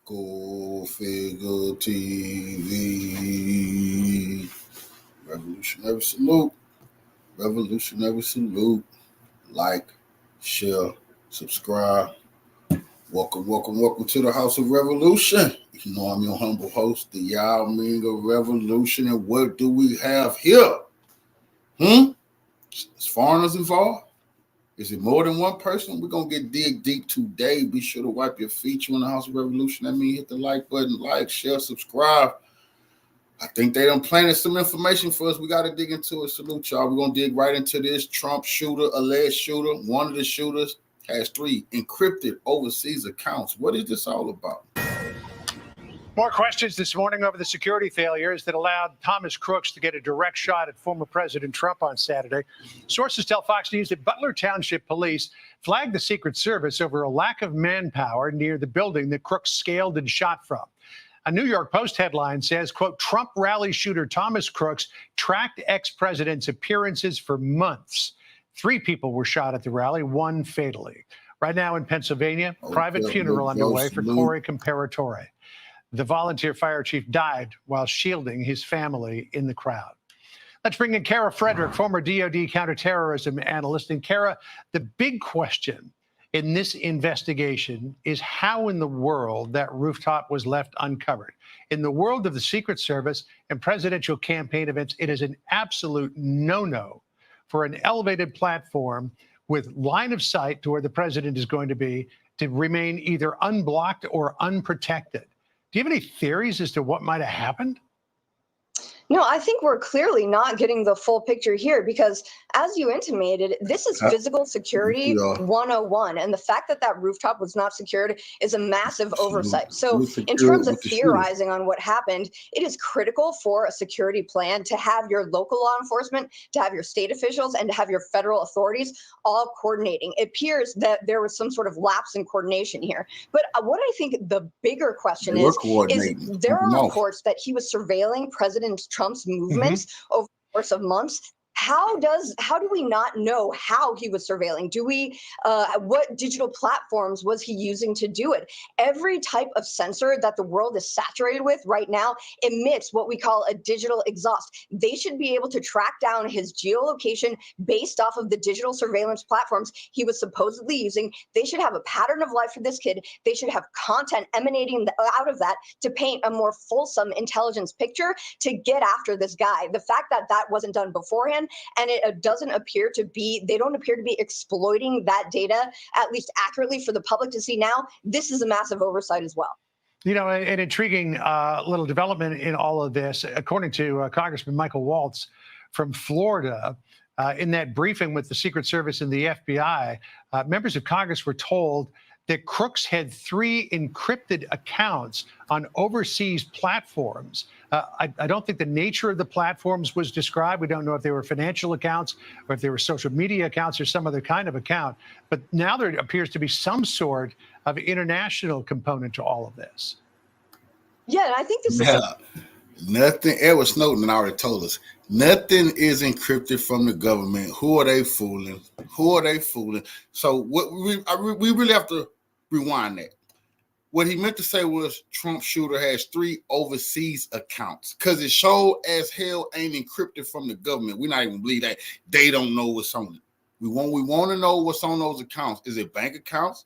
Go Figure TV. Revolutionary salute. Revolutionary salute. Like, share, subscribe. Welcome to the House of Revolution. You know I'm your humble host, the Yao Ming of Revolution. And what do we have here? Is foreigners involved? Is it more than one person? We're going to dig deep today. Be sure to wipe your feet. You in the House of Revolution. That means hit the like button, like, share, subscribe. I think they done planted some information for us. We got to dig into it. Salute, y'all. We're going to dig right into this. Trump shooter, alleged shooter. One of the shooters has 3 encrypted overseas accounts. What is this all about? More questions this morning over the security failures that allowed Thomas Crooks to get a direct shot at former President Trump on Saturday. Sources tell Fox News that Butler Township Police flagged the Secret Service over a lack of manpower near the building that Crooks scaled and shot from. A New York Post headline says, quote, Trump rally shooter Thomas Crooks tracked ex-president's appearances for months. 3 people were shot at the rally, 1 fatally. Right now in Pennsylvania, private funeral underway for Corey Comparatore. The volunteer fire chief died while shielding his family in the crowd. Let's bring in Kara Frederick, former DOD counterterrorism analyst. And Kara, the big question in this investigation is how in the world that rooftop was left uncovered. In the world of the Secret Service and presidential campaign events, it is an absolute no-no for an elevated platform with line of sight to where the president is going to be to remain either unblocked or unprotected. Do you have any theories as to what might have happened? No, I think we're clearly not getting the full picture here because, as you intimated, this is physical security 101. And the fact that that rooftop was not secured is a massive oversight. So in terms of theorizing on what happened, it is critical for a security plan to have your local law enforcement, to have your state officials, and to have your federal authorities all coordinating. It appears that there was some sort of lapse in coordination here. But what I think the bigger question is there are reports that he was surveilling President Trump's movements over the course of months. How do we not know how he was surveilling? What digital platforms was he using to do it? Every type of sensor that the world is saturated with right now emits what we call a digital exhaust. They should be able to track down his geolocation based off of the digital surveillance platforms he was supposedly using. They should have a pattern of life for this kid. They should have content emanating out of that to paint a more fulsome intelligence picture to get after this guy. The fact that that wasn't done beforehand, and it doesn't appear to be, they don't appear to be exploiting that data, at least accurately for the public to see now. This is a massive oversight as well. You know, an intriguing little development in all of this, according to Congressman Michael Waltz from Florida, in that briefing with the Secret Service and the FBI, members of Congress were told that Crooks had 3 encrypted accounts on overseas platforms. I don't think the nature of the platforms was described. We don't know if they were financial accounts or if they were social media accounts or some other kind of account. But now there appears to be some sort of international component to all of this. Yeah, and I think this is nothing. Edward Snowden already told us nothing is encrypted from the government. Who are they fooling? So what we really have to rewind that. What he meant to say was Trump shooter has 3 overseas accounts because it showed as hell ain't encrypted from the government. We not even believe that they don't know what's on it. We want to know what's on those accounts. Is it bank accounts?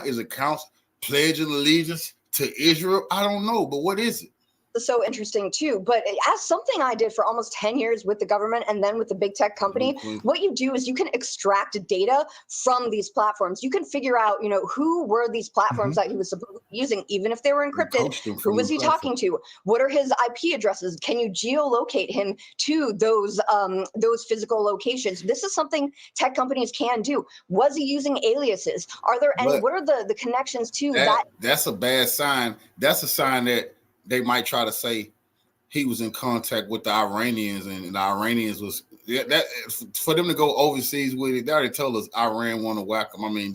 Is accounts pledging allegiance to Israel? I don't know, but what is it? So interesting too, but as something I did for almost 10 years with the government and then with the big tech company, what you do is you can extract data from these platforms. You can figure out, who were these platforms that he was supposed to be using, even if they were encrypted. Who was he talking to? What are his IP addresses? Can you geolocate him to those physical locations? This is something tech companies can do. Was he using aliases? Are there any? What are the connections to that? That's a bad sign. That's a sign that they might try to say he was in contact with the Iranians, and the Iranians was Yeah, that for them to go overseas with it, they already told us Iran want to whack them. I mean,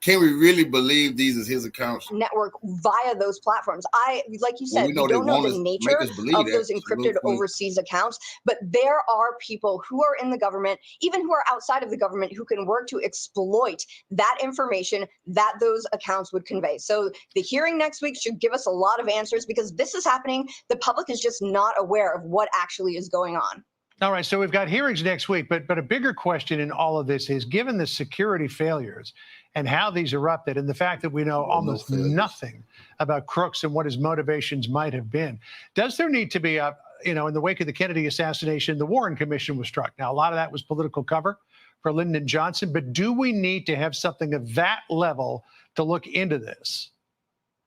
can we really believe these is his accounts? Network via those platforms. Like you said, we don't know the nature of those encrypted overseas accounts, but there are people who are in the government, even who are outside of the government, who can work to exploit that information that those accounts would convey. So the hearing next week should give us a lot of answers, because this is happening. The public is just not aware of what actually is going on. All right, so we've got hearings next week, but a bigger question in all of this is, given the security failures and how these erupted, and the fact that we know almost nothing about Crooks and what his motivations might have been, does there need to be in the wake of the Kennedy assassination, the Warren Commission was struck. Now, a lot of that was political cover for Lyndon Johnson, but do we need to have something of that level to look into this?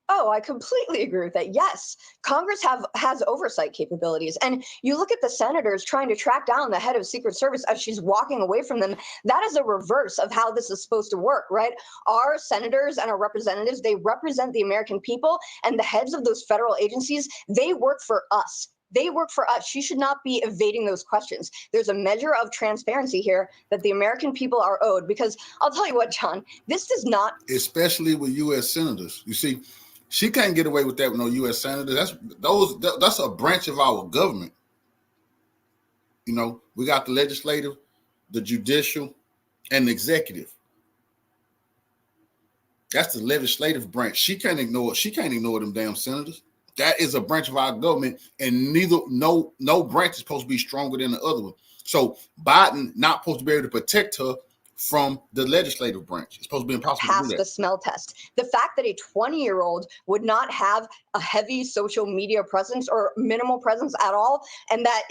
Oh, I completely agree with that. Yes, Congress has oversight capabilities. And you look at the senators trying to track down the head of Secret Service as she's walking away from them. That is a reverse of how this is supposed to work, right? Our senators and our representatives, they represent the American people, and the heads of those federal agencies, they work for us. They work for us. She should not be evading those questions. There's a measure of transparency here that the American people are owed, because I'll tell you what, John, this does not. Especially with U.S. senators. You see, she can't get away with that with no U.S. senator. That's a branch of our government. You know, we got the legislative, the judicial, and the executive. That's the legislative branch. She can't ignore it. She can't ignore them damn senators. That is a branch of our government, and no branch is supposed to be stronger than the other one. So Biden not supposed to be able to protect her from the legislative branch. It's supposed to be impossible to do that. The smell test. The fact that a 20-year-old would not have a heavy social media presence or minimal presence at all, and that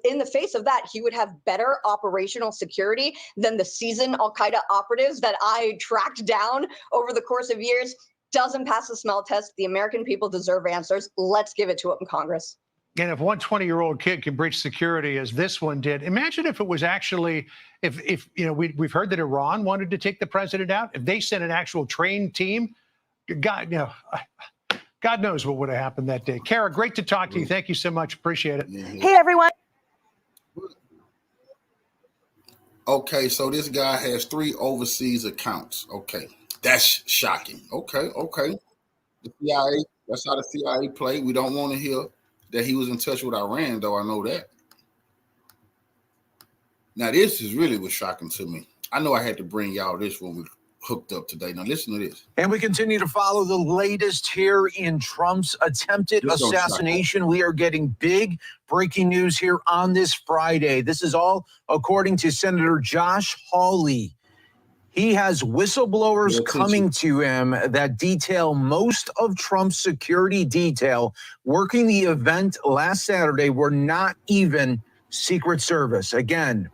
in the face of that, he would have better operational security than the seasoned Al-Qaeda operatives that I tracked down over the course of years, doesn't pass the smell test. The American people deserve answers. Let's give it to them, Congress. And if one 20-year-old kid can breach security as this one did, imagine if it was actually, if we've heard that Iran wanted to take the president out. If they sent an actual trained team, God knows what would have happened that day. Kara, great to talk to you. Thank you so much. Appreciate it. Hey, everyone. Okay, so this guy has 3 overseas accounts. Okay, that's shocking. Okay. The CIA, that's how the CIA play. We don't want to hear that he was in touch with Iran, though. I know that. Now, this is really what's shocking to me. I know I had to bring y'all this when we hooked up today. Now, listen to this. And we continue to follow the latest here in Trump's attempted assassination. We are getting big breaking news here on this Friday. This is all according to Senator Josh Hawley. He has whistleblowers coming to him that detail most of Trump's security detail working the event last Saturday were not even Secret Service. Again.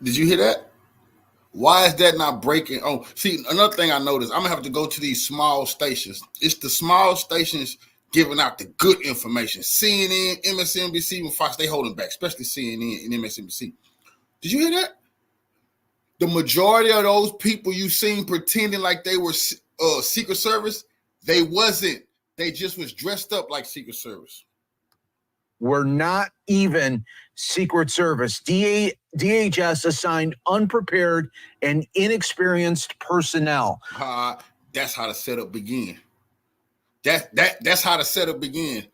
Did you hear that? Why is that not breaking? Oh, see, another thing I noticed, I'm going to have to go to these small stations. It's the small stations giving out the good information. CNN, MSNBC, and Fox, they holding back, especially CNN and MSNBC. Did you hear that? The majority of those people you seen pretending like they were Secret Service, they wasn't. They just was dressed up like Secret Service. We're not even Secret Service. DHS assigned unprepared and inexperienced personnel. That's how the setup began. That's how the setup began.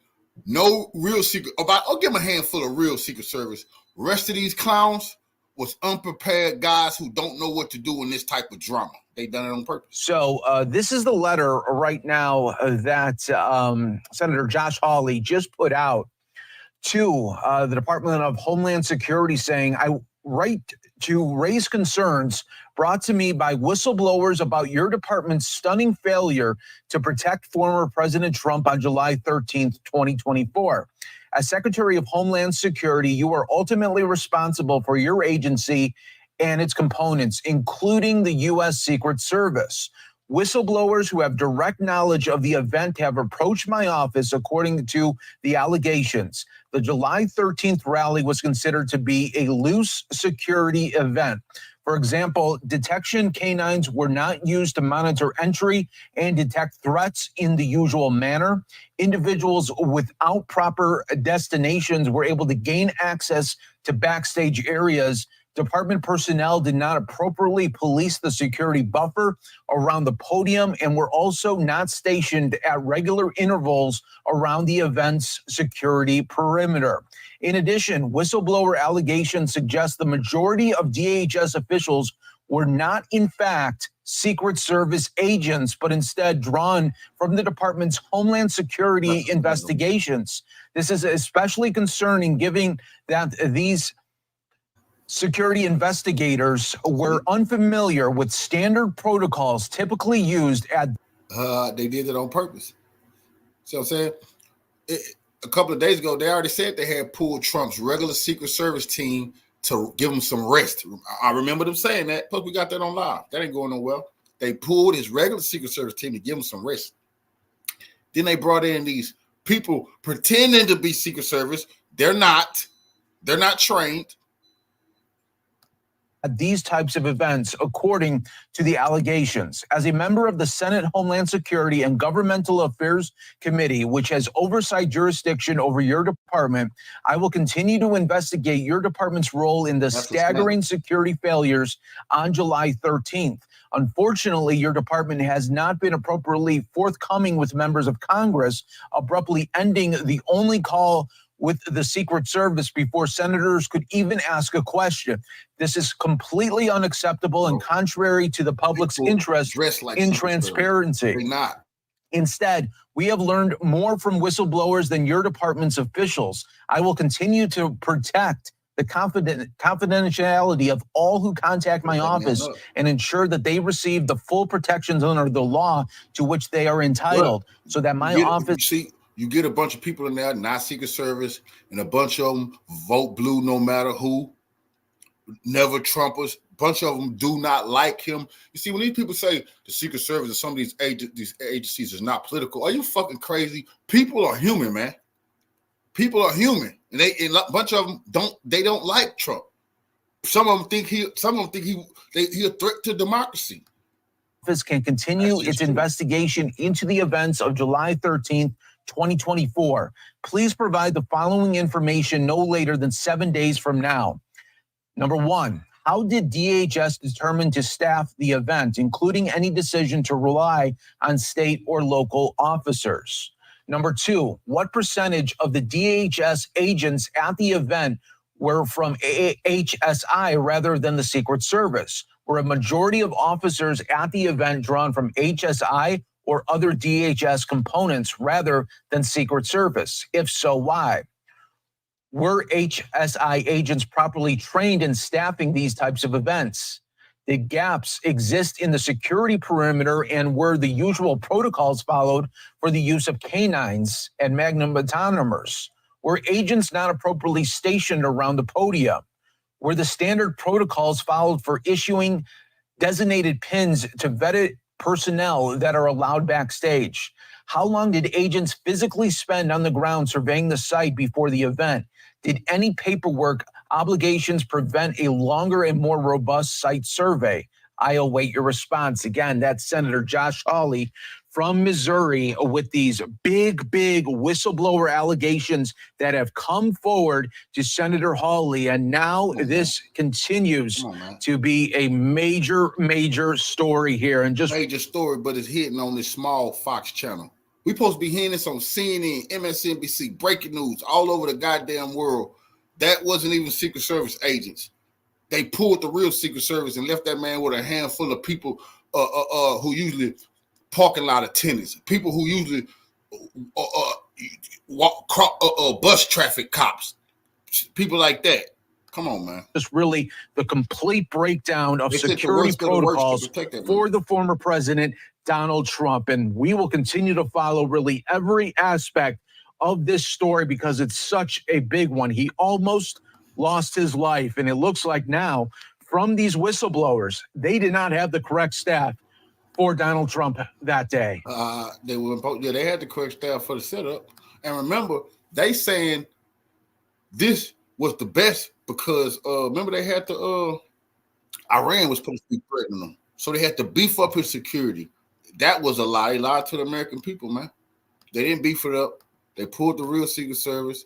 No real secret. I'll give them a handful of real Secret Service. Rest of these clowns was unprepared guys who don't know what to do in this type of drama. They done it on purpose. So this is the letter right now that Senator Josh Hawley just put out to the Department of Homeland Security, saying, I write to raise concerns brought to me by whistleblowers about your department's stunning failure to protect former President Trump on July 13th, 2024. As Secretary of Homeland Security, you are ultimately responsible for your agency and its components, including the U.S. Secret Service. Whistleblowers who have direct knowledge of the event have approached my office according to the allegations. The July 13th rally was considered to be a loose security event. For example, detection canines were not used to monitor entry and detect threats in the usual manner. Individuals without proper destinations were able to gain access to backstage areas. Department personnel did not appropriately police the security buffer around the podium and were also not stationed at regular intervals around the event's security perimeter. In addition, whistleblower allegations suggest the majority of DHS officials were not, in fact, Secret Service agents, but instead drawn from the department's Homeland Security investigations. This is especially concerning given that these security investigators were unfamiliar with standard protocols typically used at. They did it on purpose. See what I'm saying? A couple of days ago, they already said they had pulled Trump's regular Secret Service team to give him some rest. I remember them saying that. Plus, we got that on live. That ain't going no well. They pulled his regular Secret Service team to give him some rest. Then they brought in these people pretending to be Secret Service. They're not. They're not trained. These types of events, according to the allegations. As a member of the Senate Homeland Security and Governmental Affairs Committee, which has oversight jurisdiction over your department, I will continue to investigate your department's role in the staggering security failures on July 13th. Unfortunately, your department has not been appropriately forthcoming with members of Congress, abruptly ending the only call with the Secret Service before senators could even ask a question. This is completely unacceptable and contrary to the public's interest in transparency. They're not. Instead, we have learned more from whistleblowers than your department's officials. I will continue to protect the confidentiality of all who contact my office and ensure that they receive the full protections under the law to which they are entitled, so that my office. You get a bunch of people in there, not Secret Service, and a bunch of them vote blue no matter who, never Trumpers. A bunch of them do not like him. You see, when these people say the Secret Service and some of these agencies is not political, are you fucking crazy? People are human, man. People are human, and a bunch of them don't like Trump. Some of them think he's a threat to democracy. Office can continue its investigation into the events of July 13th. 2024. Please provide the following information no later than 7 days from now. Number one, how did DHS determine to staff the event, including any decision to rely on state or local officers? Number two, what percentage of the DHS agents at the event were from HSI rather than the Secret Service? Were a majority of officers at the event drawn from HSI or other DHS components rather than Secret Service? If so, why? Were HSI agents properly trained in staffing these types of events? Did gaps exist in the security perimeter, and were the usual protocols followed for the use of canines and magnetometers? Were agents not appropriately stationed around the podium? Were the standard protocols followed for issuing designated pins to vetted personnel that are allowed backstage? How long did agents physically spend on the ground surveying the site before the event? Did any paperwork obligations prevent a longer and more robust site survey? I await your response. Again, that's Senator Josh Hawley from Missouri with these big whistleblower allegations that have come forward to Senator Hawley. And now this continues to be a major story here. And just major story, but it's hitting on this small Fox channel. We supposed to be hearing this on CNN, MSNBC, breaking news all over the goddamn world. That wasn't even Secret Service agents. They pulled the real Secret Service and left that man with a handful of people who usually parking lot attendants, people who usually bus traffic cops, people like that. Come on, man. Just really the complete breakdown of security protocols for the former president, Donald Trump. And we will continue to follow really every aspect of this story because it's such a big one. He almost lost his life. And it looks like now from these whistleblowers, they did not have the correct staff for Donald Trump that day. They had the correct staff for the setup. And remember, they saying this was the best because remember they had the Iran was supposed to be threatening them. So they had to beef up his security. That was a lie. They lied to the American people, man. They didn't beef it up. They pulled the real Secret Service,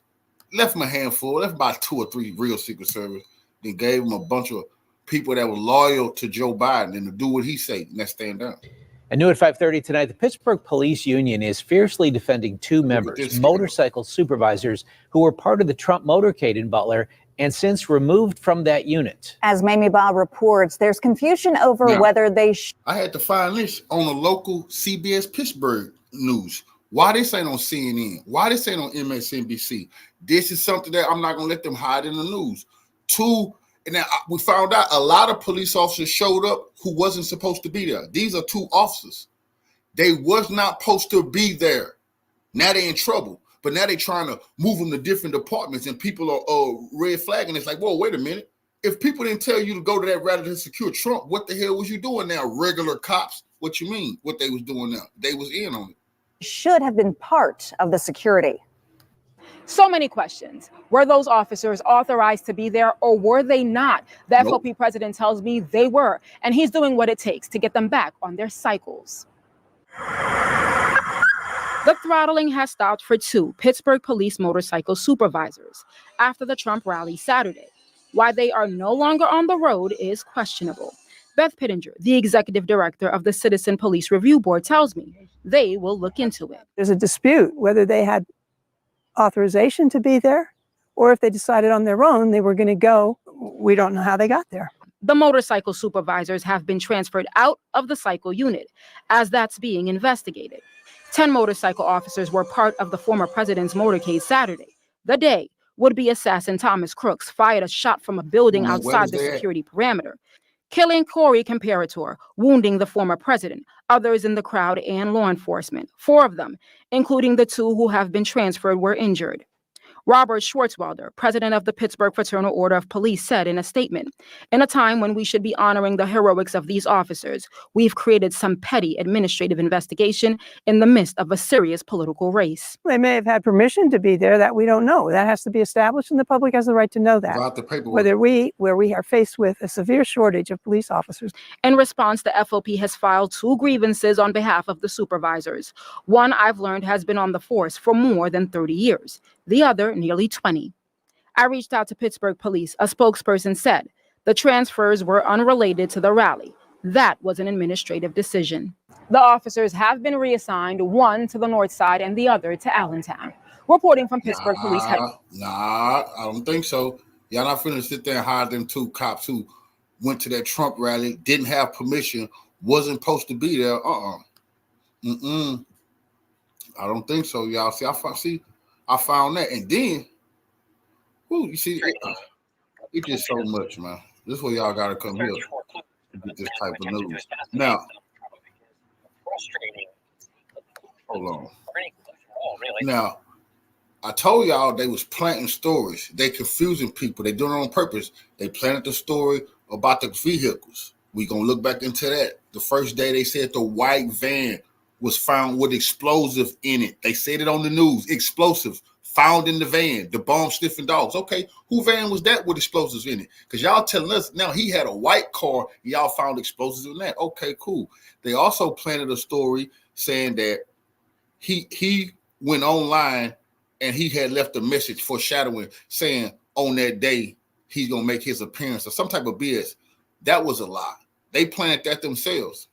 left them a handful, left about 2 or 3 real Secret Service, then gave them a bunch of people that were loyal to Joe Biden and to do what he said, and that's stand down. And new at 5:30 tonight, the Pittsburgh Police Union is fiercely defending 2 members, motorcycle supervisors, who were part of the Trump motorcade in Butler and since removed from that unit. As Mamie Bob reports, there's confusion over whether they I had to find this on the local CBS Pittsburgh news. Why this ain't on CNN? Why this ain't on MSNBC? This is something that I'm not going to let them hide in the news. 2, and then we found out a lot of police officers showed up who wasn't supposed to be there. These are 2 officers. They was not supposed to be there. Now they in trouble. But now they trying to move them to different departments, and people are red flagging. It's like, whoa, wait a minute. If people didn't tell you to go to that rally to secure Trump, what the hell was you doing now? Regular cops? What you mean? What they was doing now? They was in on it. should have been part of the security. So many questions. Were those officers authorized to be there, or were they not? The FOP president tells me they were, and he's doing what it takes to get them back on their cycles. The throttling has stopped for 2 Pittsburgh police motorcycle supervisors after the Trump rally Saturday. Why they are no longer on the road is questionable. Beth Pittenger, the executive director of the Citizen Police Review Board, tells me they will look into it. There's a dispute whether they had authorization to be there or if they decided on their own they were going to go. We don't know how they got there. The motorcycle supervisors have been transferred out of the cycle unit as that's being investigated. 10 motorcycle officers were part of the former president's motorcade Saturday, the day would-be assassin Thomas Crooks fired a shot from a building outside the security perimeter, killing Corey Comparator, wounding the former president, others in the crowd, and law enforcement. 4 of them, including the 2 who have been transferred, were injured. Robert Schwartzwelder, president of the Pittsburgh Fraternal Order of Police, said in a statement, "In a time when we should be honoring the heroics of these officers, we've created some petty administrative investigation in the midst of a serious political race." They may have had permission to be there, that we don't know. That has to be established, and the public has the right to know that. About the paperwork. Where we are faced with a severe shortage of police officers. In response, the FOP has filed 2 grievances on behalf of the supervisors. One, I've learned, has been on the force for more than 30 years. The other, nearly 20. I reached out to Pittsburgh police. A spokesperson said the transfers were unrelated to the rally. That was an administrative decision. The officers have been reassigned, one to the north side and the other to Allentown. Reporting from Pittsburgh Police Headquarters. I don't think so. Y'all not finna sit there and hire them 2 cops who went to that Trump rally, didn't have permission, wasn't supposed to be there. I don't think so, y'all. I found that, and then, you see, it's just so much, man. This is where y'all got to come here to get this type of news. Now, hold on. Now, I told y'all they was planting stories. They confusing people. They doing it on purpose. They planted the story about the vehicles. We gonna look back into that. The first day they said the white van was found with explosive in it. They said it on the news. Explosive found in the van. The bomb sniffing dogs. Okay, who van was that with explosives in it? Because y'all telling us now he had a white car. Y'all found explosives in that. Okay, cool. They also planted a story saying that he went online and he had left a message foreshadowing saying on that day he's gonna make his appearance or some type of BS. That was a lie. They planted that themselves.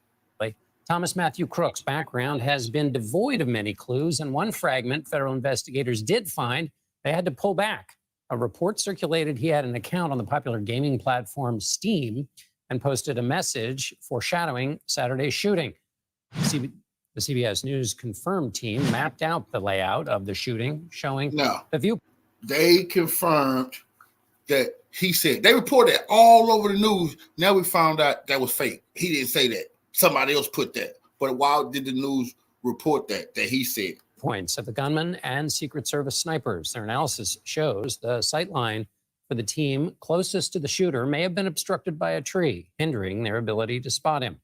Thomas Matthew Crooks' background has been devoid of many clues, and one fragment federal investigators did find they had to pull back. A report circulated he had an account on the popular gaming platform Steam and posted a message foreshadowing Saturday's shooting. The CBS News confirmed team mapped out the layout of the shooting, showing the view. They confirmed that he said, they reported that all over the news. Now we found out that was fake. He didn't say that. Somebody else put that. But why did the news report that he said? Points of the gunman and Secret Service snipers. Their analysis shows the sight line for the team closest to the shooter may have been obstructed by a tree, hindering their ability to spot him.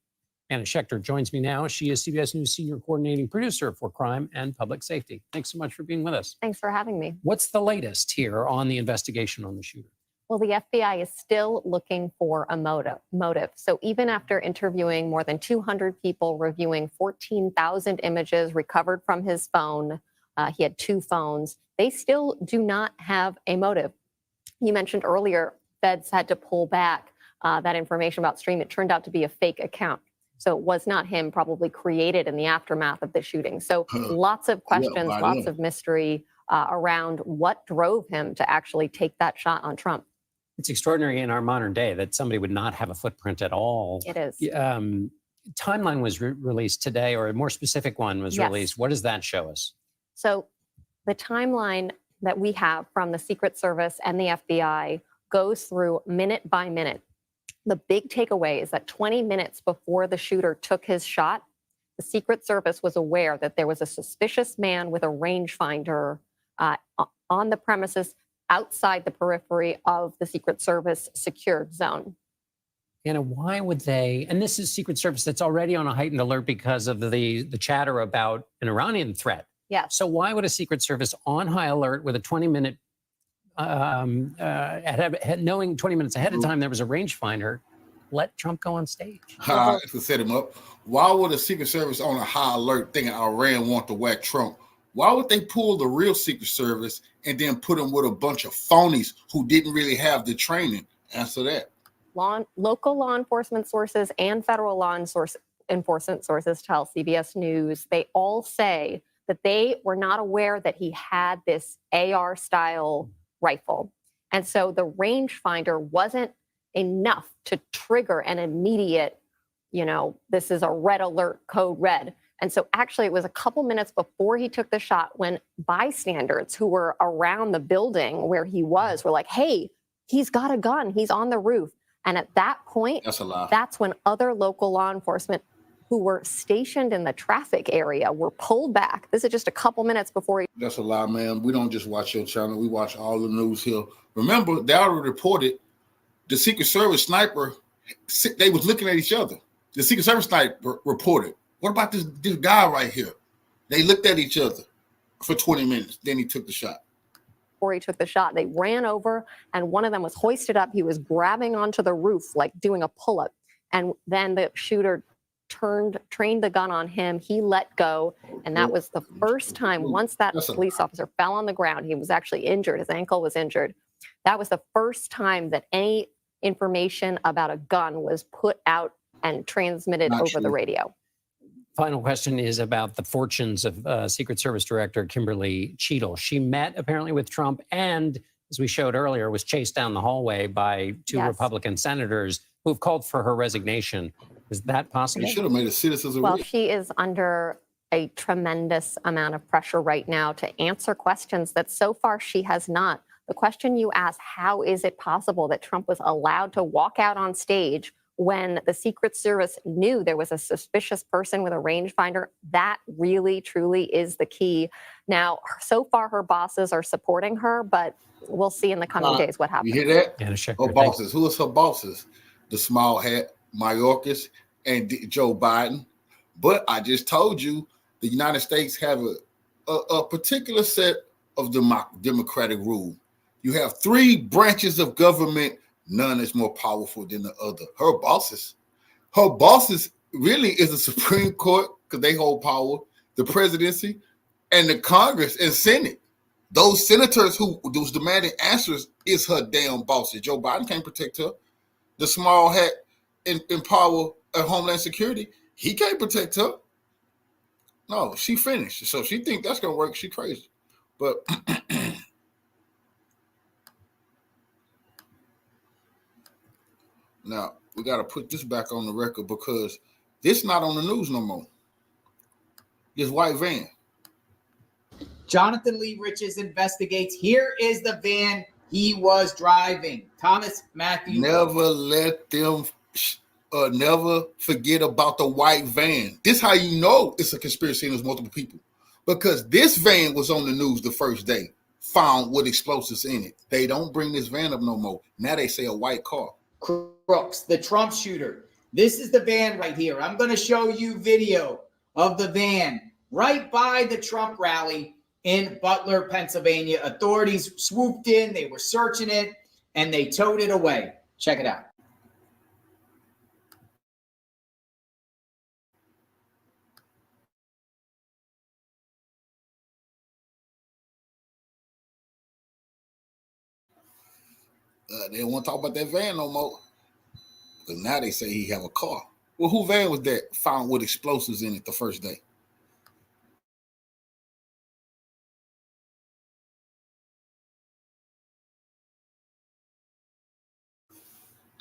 Anna Schechter joins me now. She is CBS News Senior Coordinating Producer for Crime and Public Safety. Thanks so much for being with us. Thanks for having me. What's the latest here on the investigation on the shooter? Well, the FBI is still looking for a motive. So even after interviewing more than 200 people, reviewing 14,000 images recovered from his phone, he had 2 phones, they still do not have a motive. You mentioned earlier, feds had to pull back that information about Stream. It turned out to be a fake account. So it was not him, probably created in the aftermath of the shooting. So lots of questions, lots of mystery around what drove him to actually take that shot on Trump. It's extraordinary in our modern day that somebody would not have a footprint at all. It is. Timeline was released today, or a more specific one was released. What does that show us? So the timeline that we have from the Secret Service and the FBI goes through minute by minute. The big takeaway is that 20 minutes before the shooter took his shot, the Secret Service was aware that there was a suspicious man with a rangefinder on the premises outside the periphery of the Secret Service secured zone. Anna, why would they? And this is Secret Service that's already on a heightened alert because of the chatter about an Iranian threat. Yes. So why would a Secret Service on high alert with a 20-minute, knowing 20 minutes ahead of time there was a rangefinder, let Trump go on stage? To set him up. Why would a Secret Service on a high alert thinking Iran want to whack Trump? Why would they pull the real Secret Service and then put them with a bunch of phonies who didn't really have the training? Answer that. Local law enforcement sources and federal law enforcement sources tell CBS News, they all say that they were not aware that he had this AR-style rifle. And so the rangefinder wasn't enough to trigger an immediate, this is a red alert, code red. And so actually it was a couple minutes before he took the shot when bystanders who were around the building where he was were like, hey, he's got a gun, he's on the roof. And at that point, that's when other local law enforcement who were stationed in the traffic area were pulled back. This is just a couple minutes before he... That's a lie, man. We don't just watch your channel. We watch all the news here. Remember, they already reported the Secret Service sniper, they was looking at each other. The Secret Service sniper reported, what about this guy right here? They looked at each other for 20 minutes. Then he took the shot. Before he took the shot, they ran over and one of them was hoisted up. He was grabbing onto the roof, like doing a pull-up. And then the shooter trained the gun on him. He let go. And that was the first time, once that police officer fell on the ground, he was actually injured. His ankle was injured. That was the first time that any information about a gun was put out and transmitted over the radio. Final question is about the fortunes of Secret Service Director Kimberly Cheadle. She met apparently with Trump and, as we showed earlier, was chased down the hallway by 2 Republican senators who have called for her resignation. Is that possible? You should have made a citizen's arrest. Well, she is under a tremendous amount of pressure right now to answer questions that so far she has not. The question you asked, how is it possible that Trump was allowed to walk out on stage when the Secret Service knew there was a suspicious person with a rangefinder? That really, truly is the key. Now, so far, her bosses are supporting her, but we'll see in the coming days what happens. You hear that? Yeah, sure. Her bosses. Who is her bosses? The small hat, Mayorkas, and Joe Biden. But I just told you the United States have a particular set of democratic rule. You have 3 branches of government. None is more powerful than the other. Her bosses really is the Supreme Court because they hold power, the presidency, and the Congress and Senate. Those senators who was demanding answers is her damn bosses. Joe Biden can't protect her. The small hat in power at Homeland Security, he can't protect her. No, she finished. So she think that's gonna work. She crazy. But now, we got to put this back on the record because this not on the news no more. This white van. Jonathan Lee Riches investigates. Here is the van he was driving. Thomas Matthew. Never let them, never forget about the white van. This how you know it's a conspiracy and there's multiple people. Because this van was on the news the first day, found with explosives in it. They don't bring this van up no more. Now they say a white car. Crooks, the Trump shooter. This is the van right here. I'm going to show you video of the van right by the Trump rally in Butler, Pennsylvania. Authorities swooped in. They were searching it. and they towed it away. Check it out. They don't want to talk about that van no more. Because now they say he have a car. Well, who van was that found with explosives in it the first day?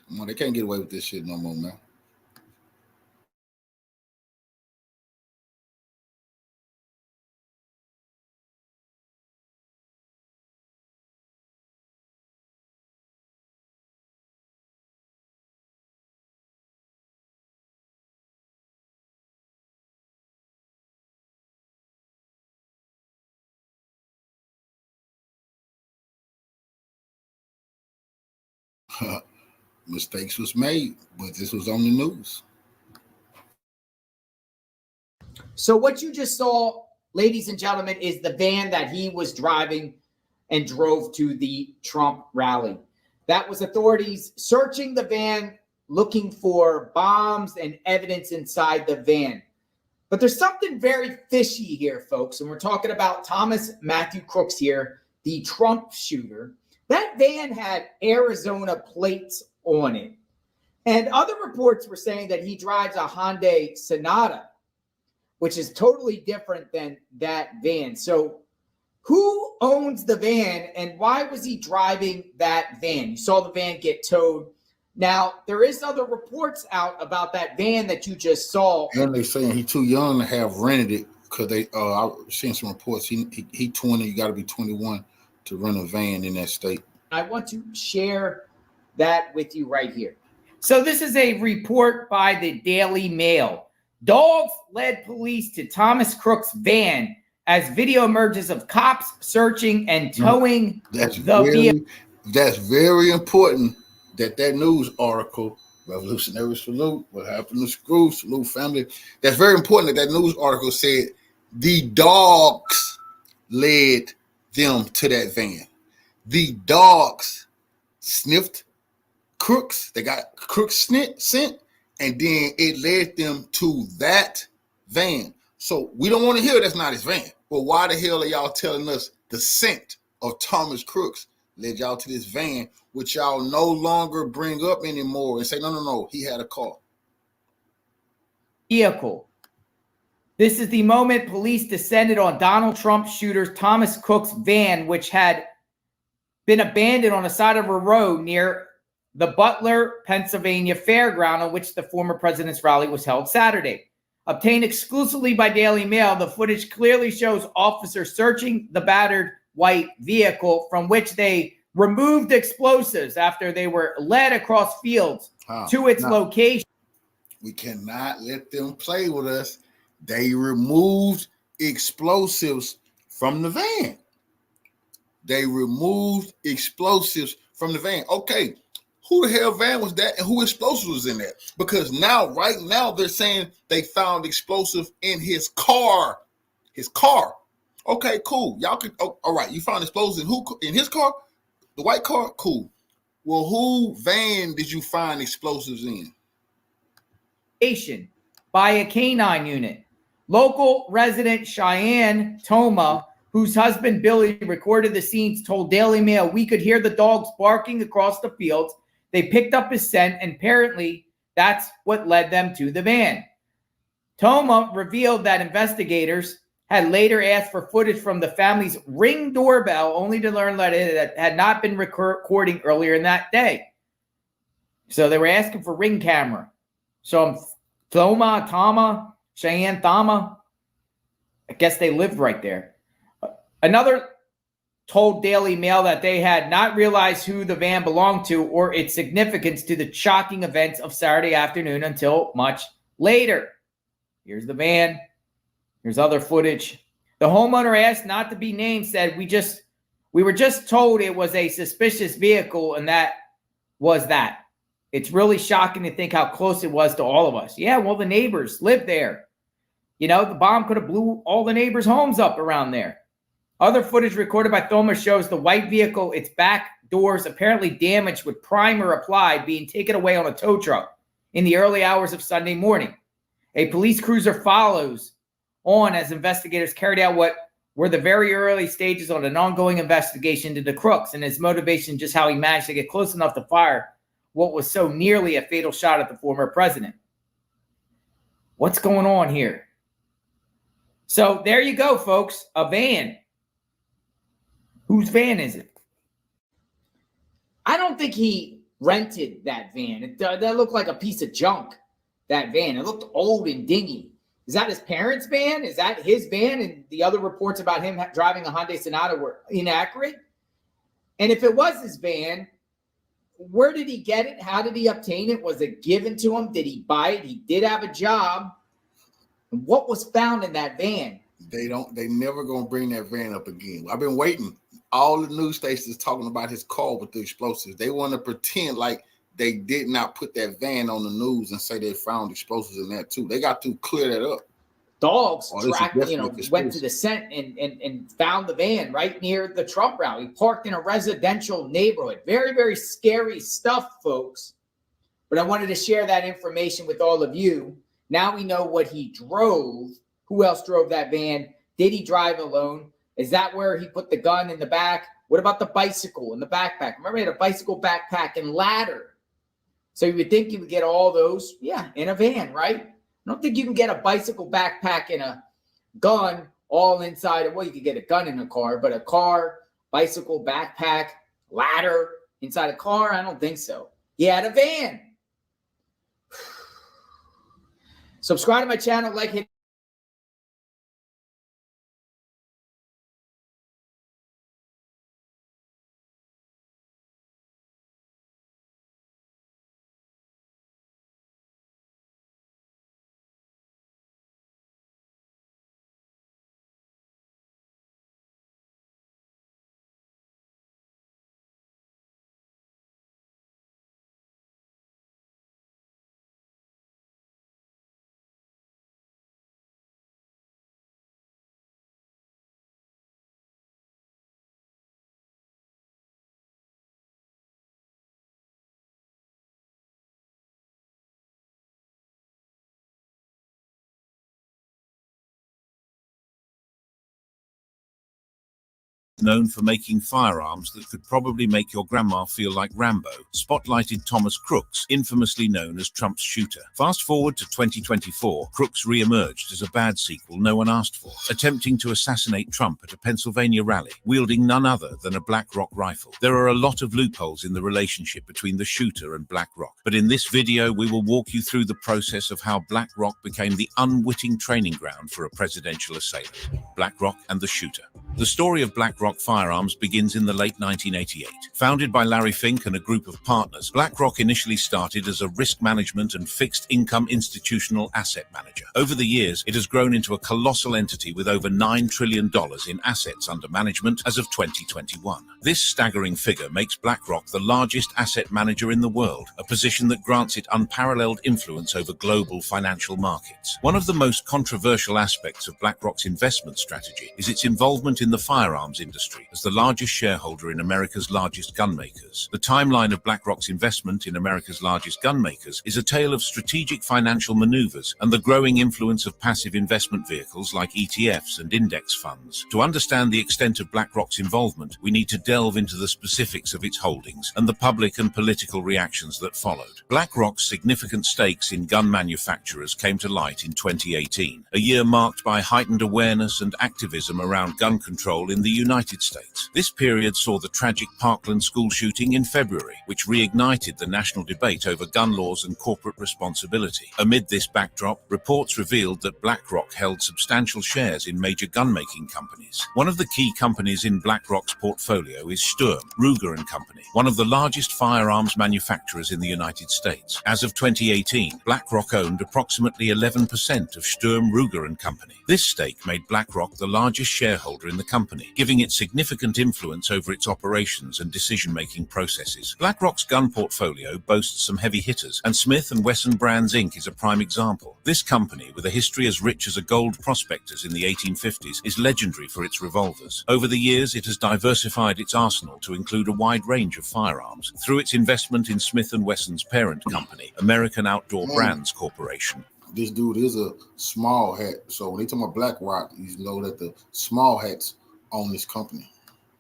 Well, they can't get away with this shit no more, man. Mistakes was made, but this was on the news. So what you just saw, ladies and gentlemen, is the van that he was driving and drove to the Trump rally. That was authorities searching the van, looking for bombs and evidence inside the van. But there's something very fishy here, folks, and we're talking about Thomas Matthew Crooks here, the Trump shooter. That van had Arizona plates on it. And other reports were saying that he drives a Hyundai Sonata, which is totally different than that van. So who owns the van and why was he driving that van? You saw the van get towed. Now, there is other reports out about that van that you just saw. And they saying he's too young to have rented it because they I've seen some reports. He 20, you got to be 21 to rent a van in that state. I want to share that with you right here. So this is a report by the Daily Mail. Dogs led police to Thomas Crooks' van as video emerges of cops searching and towing the vehicle. That's very important that news article, Revolutionary Salute, what happened to school, salute family. That's very important that news article said the dogs led them to that van. The dogs sniffed Crooks. They got Crooks scent, and then it led them to that van. So we don't want to hear that's not his van. But why the hell are y'all telling us the scent of Thomas Crooks led y'all to this van, which y'all no longer bring up anymore and say, no, he had a car. Vehicle. This is the moment police descended on Donald Trump shooter Thomas Crooks' van, which had been abandoned on the side of a road near the Butler, Pennsylvania fairground on which the former president's rally was held Saturday. Obtained exclusively by Daily Mail, the footage clearly shows officers searching the battered white vehicle from which they removed explosives after they were led across fields to its location. We cannot let them play with us. They removed explosives from the van. Okay, who the hell van was that and who explosives was in there? Because right now, they're saying they found explosive in his car. Okay, cool. Y'all could, all right, you found explosives in his car? The white car? Cool. Well, who van did you find explosives in? By a canine unit. Local resident Cheyenne Toma, whose husband Billy recorded the scenes, told Daily Mail, "We could hear the dogs barking across the fields. They picked up his scent, and apparently that's what led them to the van." Toma revealed that investigators had later asked for footage from the family's Ring doorbell, only to learn that it had not been recording earlier in that day. So they were asking for Ring camera. So Cheyenne Thama, I guess they lived right there. Another told Daily Mail that they had not realized who the van belonged to or its significance to the shocking events of Saturday afternoon until much later. Here's the van. Here's other footage. The homeowner, asked not to be named, said, we were just told it was a suspicious vehicle, and that was that. It's really shocking to think how close it was to all of us. Yeah, well, the neighbors lived there. You know, the bomb could have blew all the neighbors' homes up around there. Other footage recorded by filmers shows the white vehicle, its back doors apparently damaged with primer applied, being taken away on a tow truck in the early hours of Sunday morning. A police cruiser follows on as investigators carried out what were the very early stages on an ongoing investigation into Crooks and his motivation, just how he managed to get close enough to fire what was so nearly a fatal shot at the former president. What's going on here? So there you go, folks. A van. Whose van is it? I don't think he rented that van. That looked like a piece of junk, that van. It looked old and dingy. Is that his parents' van? Is that his van? And the other reports about him driving a Hyundai Sonata were inaccurate? And if it was his van, where did he get it? How did he obtain it? Was it given to him? Did he buy it? He did have a job. And what was found in that van? They never gonna bring that van up again. I've been waiting. All the news stations talking about his car with the explosives. They want to pretend like they did not put that van on the news and say they found explosives in that too. They got to clear that up. Dogs went to the scent and found the van right near the Trump rally, parked in a residential neighborhood. Very, very scary stuff, folks. But I wanted to share that information with all of you. Now we know what he drove. Who else drove that van? Did he drive alone? Is that where he put the gun in the back? What about the bicycle and the backpack? Remember, he had a bicycle backpack and ladder. So you would think you would get all those, in a van, right? I don't think you can get a bicycle backpack and a gun all inside of, well, you could get a gun in a car, but a car, bicycle, backpack, ladder inside a car, I don't think so. He had a van. Subscribe to my channel, like, hit known for making firearms that could probably make your grandma feel like Rambo, spotlighted Thomas Crooks, infamously known as Trump's shooter. Fast forward to 2024, Crooks re-emerged as a bad sequel no one asked for, attempting to assassinate Trump at a Pennsylvania rally, wielding none other than a BlackRock rifle. There are a lot of loopholes in the relationship between the shooter and BlackRock, but in this video we will walk you through the process of how BlackRock became the unwitting training ground for a presidential assailant. BlackRock and the shooter. The story of BlackRock Firearms begins in the late 1988. Founded by Larry Fink and a group of partners, BlackRock initially started as a risk management and fixed income institutional asset manager. Over the years, it has grown into a colossal entity with over $9 trillion in assets under management as of 2021. This staggering figure makes BlackRock the largest asset manager in the world, a position that grants it unparalleled influence over global financial markets. One of the most controversial aspects of BlackRock's investment strategy is its involvement in the firearms industry as the largest shareholder in America's largest gun makers. The timeline of BlackRock's investment in America's largest gun makers is a tale of strategic financial maneuvers and the growing influence of passive investment vehicles like ETFs and index funds. To understand the extent of BlackRock's involvement, we need to delve into the specifics of its holdings and the public and political reactions that followed. BlackRock's significant stakes in gun manufacturers came to light in 2018, a year marked by heightened awareness and activism around gun control in the United States. This period saw the tragic Parkland school shooting in February, which reignited the national debate over gun laws and corporate responsibility. Amid this backdrop, reports revealed that BlackRock held substantial shares in major gun-making companies. One of the key companies in BlackRock's portfolio is Sturm, Ruger & Company, one of the largest firearms manufacturers in the United States. As of 2018, BlackRock owned approximately 11% of Sturm, Ruger & Company. This stake made BlackRock the largest shareholder in in the company, giving it significant influence over its operations and decision-making processes. BlackRock's gun portfolio boasts some heavy hitters, and Smith & Wesson Brands Inc. is a prime example. This company, with a history as rich as a gold prospector's in the 1850s, is legendary for its revolvers. Over the years, it has diversified its arsenal to include a wide range of firearms through its investment in Smith & Wesson's parent company, American Outdoor Brands Corporation. This dude is a small hat, so when they talk about BlackRock, you know that the small hats own this company.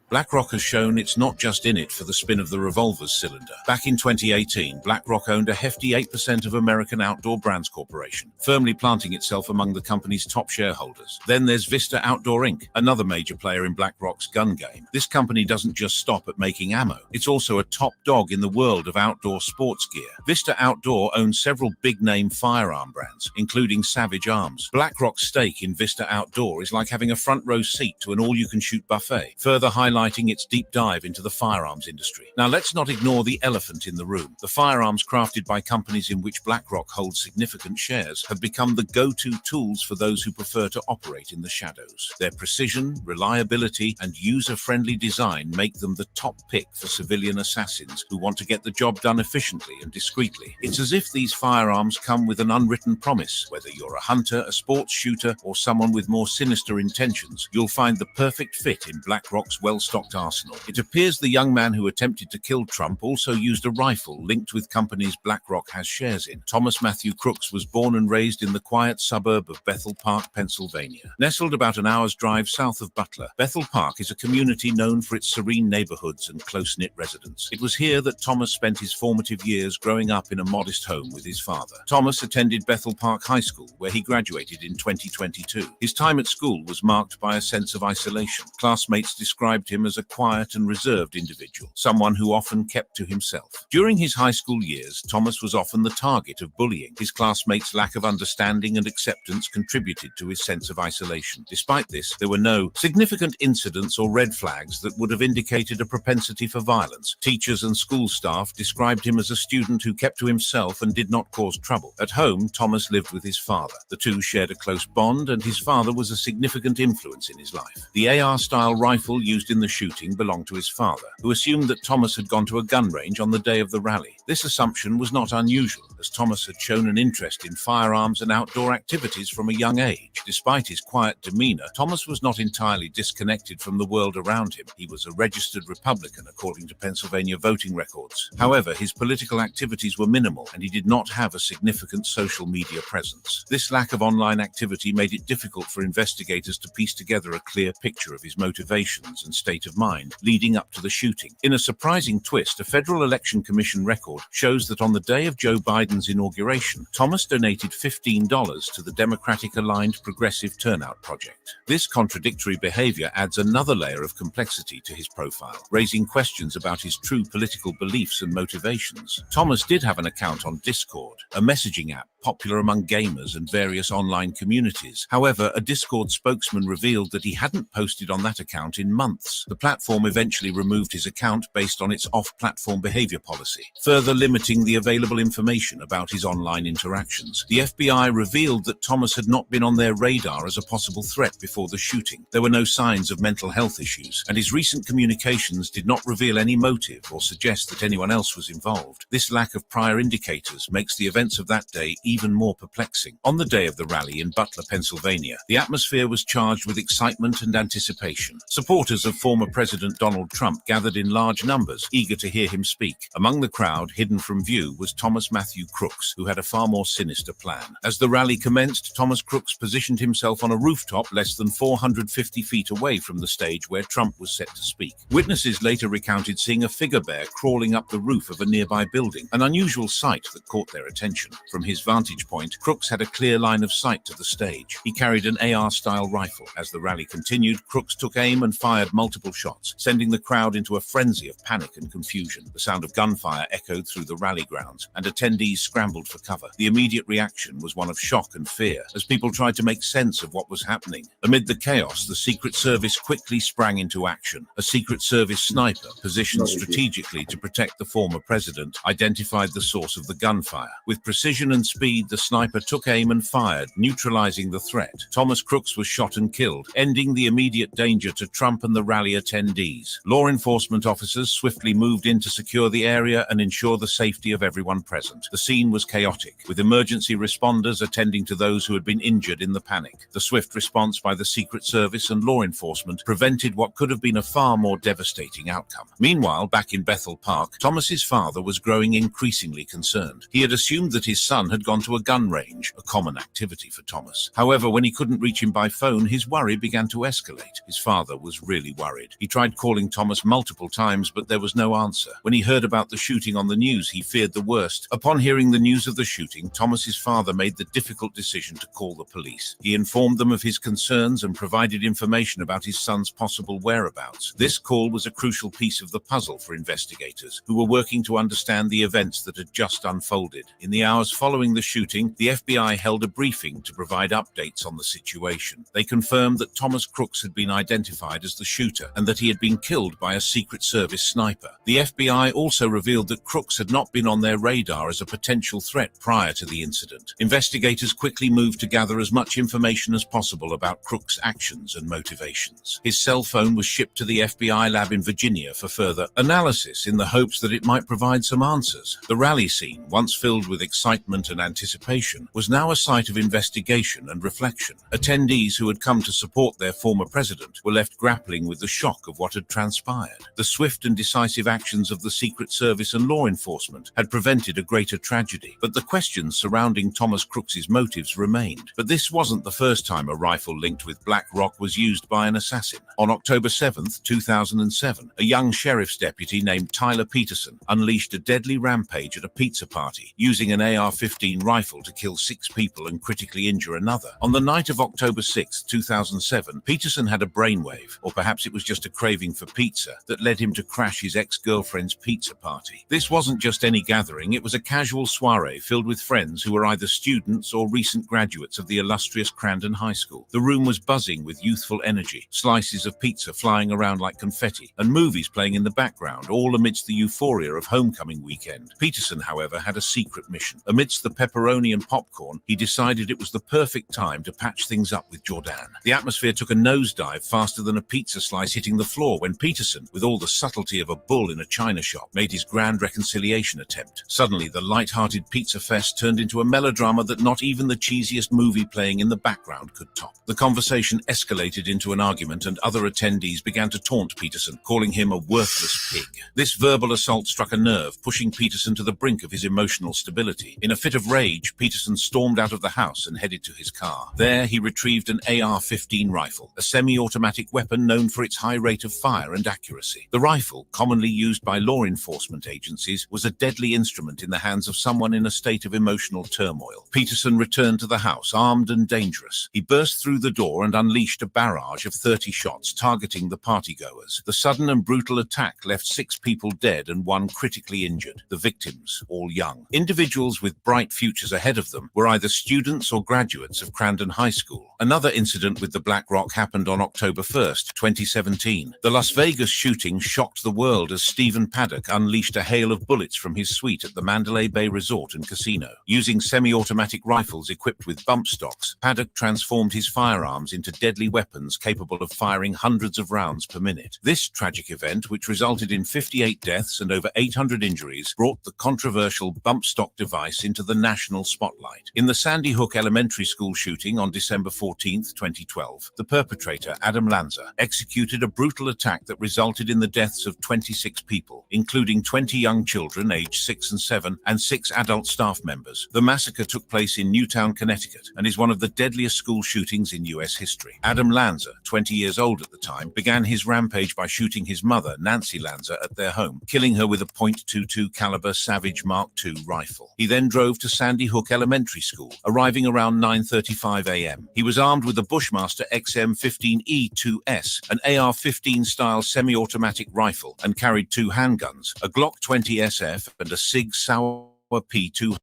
BlackRock has shown it's not just in it for the spin of the revolver's cylinder. Back in 2018, BlackRock owned a hefty 8% of American Outdoor Brands Corporation, firmly planting itself among the company's top shareholders. Then there's Vista Outdoor Inc., another major player in BlackRock's gun game. This company doesn't just stop at making ammo. It's also a top dog in the world of outdoor sports gear. Vista Outdoor owns several big-name firearm brands, including Savage Arms. BlackRock's stake in Vista Outdoor is like having a front-row seat to an all-you-can-shoot buffet, further highlighting its deep dive into the firearms industry. Now, let's not ignore the elephant in the room. The firearms crafted by companies in which BlackRock holds significant shares have become the go-to tools for those who prefer to operate in the shadows. Their precision, reliability, and user-friendly design make them the top pick for civilian assassins who want to get the job done efficiently and discreetly. It's as if these firearms come with an unwritten promise. Whether you're a hunter, a sports shooter, or someone with more sinister intentions, you'll find the perfect fit in BlackRock's well-stocked arsenal. It appears the young man who attempted to kill Trump also used a rifle linked with companies BlackRock has shares in. Thomas Matthew Crooks was born and raised in the quiet suburb of Bethel Park, Pennsylvania. Nestled about an hour's drive south of Butler, Bethel Park is a community known for its serene neighborhoods and close-knit residents. It was here that Thomas spent his formative years growing up in a modest home with his father. Thomas attended Bethel Park High School, where he graduated in 2022. His time at school was marked by a sense of isolation. Classmates described him as a quiet and reserved individual, someone who often kept to himself. During his high school years, Thomas was often the target of bullying. His classmates' lack of understanding and acceptance contributed to his sense of isolation. Despite this, there were no significant incidents or red flags that would have indicated a propensity for violence. Teachers and school staff described him as a student who kept to himself and did not cause trouble. At home, Thomas lived with his father. The two shared a close bond, and his father was a significant influence in his life. The AR-style rifle used in the shooting belonged to his father, who assumed that Thomas had gone to a gun range on the day of the rally. This assumption was not unusual, as Thomas had shown an interest in firearms and outdoor activities from a young age. Despite his quiet demeanor, Thomas was not entirely disconnected from the world around him. He was a registered Republican, according to Pennsylvania voting records. However, his political activities were minimal, and he did not have a significant social media presence. This lack of online activity made it difficult for investigators to piece together a clear picture of his motivations and state of mind leading up to the shooting. In a surprising twist, a Federal Election Commission record shows that on the day of Joe Biden's inauguration, Thomas donated $15 to the Democratic-aligned Progressive Turnout Project. This contradictory behavior adds another layer of complexity to his profile, raising questions about his true political beliefs and motivations. Thomas did have an account on Discord, a messaging app popular among gamers and various online communities. However, a Discord spokesman revealed that he hadn't posted on that account in months. The platform eventually removed his account based on its off-platform behavior policy, further limiting the available information about his online interactions. The FBI revealed that Thomas had not been on their radar as a possible threat before the shooting. There were no signs of mental health issues, and his recent communications did not reveal any motive or suggest that anyone else was involved. This lack of prior indicators makes the events of that day even more perplexing. On the day of the rally in Butler, Pennsylvania, the atmosphere was charged with excitement and anticipation. Supporters of former President Donald Trump gathered in large numbers, eager to hear him speak. Among the crowd, hidden from view, was Thomas Matthew Crooks, who had a far more sinister plan. As the rally commenced, Thomas Crooks positioned himself on a rooftop less than 450 feet away from the stage where Trump was set to speak. Witnesses later recounted seeing a figure bear crawling up the roof of a nearby building, an unusual sight that caught their attention. From his vantage point, Crooks had a clear line of sight to the stage. He carried an AR-style rifle. As the rally continued, Crooks took aim and fired multiple shots, sending the crowd into a frenzy of panic and confusion. The sound of gunfire echoed flowed through the rally grounds, and attendees scrambled for cover. The immediate reaction was one of shock and fear as people tried to make sense of what was happening. Amid the chaos, the Secret Service quickly sprang into action. A Secret Service sniper, positioned strategically to protect the former president, identified the source of the gunfire. With precision and speed, the sniper took aim and fired, neutralizing the threat. Thomas Crooks was shot and killed, ending the immediate danger to Trump and the rally attendees. Law enforcement officers swiftly moved in to secure the area and ensure the safety of everyone present. The scene was chaotic, with emergency responders attending to those who had been injured in the panic. The swift response by the Secret Service and law enforcement prevented what could have been a far more devastating outcome. Meanwhile, back in Bethel Park, Thomas's father was growing increasingly concerned. He had assumed that his son had gone to a gun range, a common activity for Thomas. However, when he couldn't reach him by phone, his worry began to escalate. His father was really worried. He tried calling Thomas multiple times, but there was no answer. When he heard about the shooting on the news, he feared the worst. Upon hearing the news of the shooting, Thomas's father made the difficult decision to call the police. He informed them of his concerns and provided information about his son's possible whereabouts. This call was a crucial piece of the puzzle for investigators, who were working to understand the events that had just unfolded. In the hours following the shooting, the FBI held a briefing to provide updates on the situation. They confirmed that Thomas Crooks had been identified as the shooter and that he had been killed by a Secret Service sniper. The FBI also revealed that Crooks had not been on their radar as a potential threat prior to the incident. Investigators quickly moved to gather as much information as possible about Crooks' actions and motivations. His cell phone was shipped to the FBI lab in Virginia for further analysis in the hopes that it might provide some answers. The rally scene, once filled with excitement and anticipation, was now a site of investigation and reflection. Attendees who had come to support their former president were left grappling with the shock of what had transpired. The swift and decisive actions of the Secret Service and law enforcement had prevented a greater tragedy, but the questions surrounding Thomas Crooks's motives remained. But this wasn't the first time a rifle linked with Black Rock was used by an assassin. On October 7th, 2007, a young sheriff's deputy named Tyler Peterson unleashed a deadly rampage at a pizza party, using an AR-15 rifle to kill 6 people and critically injure another. On the night of October 6, 2007, Peterson had a brainwave, or perhaps it was just a craving for pizza, that led him to crash his ex-girlfriend's pizza party. This wasn't just any gathering, it was a casual soiree filled with friends who were either students or recent graduates of the illustrious Crandon High School. The room was buzzing with youthful energy, slices of pizza flying around like confetti, and movies playing in the background, all amidst the euphoria of homecoming weekend. Peterson, however, had a secret mission. Amidst the pepperoni and popcorn, he decided it was the perfect time to patch things up with Jordan. The atmosphere took a nosedive faster than a pizza slice hitting the floor when Peterson, with all the subtlety of a bull in a china shop, made his grand reconciliation attempt. Suddenly, the light-hearted pizza fest turned into a melodrama that not even the cheesiest movie playing in the background could top. The conversation escalated into an argument, and other attendees began to taunt Peterson, calling him a worthless pig. This verbal assault struck a nerve, pushing Peterson to the brink of his emotional stability. In a fit of rage, Peterson stormed out of the house and headed to his car. There, he retrieved an AR-15 rifle, a semi-automatic weapon known for its high rate of fire and accuracy. The rifle, commonly used by law enforcement agencies, was a deadly instrument in the hands of someone in a state of emotional turmoil. Peterson returned to the house, armed and dangerous. He burst through the door and unleashed a barrage of 30 shots, targeting the partygoers. The sudden and brutal attack left 6 people dead and 1 critically injured, the victims all young. Individuals with bright futures ahead of them were either students or graduates of Crandon High School. Another incident with the Black Rock happened on October 1st, 2017. The Las Vegas shooting shocked the world as Stephen Paddock unleashed a hail of bullets from his suite at the Mandalay Bay Resort and Casino. Using semi-automatic rifles equipped with bump stocks, Paddock transformed his firearms into deadly weapons capable of firing hundreds of rounds per minute. This tragic event, which resulted in 58 deaths and over 800 injuries, brought the controversial bump stock device into the national spotlight. In the Sandy Hook Elementary School shooting on December 14, 2012, the perpetrator, Adam Lanza, executed a brutal attack that resulted in the deaths of 26 people, including 20 young children aged 6 and 7 and 6 adult staff members. The massacre took place in Newtown, Connecticut, and is one of the deadliest school shootings in U.S. history. Adam Lanza, 20 years old at the time, began his rampage by shooting his mother, Nancy Lanza, at their home, killing her with a .22 caliber Savage Mark II rifle. He then drove to Sandy Hook Elementary School, arriving around 9:35 a.m. He was armed with a Bushmaster XM15E2S, an AR-15 style semi-automatic rifle, and carried 2 handguns, a Glock 20 SF and a Sig Sauer P226.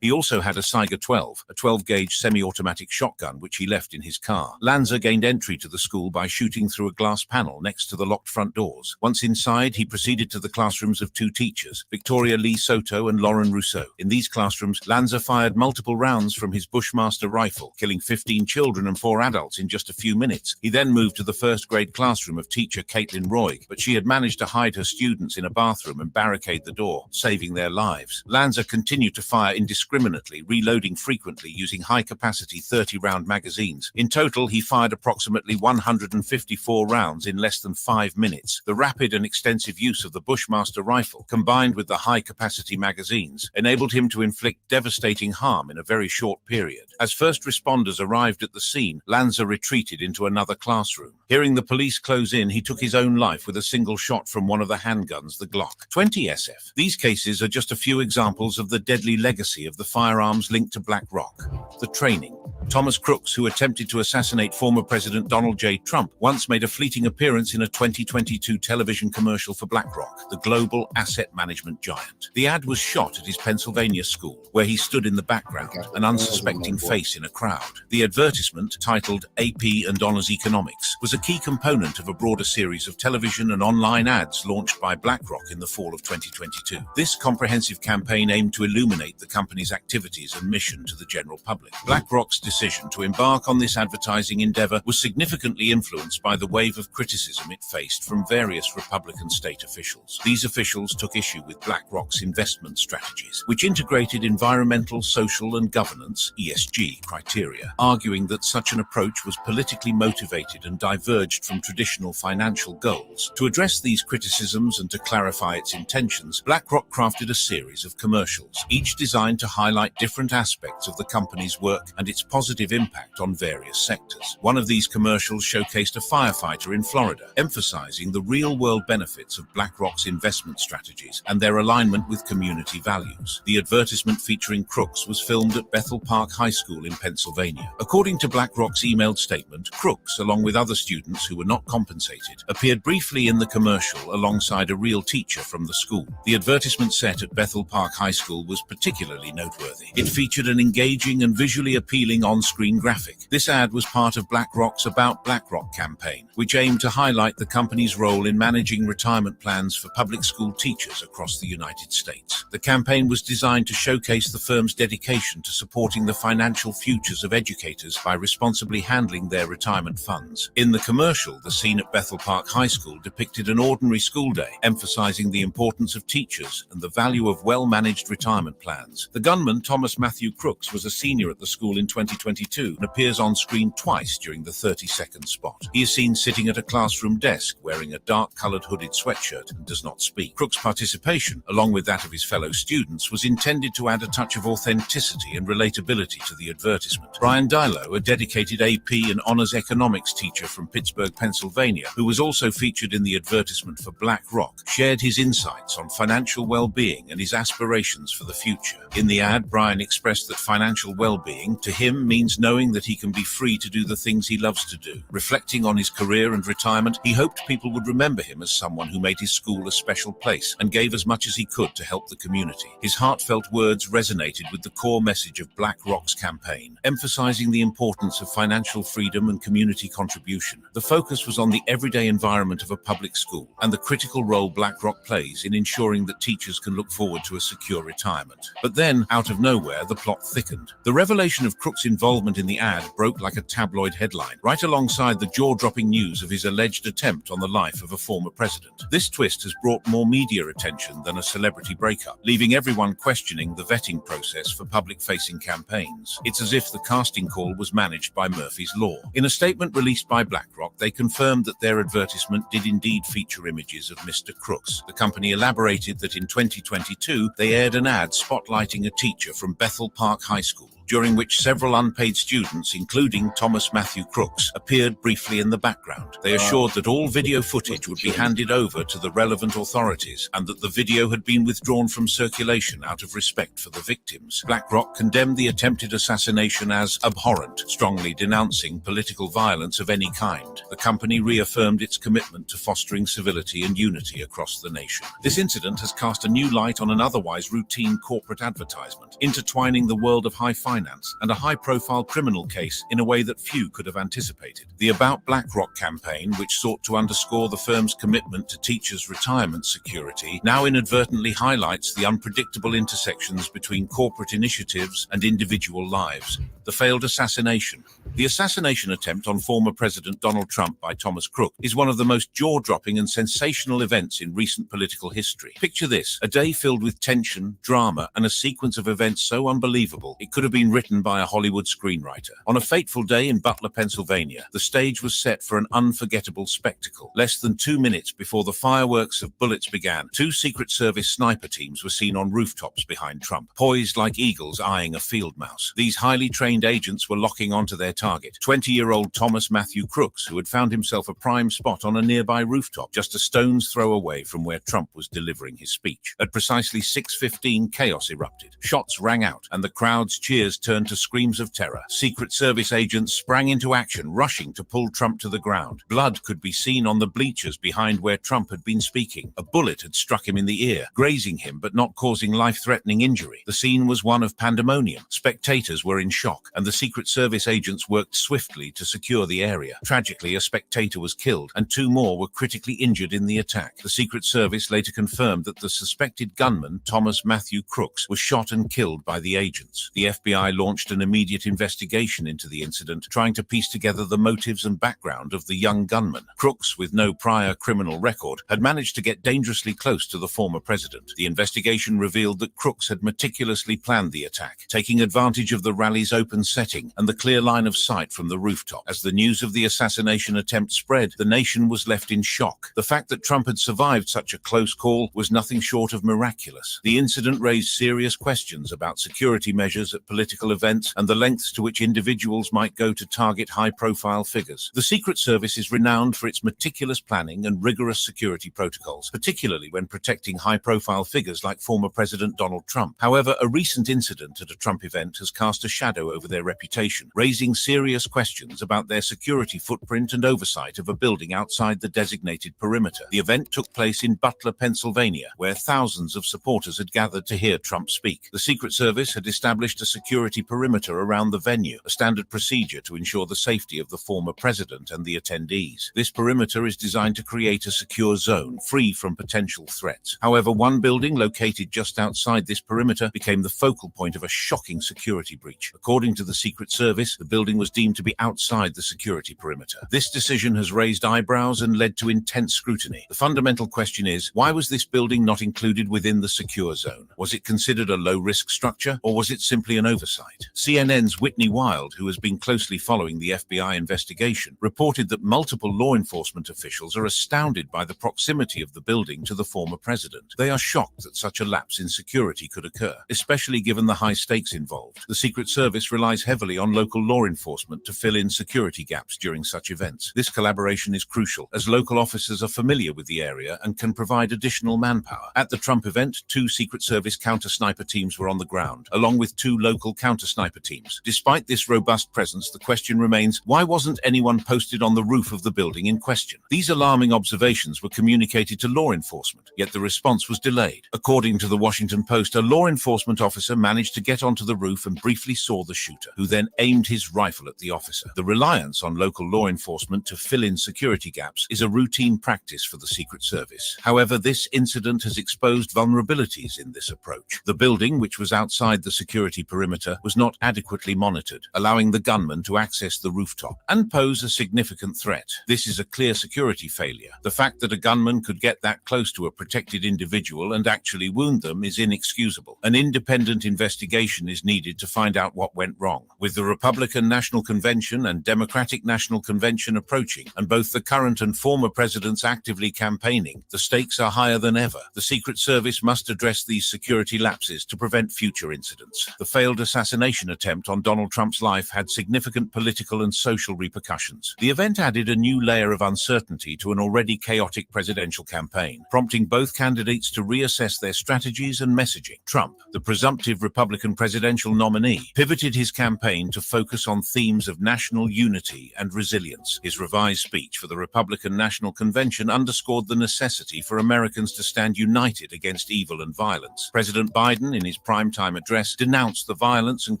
He also had a Saiga 12, a 12-gauge semi-automatic shotgun which he left in his car. Lanza gained entry to the school by shooting through a glass panel next to the locked front doors. Once inside, he proceeded to the classrooms of two teachers, Victoria Lee Soto and Lauren Rousseau. In these classrooms, Lanza fired multiple rounds from his Bushmaster rifle, killing 15 children and 4 adults in just a few minutes. He then moved to the first-grade classroom of teacher Caitlin Roy, but she had managed to hide her students in a bathroom and barricade the door, saving their lives. Lanza continued to fire indiscriminately, reloading frequently using high-capacity 30-round magazines. In total, he fired approximately 154 rounds in less than 5 minutes. The rapid and extensive use of the Bushmaster rifle, combined with the high-capacity magazines, enabled him to inflict devastating harm in a very short period. As first responders arrived at the scene, Lanza retreated into another classroom. Hearing the police close in, he took his own life with a single shot from one of the handguns, the Glock 20 SF. These cases are just a few examples of the deadly legacy of the firearms linked to Black Rock. The training. Thomas Crooks, who attempted to assassinate former President Donald J. Trump, once made a fleeting appearance in a 2022 television commercial for BlackRock, the global asset management giant. The ad was shot at his Pennsylvania school, where he stood in the background, an unsuspecting face in a crowd. The advertisement, titled AP and Honors Economics, was a key component of a broader series of television and online ads launched by BlackRock in the fall of 2022. This comprehensive campaign aimed to illuminate the company's activities and mission to the general public. BlackRock's decision to embark on this advertising endeavor was significantly influenced by the wave of criticism it faced from various Republican state officials. These officials took issue with BlackRock's investment strategies, which integrated environmental, social, and governance (ESG) criteria, arguing that such an approach was politically motivated and diverged from traditional financial goals. To address these criticisms and to clarify its intentions, BlackRock crafted a series of commercials, each designed to highlight different aspects of the company's work and its positive impact on various sectors. One of these commercials showcased a firefighter in Florida, emphasizing the real-world benefits of BlackRock's investment strategies and their alignment with community values. The advertisement featuring Crooks was filmed at Bethel Park High School in Pennsylvania. According to BlackRock's emailed statement, Crooks, along with other students who were not compensated, appeared briefly in the commercial alongside a real teacher from the school. The advertisement set at Bethel Park High School was particularly noteworthy. It featured an engaging and visually appealing on-screen graphic. This ad was part of BlackRock's About BlackRock campaign, which aimed to highlight the company's role in managing retirement plans for public school teachers across the United States. The campaign was designed to showcase the firm's dedication to supporting the financial futures of educators by responsibly handling their retirement funds. In the commercial, the scene at Bethel Park High School depicted an ordinary school day, emphasizing the importance of teachers and the value of well-managed retirement plans. The gunman, Thomas Matthew Crooks, was a senior at the school in 2022 and appears on screen twice during the 30-second spot. He is seen sitting at a classroom desk wearing a dark-colored hooded sweatshirt and does not speak. Crooks' participation, along with that of his fellow students, was intended to add a touch of authenticity and relatability to the advertisement. Brian Dilo, a dedicated AP and Honors Economics teacher from Pittsburgh, Pennsylvania, who was also featured in the advertisement for BlackRock, shared his insights on financial well-being and his aspirations for the future. In the ad, Brian expressed that financial well-being to him means knowing that he can be free to do the things he loves to do. Reflecting on his career and retirement, he hoped people would remember him as someone who made his school a special place and gave as much as he could to help the community. His heartfelt words resonated with the core message of BlackRock's campaign, emphasizing the importance of financial freedom and community contribution. The focus was on the everyday environment of a public school and the critical role BlackRock plays in ensuring that teachers can look forward to a secure retirement. But then, out of nowhere, the plot thickened. The revelation of Crooks' involvement in the ad broke like a tabloid headline, right alongside the jaw-dropping news of his alleged attempt on the life of a former president. This twist has brought more media attention than a celebrity breakup, leaving everyone questioning the vetting process for public-facing campaigns. It's as if the casting call was managed by Murphy's Law. In a statement released by BlackRock, they confirmed that their advertisement did indeed feature images of Mr. Crooks. The company elaborated that in 2022, they aired an ad spotlighting a teacher from Bethel Park High School. during which several unpaid students, including Thomas Matthew Crooks, appeared briefly in the background. They assured that all video footage would be handed over to the relevant authorities and that the video had been withdrawn from circulation out of respect for the victims. BlackRock condemned the attempted assassination as abhorrent, strongly denouncing political violence of any kind. The company reaffirmed its commitment to fostering civility and unity across the nation. This incident has cast a new light on an otherwise routine corporate advertisement, intertwining the world of high finance and a high-profile criminal case in a way that few could have anticipated. The About BlackRock campaign, which sought to underscore the firm's commitment to teachers' retirement security, now inadvertently highlights the unpredictable intersections between corporate initiatives and individual lives. The failed assassination. The assassination attempt on former President Donald Trump by Thomas Crook is one of the most jaw-dropping and sensational events in recent political history. Picture this, a day filled with tension, drama, and a sequence of events so unbelievable it could have been written by a Hollywood screenwriter. On a fateful day in Butler, Pennsylvania, the stage was set for an unforgettable spectacle. Less than 2 minutes before the fireworks of bullets began, 2 Secret Service sniper teams were seen on rooftops behind Trump, poised like eagles eyeing a field mouse. These highly trained agents were locking onto their target, 20-year-old Thomas Matthew Crooks, who had found himself a prime spot on a nearby rooftop, just a stone's throw away from where Trump was delivering his speech. At precisely 6:15, chaos erupted. Shots rang out, and the crowd's cheers turned to screams of terror. Secret Service agents sprang into action, rushing to pull Trump to the ground. Blood could be seen on the bleachers behind where Trump had been speaking. A bullet had struck him in the ear, grazing him but not causing life-threatening injury. The scene was one of pandemonium. Spectators were in shock, and the Secret Service agents worked swiftly to secure the area. Tragically, a spectator was killed, and 2 more were critically injured in the attack. The Secret Service later confirmed that the suspected gunman, Thomas Matthew Crooks, was shot and killed by the agents. The FBI launched an immediate investigation into the incident, trying to piece together the motives and background of the young gunman. Crooks, with no prior criminal record, had managed to get dangerously close to the former president. The investigation revealed that Crooks had meticulously planned the attack, taking advantage of the rally's open setting and the clear line of sight from the rooftop. As the news of the assassination attempt spread, the nation was left in shock. The fact that Trump had survived such a close call was nothing short of miraculous. The incident raised serious questions about security measures at political events and the lengths to which individuals might go to target high-profile figures. The Secret Service is renowned for its meticulous planning and rigorous security protocols, particularly when protecting high-profile figures like former President Donald Trump. However, a recent incident at a Trump event has cast a shadow over their reputation, raising serious questions about their security footprint and oversight of a building outside the designated perimeter. The event took place in Butler, Pennsylvania, where thousands of supporters had gathered to hear Trump speak. The Secret Service had established a security perimeter around the venue, a standard procedure to ensure the safety of the former president and the attendees. This perimeter is designed to create a secure zone, free from potential threats. However, one building located just outside this perimeter became the focal point of a shocking security breach. According to the Secret Service, the building was deemed to be outside the security perimeter. This decision has raised eyebrows and led to intense scrutiny. The fundamental question is, why was this building not included within the secure zone? Was it considered a low-risk structure, or was it simply an oversight? CNN's Whitney Wild, who has been closely following the FBI investigation, reported that multiple law enforcement officials are astounded by the proximity of the building to the former president. They are shocked that such a lapse in security could occur, especially given the high stakes involved. The Secret Service relies heavily on local law enforcement to fill in security gaps during such events. This collaboration is crucial, as local officers are familiar with the area and can provide additional manpower. At the Trump event, 2 Secret Service counter-sniper teams were on the ground, along with 2 local counter-sniper teams. Despite this robust presence, the question remains, why wasn't anyone posted on the roof of the building in question? These alarming observations were communicated to law enforcement, yet the response was delayed. According to the Washington Post, a law enforcement officer managed to get onto the roof and briefly saw the shooter, who then aimed his rifle at the officer. The reliance on local law enforcement to fill in security gaps is a routine practice for the Secret Service. However, this incident has exposed vulnerabilities in this approach. The building, which was outside the security perimeter, was not adequately monitored, allowing the gunman to access the rooftop and pose a significant threat. This is a clear security failure. The fact that a gunman could get that close to a protected individual and actually wound them is inexcusable. An independent investigation is needed to find out what went wrong. With the Republican National Convention and Democratic National Convention approaching, and both the current and former presidents actively campaigning, the stakes are higher than ever. The Secret Service must address these security lapses to prevent future incidents. The failed assassination assassination attempt on Donald Trump's life had significant political and social repercussions. The event added a new layer of uncertainty to an already chaotic presidential campaign, prompting both candidates to reassess their strategies and messaging. Trump, the presumptive Republican presidential nominee, pivoted his campaign to focus on themes of national unity and resilience. His revised speech for the Republican National Convention underscored the necessity for Americans to stand united against evil and violence. President Biden, in his primetime address, denounced the violence and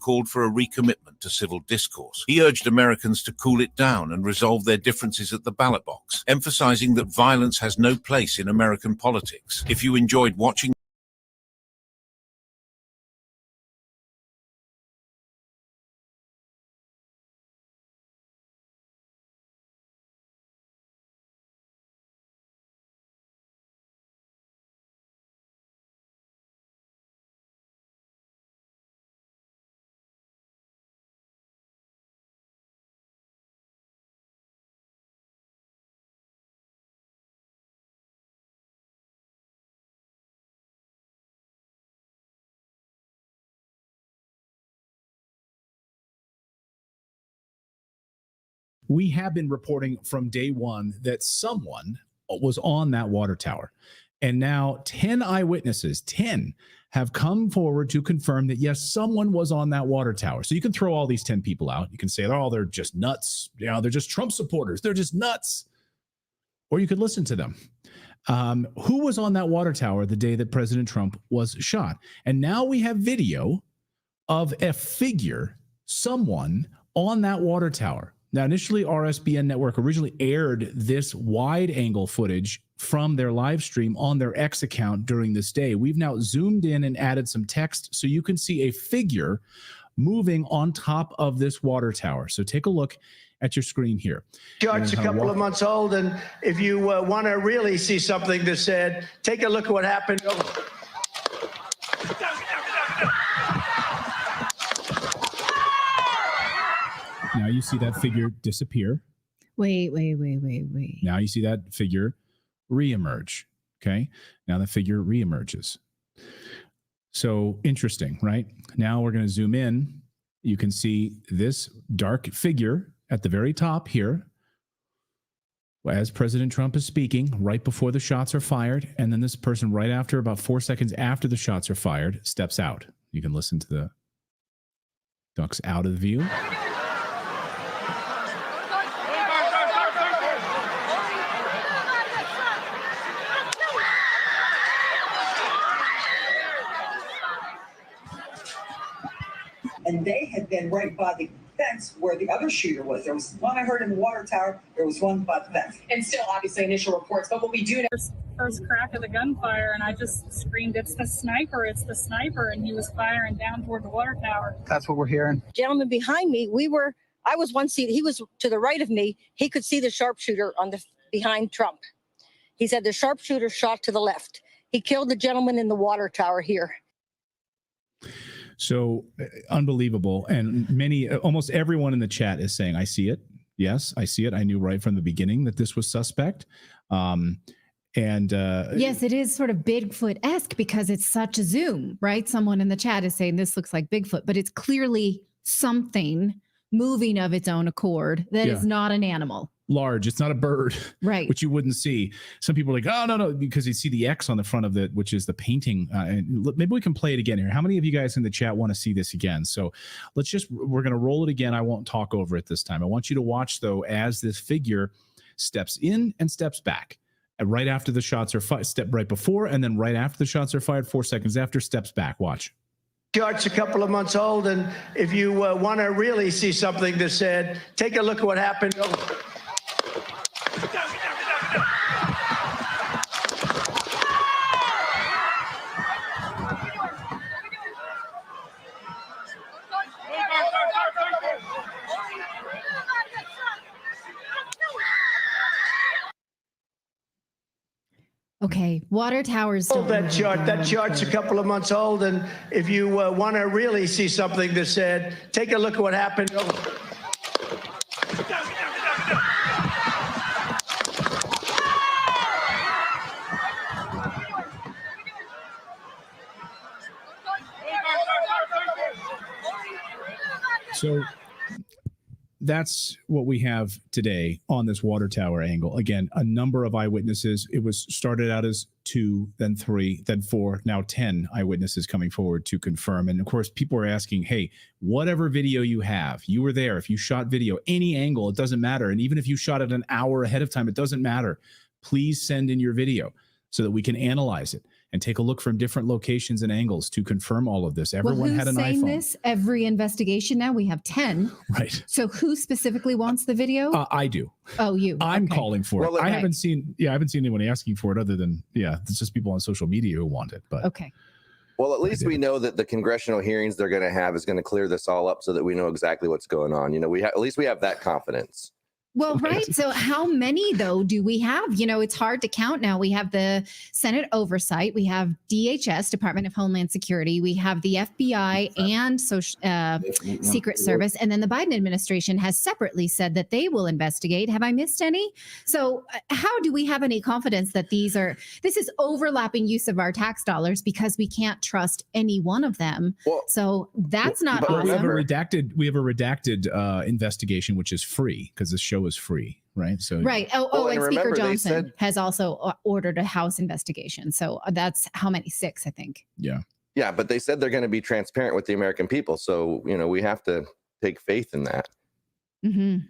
called for a recommitment to civil discourse. He urged Americans to cool it down and resolve their differences at the ballot box, emphasizing that violence has no place in American politics. If you enjoyed watching we have been reporting from day one that someone was on that water tower. And now 10 eyewitnesses, 10, have come forward to confirm that, yes, someone was on that water tower. So you can throw all these 10 people out. You can say, oh, they're just nuts. You know, they're just Trump supporters. They're just nuts. Or you could listen to them. Who was on that water tower the day that President Trump was shot? And now we have video of a figure, someone on that water tower. Now, initially, RSBN Network originally aired this wide-angle footage from their live stream on their X account during this day. We've now zoomed in and added some text so you can see a figure moving on top of this water tower. So take a look at your screen here. Chart's a couple of months old, and if you want to really see something that's said, take a look at what happened. Now you see that figure disappear. Wait. Now you see that figure reemerge. Okay. Now the figure reemerges. So interesting, right? Now we're going to zoom in. You can see this dark figure at the very top here as President Trump is speaking right before the shots are fired. And then this person right after, about 4 seconds after the shots are fired, steps out. You can listen to the ducks out of the view. And they had been right by the fence where the other shooter was. There was one I heard in the water tower. There was one by the fence. And still, obviously, initial reports. But what we do know. First crack of the gunfire, and I just screamed, "It's the sniper! It's the sniper!" And he was firing down toward the water tower. That's what we're hearing. Gentleman behind me, I was one seat. He was to the right of me. He could see the sharpshooter behind Trump. He said the sharpshooter shot to the left. He killed the gentleman in the water tower here. So unbelievable. And almost everyone in the chat is saying, I see it. Yes, I see it. I knew right from the beginning that this was suspect. Yes, it is sort of Bigfoot-esque because it's such a zoom, right? Someone in the chat is saying this looks like Bigfoot, but it's clearly something moving of its own accord that is not an animal. Large. It's not a bird, right? Which you wouldn't see. Some people are like, oh, no, because you see the X on the front of it, which is the painting. And maybe we can play it again here. How many of you guys in the chat want to see this again? So we're going to roll it again. I won't talk over it this time. I want you to watch, though, as this figure steps in and steps back. And right after the shots are fired, step right before, and then right after the shots are fired, 4 seconds after, steps back. Watch. Chart's a couple of months old, and if you want to really see something that's said, take a look at what happened. Okay, water towers. That chart's a couple of months old, and if you want to really see something that's said, take a look at what happened. So that's what we have today on this water tower angle. Again, a number of eyewitnesses. It was started out as 2, then 3, then 4, now 10 eyewitnesses coming forward to confirm. And of course, people are asking, hey, whatever video you have, you were there. If you shot video, any angle, it doesn't matter. And even if you shot it an hour ahead of time, it doesn't matter. Please send in your video so that we can analyze it and take a look from different locations and angles to confirm all of this. Everyone had an iPhone. Who's saying this? Every investigation now, we have 10. Right. So who specifically wants the video? I do. Oh, you. I'm Okay. calling for it. I haven't seen anyone asking for it other than, it's just people on social media who want it. But okay. Well, at least we know that the congressional hearings they're going to have is going to clear this all up so that we know exactly what's going on. You know, at least we have that confidence. Well, right. So how many, though, do we have? You know, it's hard to count now. We have the Senate oversight. We have DHS, Department of Homeland Security. We have the FBI and Secret Service. And then the Biden administration has separately said that they will investigate. Have I missed any? So how do we have any confidence that this is overlapping use of our tax dollars because we can't trust any one of them? Well, so that's not awesome. We have a redacted investigation, which is free because the show is free, right? So right. And Speaker Johnson has also ordered a House investigation. So that's how many? 6, I think. Yeah. Yeah, but they said they're going to be transparent with the American people. So, we have to take faith in that. Mm-hmm.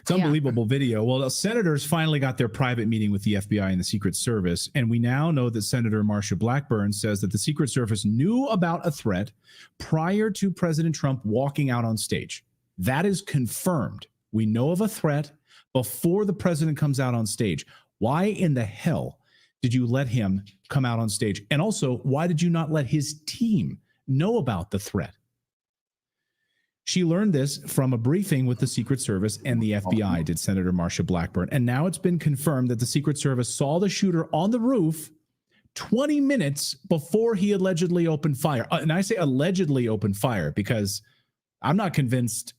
It's unbelievable video. Well, the senators finally got their private meeting with the FBI and the Secret Service. And we now know that Senator Marsha Blackburn says that the Secret Service knew about a threat prior to President Trump walking out on stage. That is confirmed. We know of a threat before the president comes out on stage. Why in the hell did you let him come out on stage? And also, why did you not let his team know about the threat? She learned this from a briefing with the Secret Service and the FBI, did Senator Marsha Blackburn. And now it's been confirmed that the Secret Service saw the shooter on the roof 20 minutes before he allegedly opened fire. And I say allegedly opened fire because I'm not convinced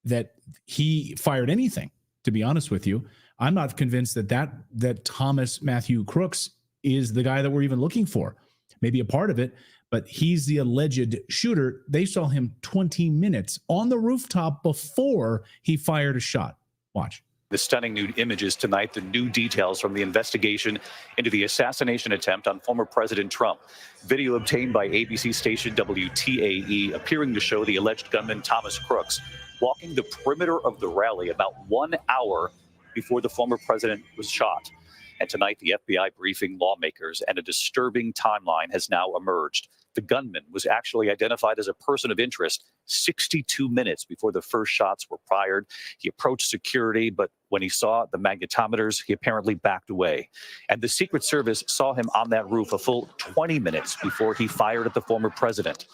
that he fired anything, to be honest with you. I'm not convinced that Thomas Matthew Crooks is the guy that we're even looking for. Maybe a part of it, but he's the alleged shooter. They saw him 20 minutes on the rooftop before he fired a shot. Watch. The stunning new images tonight, the new details from the investigation into the assassination attempt on former President Trump. Video obtained by ABC station WTAE appearing to show the alleged gunman Thomas Crooks walking the perimeter of the rally about 1 hour before the former president was shot. And tonight, the FBI briefing lawmakers, and a disturbing timeline has now emerged. The gunman was actually identified as a person of interest 62 minutes before the first shots were fired. He approached security, but when he saw the magnetometers, he apparently backed away. And the Secret Service saw him on that roof a full 20 minutes before he fired at the former president.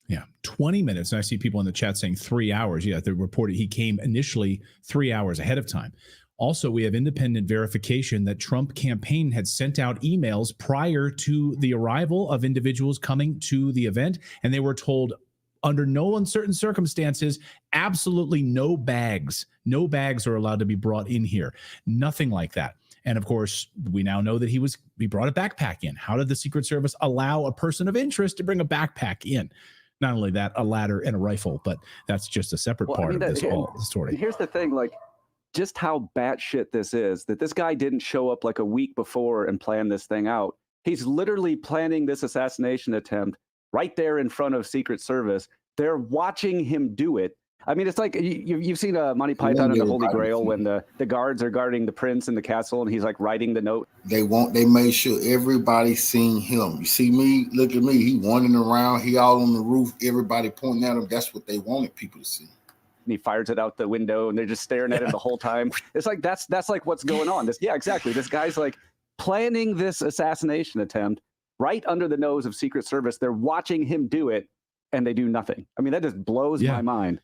Yeah, 20 minutes. And I see people in the chat saying 3 hours. Yeah, they reported he came initially 3 hours ahead of time. Also, we have independent verification that Trump campaign had sent out emails prior to the arrival of individuals coming to the event, and they were told under no uncertain circumstances, absolutely no bags. No bags are allowed to be brought in here. Nothing like that. And of course, we now know that he brought a backpack in. How did the Secret Service allow a person of interest to bring a backpack in? Not only that, a ladder and a rifle, but that's just a separate part of this whole story. Here's the thing, just how batshit this is, that this guy didn't show up like a week before and plan this thing out. He's literally planning this assassination attempt right there in front of Secret Service. They're watching him do it. I mean, it's like you've seen Monty Python and the Holy Grail when the guards are guarding the prince in the castle and he's like writing the note. They made sure everybody seen him. You see me, look at me. He wandering around. He all on the roof. Everybody pointing at him. That's what they wanted people to see. And he fires it out the window and they're just staring at him the whole time. It's like, that's like what's going on. Yeah, exactly. This guy's like planning this assassination attempt right under the nose of Secret Service. They're watching him do it and they do nothing. I mean, that just blows my mind.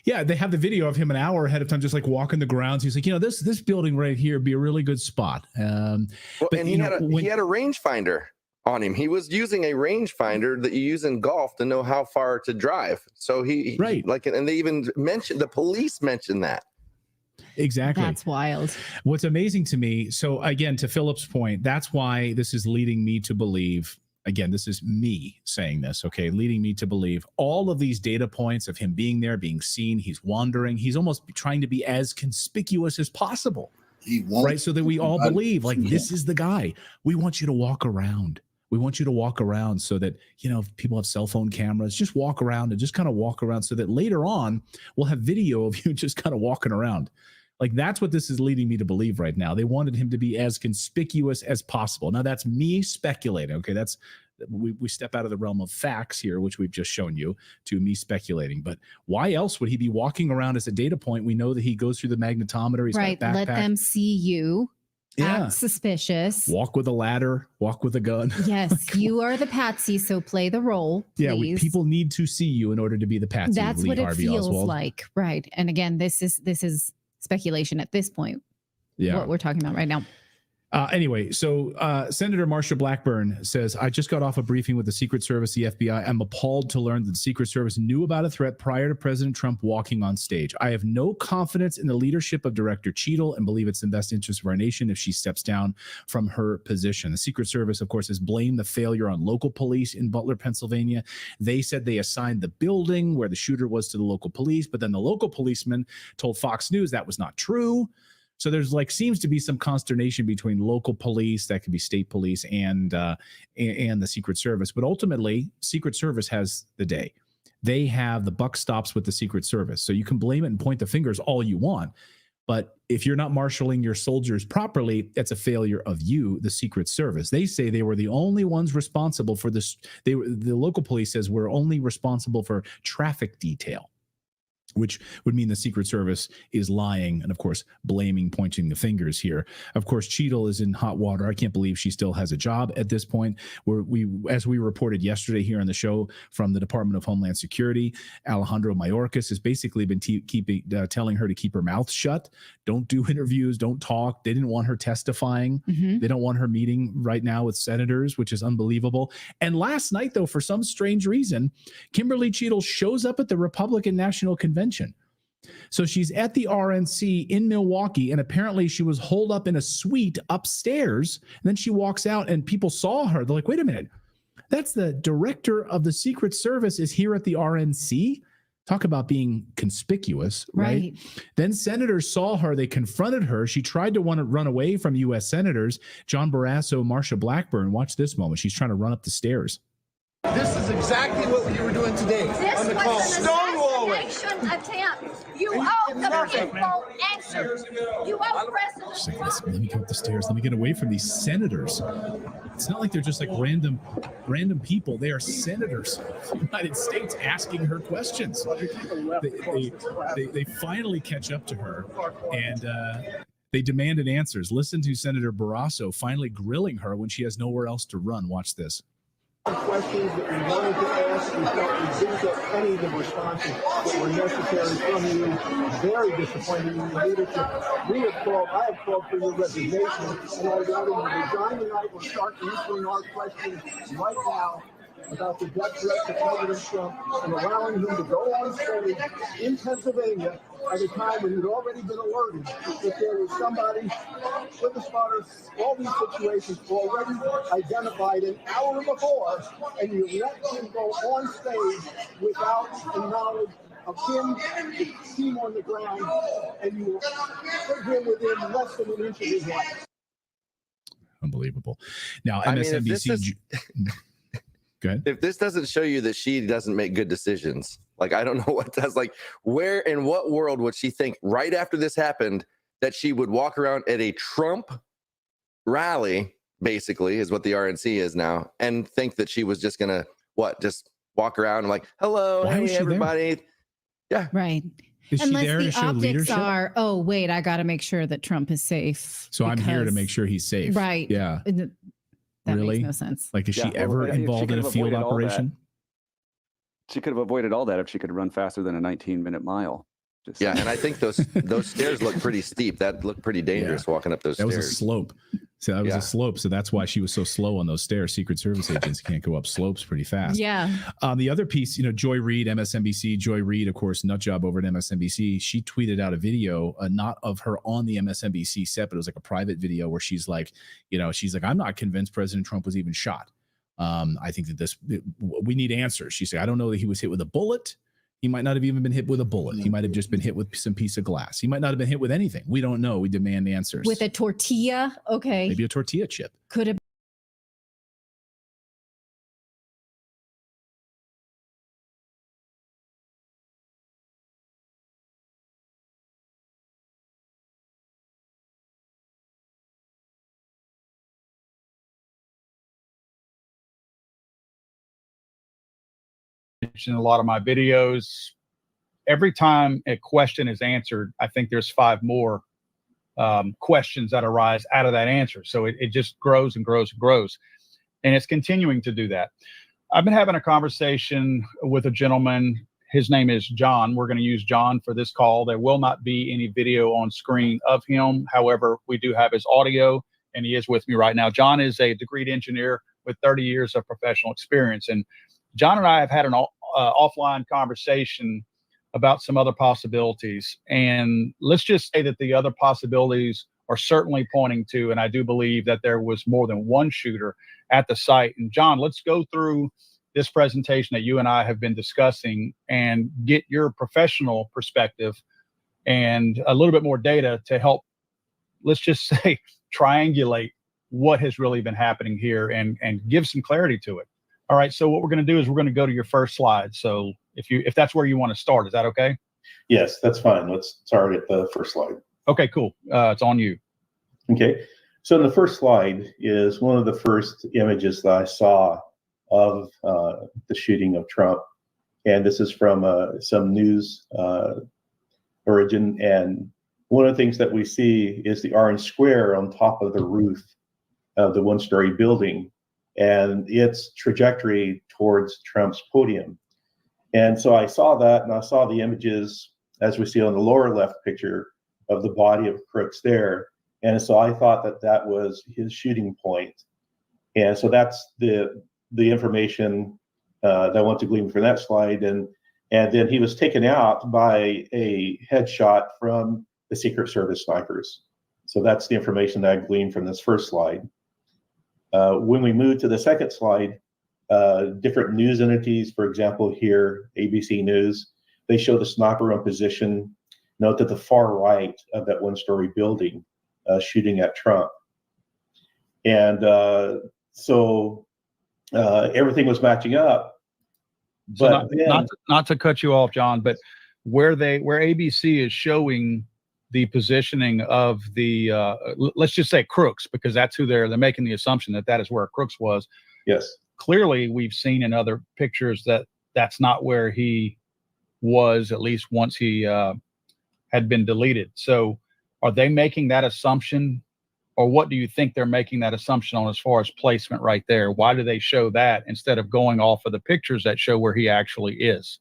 Yeah, they have the video of him an hour ahead of time, just like walking the grounds. He's like, this building right here would be a really good spot. He had a rangefinder on him. He was using a rangefinder that you use in golf to know how far to drive. So and they even mentioned, the police mentioned that. Exactly. That's wild. What's amazing to me, so again, to Philip's point, that's why this is leading me to believe again, this is me saying this, okay, leading me to believe all of these data points of him being there, being seen, he's wandering, he's almost trying to be as conspicuous as possible. He won't, right? So that we all believe, like, this is the guy. We want you to walk around. We want you to walk around so that, you know, if people have cell phone cameras, just walk around and just kind of walk around so that later on we'll have video of you just kind of walking around. Like, that's what this is leading me to believe right now. They wanted him to be as conspicuous as possible. Now, that's me speculating. Okay, that's we step out of the realm of facts here, which we've just shown you, to me speculating. But why else would he be walking around as a data point? We know that he goes through the magnetometer. He's right. got a backpack. Let them see you. Yeah. Act suspicious. Walk with a ladder. Walk with a gun. Yes, you are the patsy, so play the role. Please. Yeah, people need to see you in order to be the patsy. That's what it Harvey feels Oswald. like, right? And again, this is speculation at this point. Yeah, what we're talking about right now. Anyway, so Senator Marsha Blackburn says, I just got off a briefing with the Secret Service, the FBI. I'm appalled to learn that the Secret Service knew about a threat prior to President Trump walking on stage. I have no confidence in the leadership of Director Cheadle and believe it's in the best interest of our nation if she steps down from her position. The Secret Service, of course, has blamed the failure on local police in Butler, Pennsylvania. They said they assigned the building where the shooter was to the local police, but then the local policeman told Fox News that was not true. So there's seems to be some consternation between local police, that could be state police, and the Secret Service. But ultimately, Secret Service has the day. They have the buck stops with the Secret Service. So you can blame it and point the fingers all you want. But if you're not marshaling your soldiers properly, that's a failure of you, the Secret Service. They say they were the only ones responsible for this. The local police says we're only responsible for traffic detail, which would mean the Secret Service is lying and, of course, blaming, pointing the fingers here. Of course, Cheadle is in hot water. I can't believe she still has a job at this point. As we reported yesterday here on the show from the Department of Homeland Security, Alejandro Mayorkas has basically been telling her to keep her mouth shut. Don't do interviews. Don't talk. They didn't want her testifying. They don't want her meeting right now with senators, which is unbelievable. And last night, though, for some strange reason, Kimberly Cheadle shows up at the Republican National Convention. So she's at the RNC in Milwaukee, and apparently she was holed up in a suite upstairs. And then she walks out and people saw her. They're like, wait a minute, that's the director of the Secret Service is here at the RNC. Talk about being conspicuous, right? Then senators saw her. They confronted her. She tried to want to run away from U.S. senators. John Barrasso, Marsha Blackburn. Watch this moment. She's trying to run up the stairs. This is exactly what you were doing today on the call. Stonewalling. Attempt. You owe the people answers. You owe President. Let me go up the stairs. Let me get away from these senators. It's not like they're just like random people. They are senators of the United States asking her questions. They finally catch up to her, and they demanded answers. Listen to Senator Barrasso finally grilling her when she has nowhere else to run. Watch this. Questions that we wanted to ask, we felt we didn't get any of the responses that were necessary from you. Very disappointing in your leadership. I have called for your resignation, and I got him to resign tonight. We'll start answering our questions right now about the death threat to President Trump and allowing him to go on stage in Pennsylvania at a time when he'd already been alerted that there was somebody with a spotter. All these situations were already identified an hour before, and you let him go on stage without the knowledge of him, the team on the ground, and you put him within less than an inch of his life. Unbelievable. Now, MSNBC... Go ahead. If this doesn't show you that she doesn't make good decisions, like, I don't know what does. Like, where in what world would she think right after this happened that she would walk around at a Trump rally, basically, is what the RNC is now, and think that she was just gonna just walk around and like, hello, hey everybody, yeah, right. Is Unless she there the to show optics leadership? are, oh wait, I got to make sure that Trump is safe. So I'm here to make sure he's safe. Right. Yeah. That really? makes no sense. Like, is she ever involved in a field operation? She could have avoided all that if she could run faster than a 19-minute mile. Yeah, and I think those stairs look pretty steep. That looked pretty dangerous walking up those stairs. That was a slope. So that was a slope. So that's why she was so slow on those stairs. Secret Service agents can't go up slopes pretty fast. Yeah. The other piece, Joy Reid, MSNBC, Joy Reid, of course, nut job over at MSNBC. She tweeted out a video, not of her on the MSNBC set, but it was like a private video where she's like, I'm not convinced President Trump was even shot. I think that we need answers. She said, I don't know that he was hit with a bullet. He might not have even been hit with a bullet. He might have just been hit with some piece of glass. He might not have been hit with anything. We don't know. We demand answers. With a tortilla? Okay. Maybe a tortilla chip. Could have. In a lot of my videos, every time a question is answered, I think there's 5 more questions that arise out of that answer. So it just grows and grows and grows. And it's continuing to do that. I've been having a conversation with a gentleman. His name is John. We're going to use John for this call. There will not be any video on screen of him. However, we do have his audio, and he is with me right now. John is a degreed engineer with 30 years of professional experience. And John and I have had an offline conversation about some other possibilities. And let's just say that the other possibilities are certainly pointing to, and I do believe that there was more than one shooter at the site. And John, let's go through this presentation that you and I have been discussing and get your professional perspective and a little bit more data to help, let's just say, triangulate what has really been happening here and give some clarity to it. All right, so what we're going to do is we're going to go to your first slide. So if that's where you want to start, is that okay? Yes, that's fine. Let's start at the first slide. Okay, cool. It's on you. Okay, so in the first slide is one of the first images that I saw of the shooting of Trump. And this is from some news origin. And one of the things that we see is the orange square on top of the roof of the one-story building and its trajectory towards Trump's podium. And so I saw that, and I saw the images, as we see on the lower left picture, of the body of Crooks there. And so I thought that that was his shooting point. And so that's the information that I want to glean from that slide. And then he was taken out by a headshot from the Secret Service snipers. So that's the information that I gleaned from this first slide. When we move to the second slide, different news entities, for example, here, ABC News, they show the sniper on position. Note that the far right of that one-story building shooting at Trump. And so everything was matching up. But so not to cut you off, John, but where ABC is showing the positioning of the let's just say Crooks, because that's who they're making the assumption that is where Crooks was. Yes. Clearly, we've seen in other pictures that that's not where he was, at least once he had been deleted. So are they making that assumption, or what do you think they're making that assumption on as far as placement right there? Why do they show that instead of going off of the pictures that show where he actually is?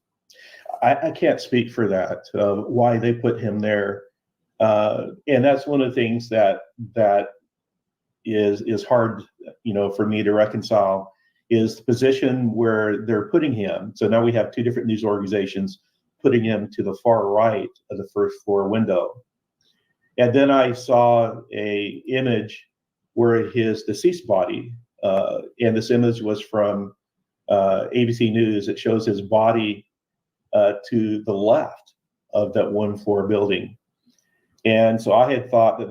I can't speak for that, why they put him there. And that's one of the things that is hard, for me to reconcile, is the position where they're putting him. So now we have two different news organizations putting him to the far right of the first floor window. And then I saw a image where his deceased body, and this image was from ABC News. It shows his body to the left of that one floor building. And so I had thought that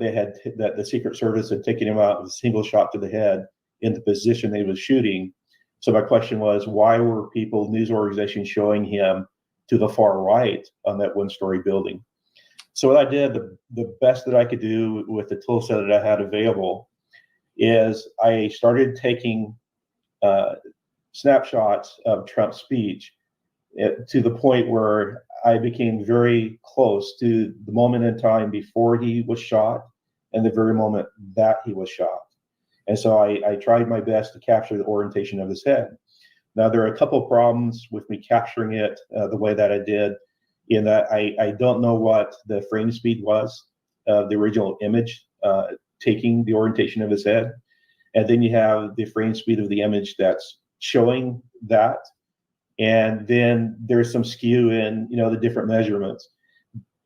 the Secret Service had taken him out with a single shot to the head in the position they was shooting. So my question was, why were news organizations showing him to the far right on that one-story building? So what I did, the best that I could do with the tool set that I had available, is I started taking snapshots of Trump's speech to the point where I became very close to the moment in time before he was shot and the very moment that he was shot. And so I tried my best to capture the orientation of his head. Now, there are a couple of problems with me capturing it the way that I did, in that I don't know what the frame speed was of the original image taking the orientation of his head. And then you have the frame speed of the image that's showing that. And then there's some skew in, the different measurements.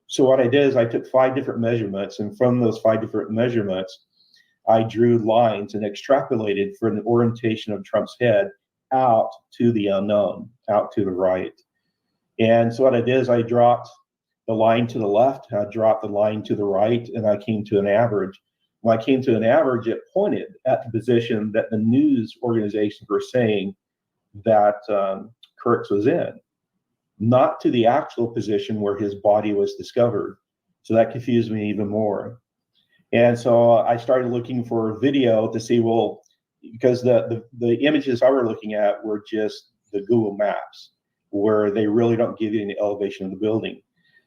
So what I did is I took 5 different measurements, and from those 5 different measurements, I drew lines and extrapolated for the orientation of Trump's head out to the unknown, out to the right. And so what I did is I dropped the line to the left, I dropped the line to the right, and I came to an average. When I came to an average, it pointed at the position that the news organizations were saying that Crooks was in, not to the actual position where his body was discovered. So that confused me even more. And so I started looking for video to see, well, because the images I were looking at were just the Google Maps, where they really don't give you any elevation of the building.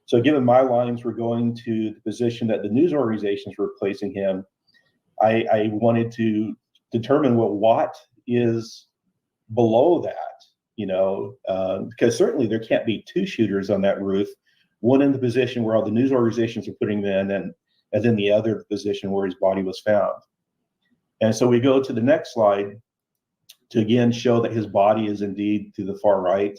So given my lines were going to the position that the news organizations were placing him, I wanted to determine, well, what is below that, because certainly there can't be two shooters on that roof, one in the position where all the news organizations are putting him in, and then the other position where his body was found. And so we go to the next slide to again show that his body is indeed to the far right.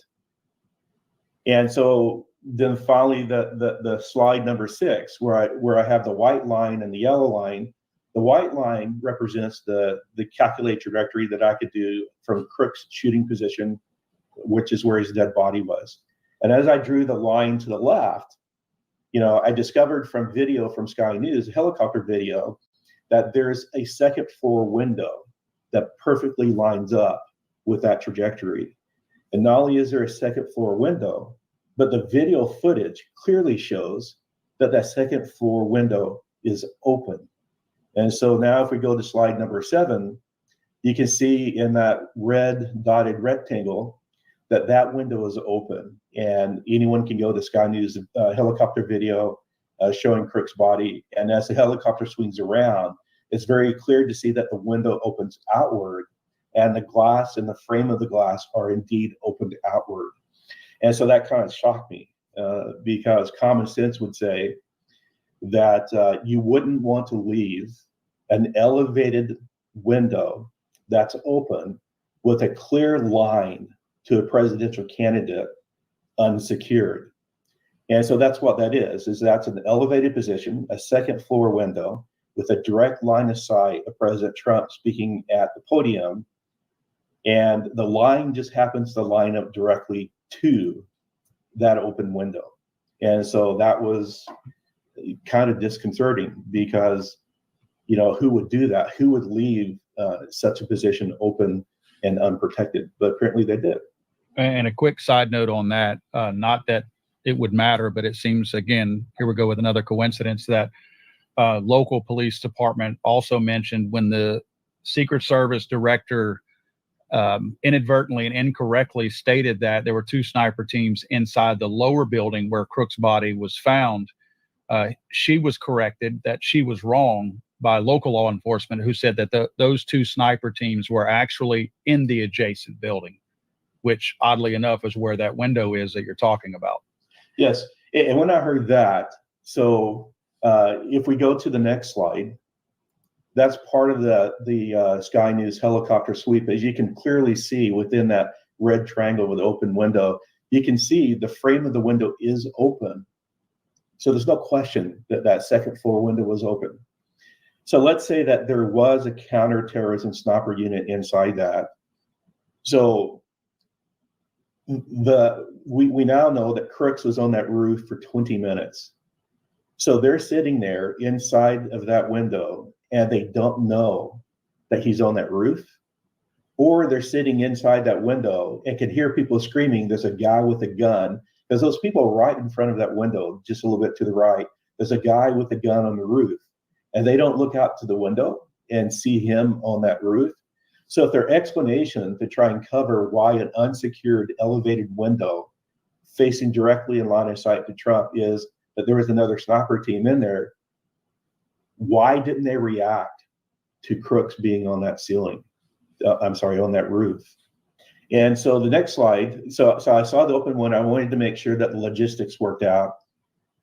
And so then finally the slide number 6, where I have the white line and the yellow line. The white line represents the calculated trajectory that I could do from Crook's shooting position, which is where his dead body was. And as I drew the line to the left, I discovered from video from Sky News, helicopter video, that there's a second floor window that perfectly lines up with that trajectory. And not only is there a second floor window, but the video footage clearly shows that that second floor window is open. And so now if we go to slide number 7, you can see in that red dotted rectangle that window is open, and anyone can go to Sky News helicopter video showing Crook's body. And as the helicopter swings around, it's very clear to see that the window opens outward, and the glass and the frame of the glass are indeed opened outward. And so that kind of shocked me because common sense would say that you wouldn't want to leave an elevated window that's open with a clear line to a presidential candidate unsecured. And so that's what that is that's an elevated position, a second floor window with a direct line of sight of President Trump speaking at the podium. And the line just happens to line up directly to that open window. And so that was kind of disconcerting because, who would do that? Who would leave such a position open and unprotected? But apparently they did. And a quick side note on that, not that it would matter, but it seems, again, here we go with another coincidence that local police department also mentioned when the Secret Service director inadvertently and incorrectly stated that there were 2 sniper teams inside the lower building where Crook's body was found. She was corrected that she was wrong by local law enforcement, who said that those 2 sniper teams were actually in the adjacent building, which oddly enough is where that window is that you're talking about. Yes. And when I heard that, so if we go to the next slide, that's part of the Sky News helicopter sweep. As you can clearly see within that red triangle with the open window, you can see the frame of the window is open. So there's no question that that second floor window was open. So let's say that there was a counterterrorism sniper unit inside that. So we now know that Crooks was on that roof for 20 minutes. So they're sitting there inside of that window and they don't know that he's on that roof, or they're sitting inside that window and can hear people screaming, there's a guy with a gun. Because those people right in front of that window, just a little bit to the right, there's a guy with a gun on the roof. And they don't look out to the window and see him on that roof. So if their explanation to try and cover why an unsecured elevated window facing directly in line of sight to Trump is that there was another sniper team in there, why didn't they react to Crooks being on that ceiling? On that roof. And so the next slide, so I saw the open one. I wanted to make sure that the logistics worked out.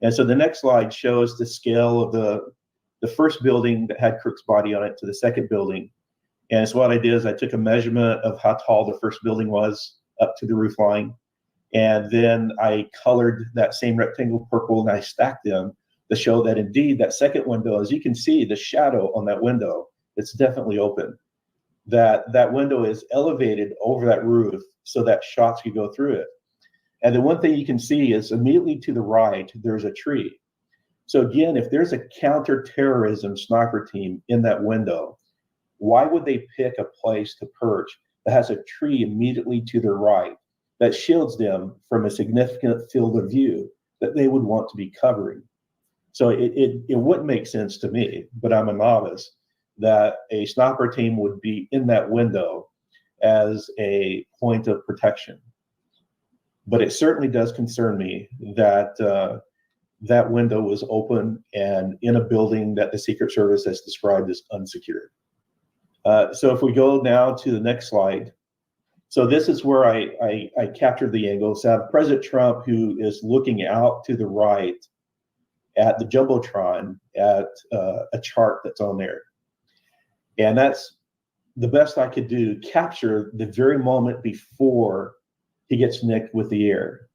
And so the next slide shows the scale of the first building that had Crook's body on it to the second building. And so what I did is I took a measurement of how tall the first building was up to the roof line. And then I colored that same rectangle purple and I stacked them to show that indeed that second window, as you can see, the shadow on that window it's definitely open. That window is elevated over that roof so that shots could go through it. And the one thing you can see is immediately to the right, there's a tree. So again, if there's a counterterrorism sniper team in that window, why would they pick a place to perch that has a tree immediately to their right that shields them from a significant field of view that they would want to be covering? So it wouldn't make sense to me, but I'm a novice, that a sniper team would be in that window as a point of protection. But it certainly does concern me that that window was open and in a building that the Secret Service has described as unsecured. So if we go now to the next slide. So this is where I captured the angle. So I have President Trump, who is looking out to the right at the Jumbotron at a chart that's on there. And that's the best I could do, capture the very moment before he gets nicked with the ear.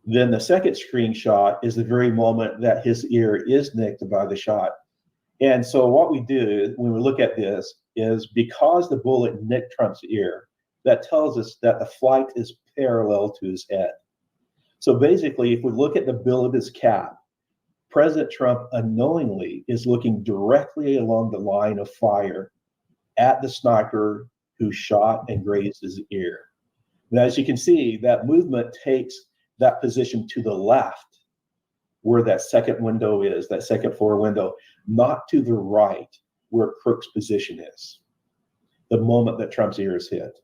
Then the second screenshot is the very moment that his ear is nicked by the shot. And so what we do when we look at this is, because the bullet nicked Trump's ear, that tells us that the flight is parallel to his head. So basically, if we look at the bill of his cap, President Trump unknowingly is looking directly along the line of fire at the sniper who shot and grazed his ear. Now, as you can see, that movement takes that position to the left, where that second window is, that second floor window, not to the right, where Crook's position is, the moment that Trump's ear is hit.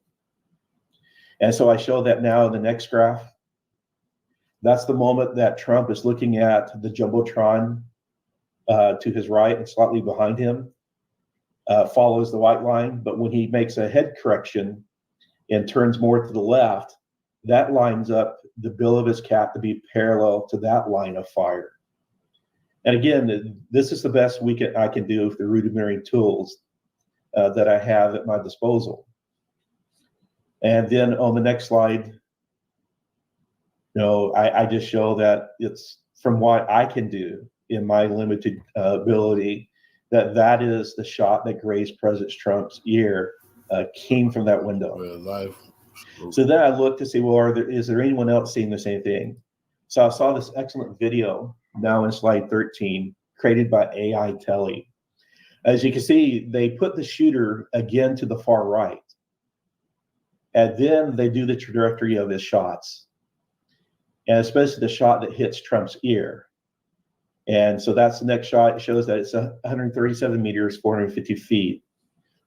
And so I show that now in the next graph. That's the moment that Trump is looking at the Jumbotron to his right and slightly behind him, follows the white line. But when he makes a head correction and turns more to the left, that lines up the bill of his cap to be parallel to that line of fire. And again, this is the best I can do with the rudimentary tools that I have at my disposal. And then on the next slide, I just show that it's from what I can do in my limited ability, that is the shot that grazed President Trump's ear came from that window. So then I looked to see, well, is there anyone else seeing the same thing? So I saw this excellent video now in slide 13, created by AI Telly. As you can see, they put the shooter again to the far right. And then they do the trajectory of his shots, and especially the shot that hits Trump's ear. And so that's the next shot. It shows that it's 137 meters, 450 feet.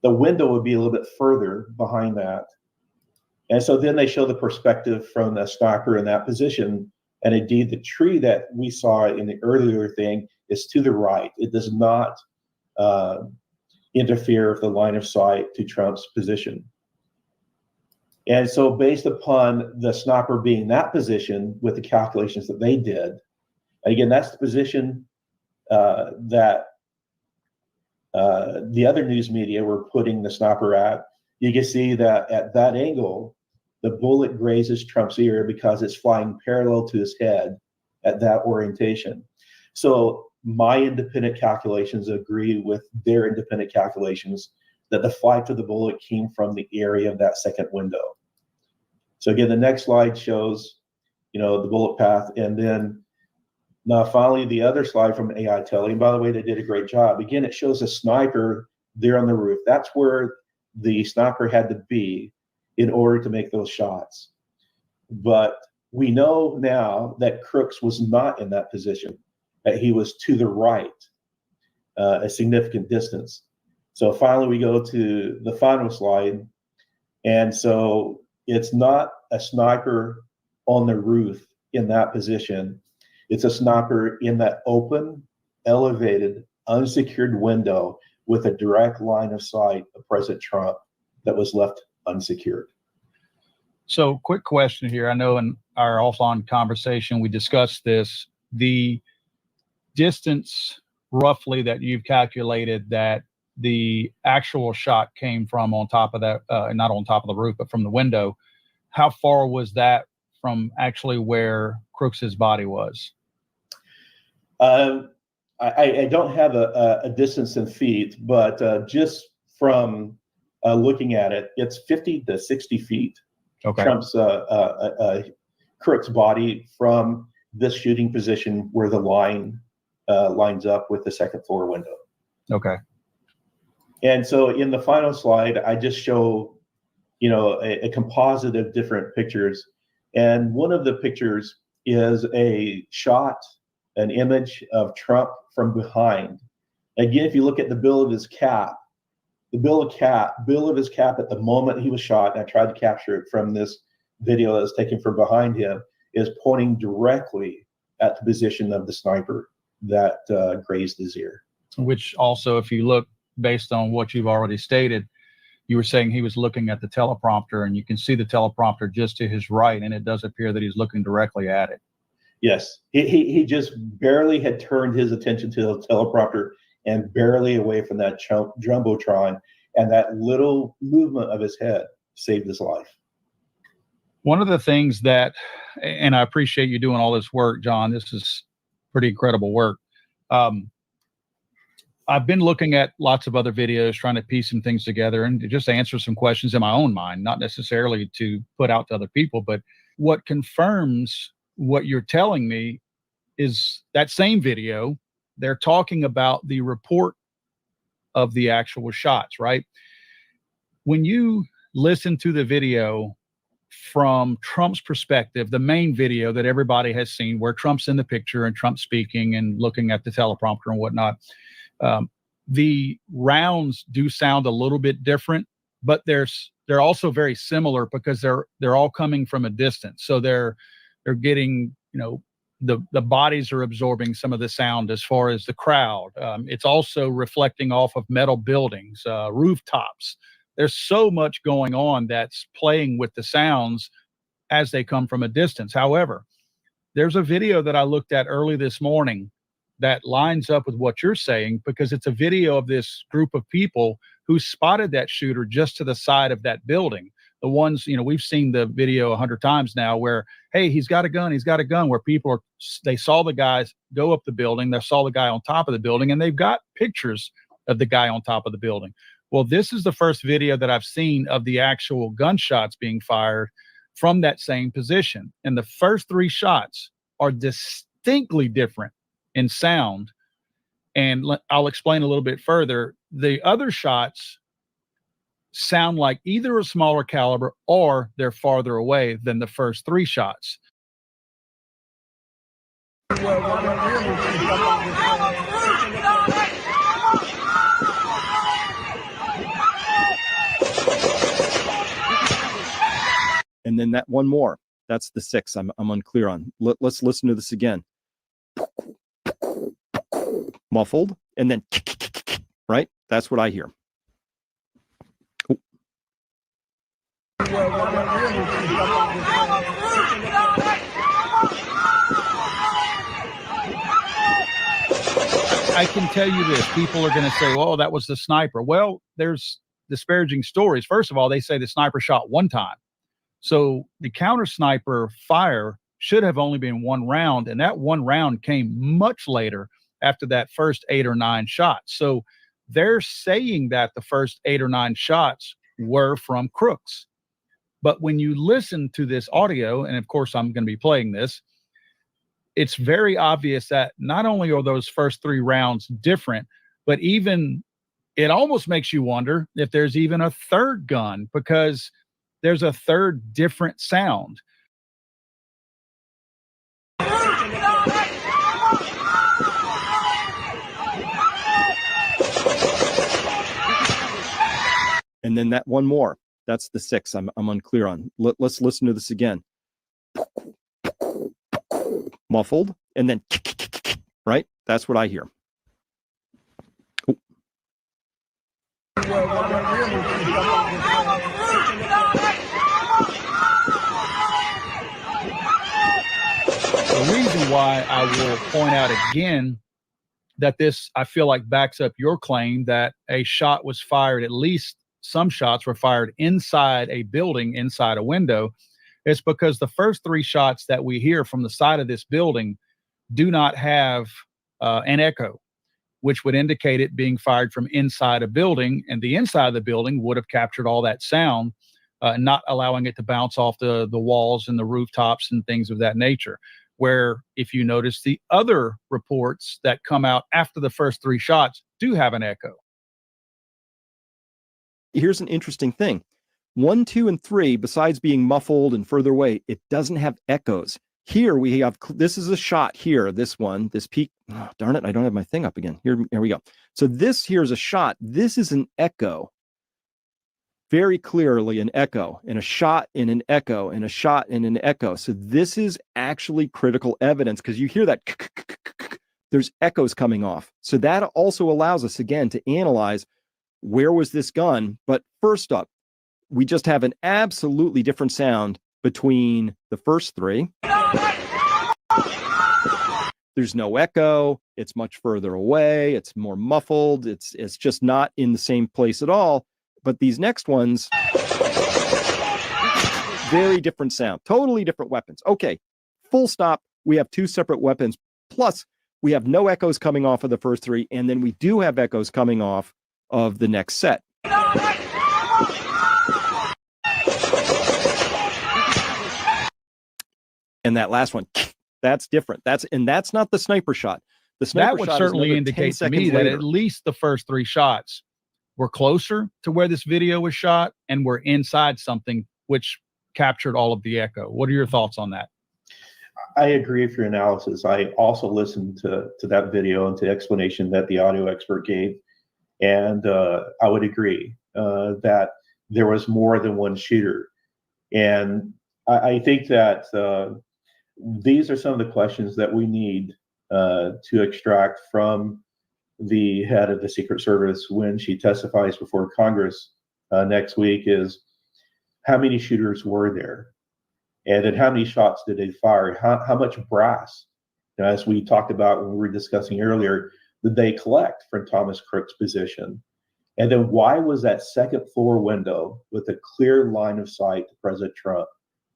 The window would be a little bit further behind that. And so then they show the perspective from the sniper in that position. And indeed, the tree that we saw in the earlier thing is to the right. It does not interfere with the line of sight to Trump's position. And so based upon the sniper being in that position with the calculations that they did, again, that's the position that the other news media were putting the sniper at. You can see that at that angle, the bullet grazes Trump's ear because it's flying parallel to his head at that orientation. So my independent calculations agree with their independent calculations that the flight of the bullet came from the area of that second window. So again, the next slide shows, the bullet path. And then now finally, the other slide from AI Telly. And by the way, they did a great job. Again, it shows a sniper there on the roof. That's where the sniper had to be in order to make those shots. But we know now that Crooks was not in that position, that he was to the right, a significant distance. So finally, we go to the final slide. And so it's not a sniper on the roof in that position. It's a sniper in that open, elevated, unsecured window with a direct line of sight of President Trump that was left unsecured. So quick question here. I know in our offline conversation, we discussed this, the distance roughly that you've calculated that the actual shot came from on top of that, not on top of the roof, but from the window. How far was that from actually where Crooks's body was? I don't have a distance in feet, but just from looking at it, it's 50 to 60 feet. Okay. Trump's Crook's body from this shooting position where the line lines up with the second floor window. Okay. And so in the final slide, I just show, a composite of different pictures. And one of the pictures is a shot, an image of Trump from behind. Again, if you look at the bill of his cap, the bill of his cap at the moment he was shot, and I tried to capture it from this video that was taken from behind him, is pointing directly at the position of the sniper that grazed his ear. Which also, if you look based on what you've already stated, you were saying he was looking at the teleprompter, and you can see the teleprompter just to his right, and it does appear that he's looking directly at it. Yes, he just barely had turned his attention to the teleprompter and barely away from that jumbotron, and that little movement of his head saved his life. One of the things that, and I appreciate you doing all this work, John, this is pretty incredible work. I've been looking at lots of other videos, trying to piece some things together and to just answer some questions in my own mind, not necessarily to put out to other people, but what confirms what you're telling me is that same video, they're talking about the report of the actual shots, right? When you listen to the video from Trump's perspective, the main video that everybody has seen where Trump's in the picture and Trump's speaking and looking at the teleprompter and whatnot, the rounds do sound a little bit different, but they're also very similar because they're all coming from a distance. So they're getting, the bodies are absorbing some of the sound as far as the crowd. It's also reflecting off of metal buildings, rooftops. There's so much going on that's playing with the sounds as they come from a distance. However, there's a video that I looked at early this morning that lines up with what you're saying, because it's a video of this group of people who spotted that shooter just to the side of that building. The ones, we've seen the video 100 times now where, hey, he's got a gun, where people they saw the guys go up the building, they saw the guy on top of the building, and they've got pictures of the guy on top of the building. Well, this is the first video that I've seen of the actual gunshots being fired from that same position. And the first three shots are distinctly different in sound. And I'll explain a little bit further. The other shots sound like either a smaller caliber or they're farther away than the first three shots. And then that one more, that's the 6 I'm unclear on. Let's listen to this again. Muffled, and then right? That's what I hear. Oh. I can tell you this, people are going to say, well, that was the sniper. Well, there's disparaging stories. First of all, they say the sniper shot one time. So the counter sniper fire should have only been one round, and that one round came much later after that first 8 or 9 shots. So they're saying that the first 8 or 9 shots were from Crooks. But when you listen to this audio, and of course I'm going to be playing this, it's very obvious that not only are those first 3 rounds different, but even it almost makes you wonder if there's even a third gun, because there's a third different sound. And then that one more, that's the 6 I'm unclear on. Let's listen to this again. Muffled, and then right? That's what I hear. Oh. The reason why I will point out again that this, I feel like, backs up your claim that a shot was fired, at least some shots were fired inside a building, inside a window, is because the first 3 shots that we hear from the side of this building do not have an echo. which would indicate it being fired from inside a building, and the inside of the building would have captured all that sound, not allowing it to bounce off the walls and the rooftops and things of that nature. Where if you notice, the other reports that come out after the first 3 shots do have an echo. Here's an interesting thing. 1, 2, and 3, besides being muffled and further away, it doesn't have echoes. Here we have, this is a shot here, this one, this peak. Oh, darn it, I don't have my thing up again. Here we go. So this here is a shot. This is an echo. Very clearly an echo, and a shot in an echo, and a shot in an echo. So this is actually critical evidence, because you hear that, there's echoes coming off. So that also allows us, again, to analyze where was this gun. But first up, we just have an absolutely different sound between the first 3. There's no echo. It's much further away. It's more muffled. It's just not in the same place at all. But these next ones, very different sound, totally different weapons. Okay, full stop. We have 2 separate weapons. Plus, we have no echoes coming off of the first 3, and then we do have echoes coming off of the next set. And that last one, that's different. That's not the sniper shot. The sniper that would shot certainly indicate to me that at least the first 3 shots were closer to where this video was shot and were inside something which captured all of the echo. What are your thoughts on that? I agree with your analysis. I also listened to that video and to the explanation that the audio expert gave. And I would agree that there was more than one shooter. And I think that these are some of the questions that we need to extract from the head of the Secret Service when she testifies before Congress next week is, how many shooters were there? And then how many shots did they fire? How much brass, as we talked about when we were discussing earlier, did they collect from Thomas Crook's position? And then why was that second floor window with a clear line of sight to President Trump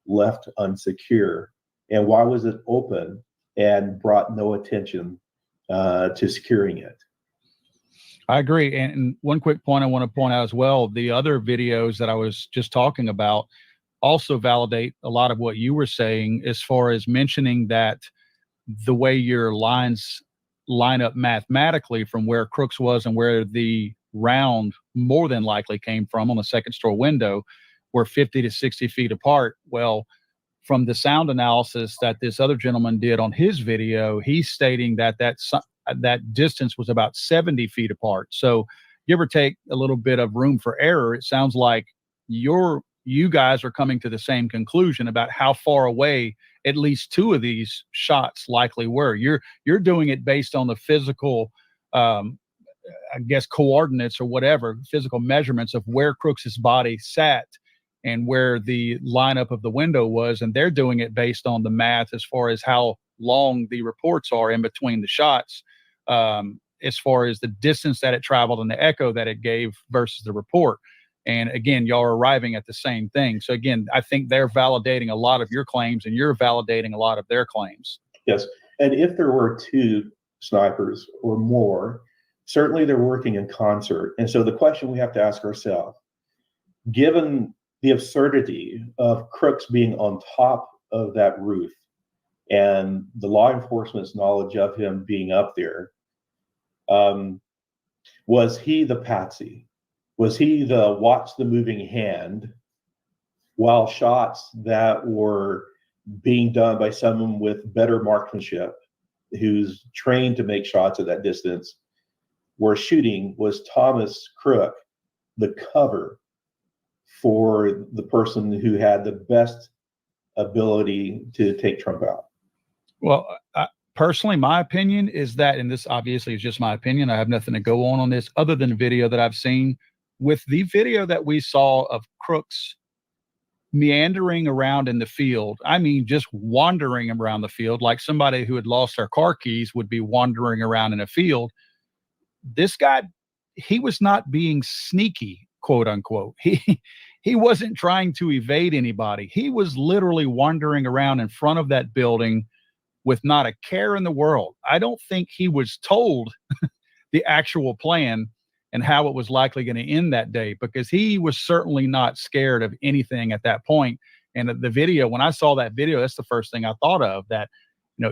left unsecure? And why was it open and brought no attention to securing it? I agree. And one quick point I want to point out as well, the other videos that I was just talking about also validate a lot of what you were saying, as far as mentioning that the way your lines line up mathematically from where Crooks was and where the round more than likely came from on the second story window were 50 to 60 feet apart. Well, from the sound analysis that this other gentleman did on his video, he's stating that that distance was about 70 feet apart. So give or take a little bit of room for error, it sounds like you guys are coming to the same conclusion about how far away at least 2 of these shots likely were. You're doing it based on the physical, I guess, coordinates or whatever, physical measurements of where Crooks's body sat and where the lineup of the window was. And they're doing it based on the math as far as how long the reports are in between the shots, as far as the distance that it traveled and the echo that it gave versus the report. And again, y'all are arriving at the same thing. So again, I think they're validating a lot of your claims and you're validating a lot of their claims. Yes. And if there were 2 snipers or more, certainly they're working in concert. And so the question we have to ask ourselves, given the absurdity of Crooks being on top of that roof and the law enforcement's knowledge of him being up there, was he the patsy? Was he the watch the moving hand while shots that were being done by someone with better marksmanship, who's trained to make shots at that distance, were shooting? Was Thomas Crook the cover for the person who had the best ability to take Trump out? Well, personally, my opinion is that, and this obviously is just my opinion, I have nothing to go on this other than the video that I've seen. With the video that we saw of Crooks meandering around in the field, I mean, just wandering around the field like somebody who had lost their car keys would be wandering around in a field. This guy, he was not being sneaky, quote unquote. He wasn't trying to evade anybody. He was literally wandering around in front of that building with not a care in the world. I don't think he was told the actual plan and how it was likely going to end that day, because he was certainly not scared of anything at that point. And the video, when I saw that video, that's the first thing I thought of, that,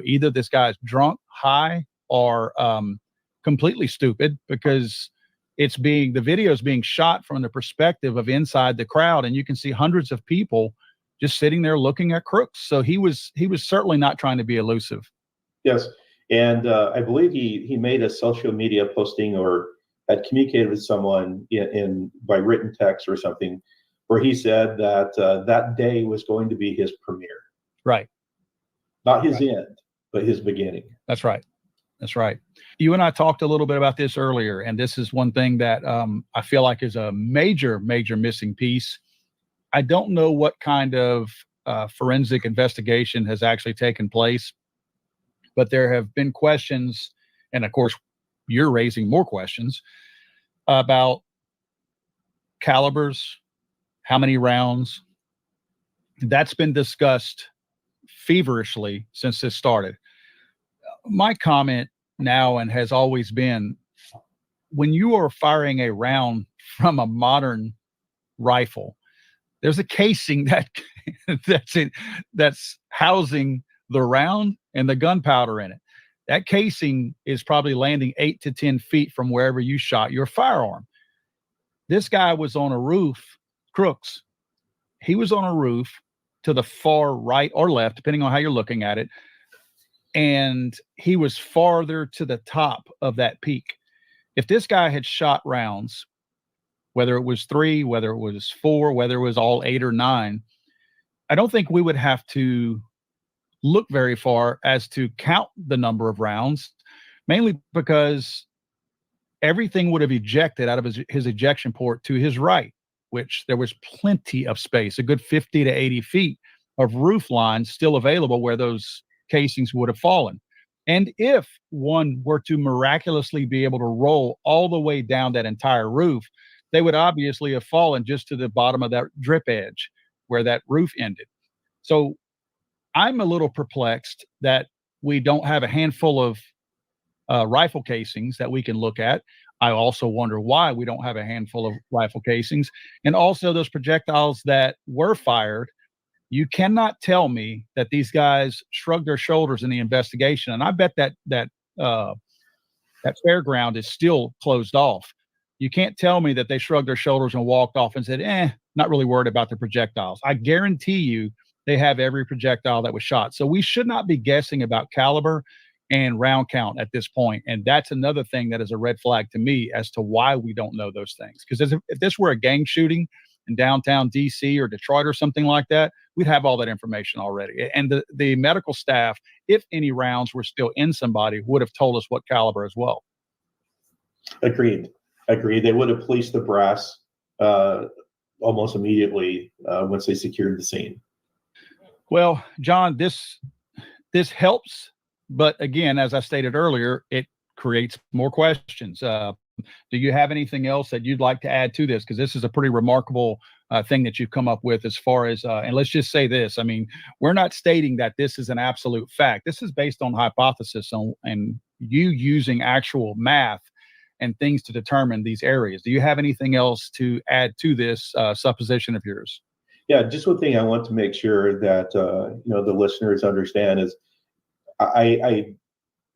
either this guy's drunk, high, or completely stupid, because the video is being shot from the perspective of inside the crowd, and you can see hundreds of people just sitting there looking at Crooks. So he was certainly not trying to be elusive. Yes, and I believe he made a social media posting or had communicated with someone in by written text or something, where he said that that day was going to be his premiere. Right. Not his end, but his beginning. That's right. That's right. You and I talked a little bit about this earlier, and this is one thing that I feel like is a major, major missing piece. I don't know what kind of forensic investigation has actually taken place, but there have been questions, and of course, you're raising more questions about calibers, how many rounds. That's been discussed feverishly since this started. My comment now and has always been, when you are firing a round from a modern rifle, there's a casing that's housing the round and the gunpowder in it. That casing is probably landing 8 to 10 feet from wherever you shot your firearm. This guy was on a roof, Crooks. He was on a roof to the far right or left, depending on how you're looking at it. And he was farther to the top of that peak. If this guy had shot rounds, whether it was 3, whether it was 4, whether it was all 8 or 9, I don't think we would have to look very far as to count the number of rounds, mainly because everything would have ejected out of his ejection port to his right, which there was plenty of space, a good 50 to 80 feet of roof line still available where those casings would have fallen. And if one were to miraculously be able to roll all the way down that entire roof, they would obviously have fallen just to the bottom of that drip edge where that roof ended. So I'm a little perplexed that we don't have a handful of rifle casings that we can look at. I also wonder why we don't have a handful of rifle casings. And also those projectiles that were fired, you cannot tell me that these guys shrugged their shoulders in the investigation. And I bet that fairground is still closed off. You can't tell me that they shrugged their shoulders and walked off and said, not really worried about the projectiles. I guarantee you they have every projectile that was shot. So we should not be guessing about caliber and round count at this point. And that's another thing that is a red flag to me as to why we don't know those things. Because if this were a gang shooting in downtown DC or Detroit or something like that, we'd have all that information already. And the medical staff, if any rounds were still in somebody, would have told us what caliber as well. Agreed. They would have policed the brass almost immediately once they secured the scene. Well, John, this helps. But again, as I stated earlier, it creates more questions. Do you have anything else that you'd like to add to this? Because this is a pretty remarkable thing that you've come up with as far as, and let's just say this. I mean, we're not stating that this is an absolute fact. This is based on hypothesis and you using actual math and things to determine these areas. Do you have anything else to add to this supposition of yours? Yeah, just one thing I want to make sure that the listeners understand is I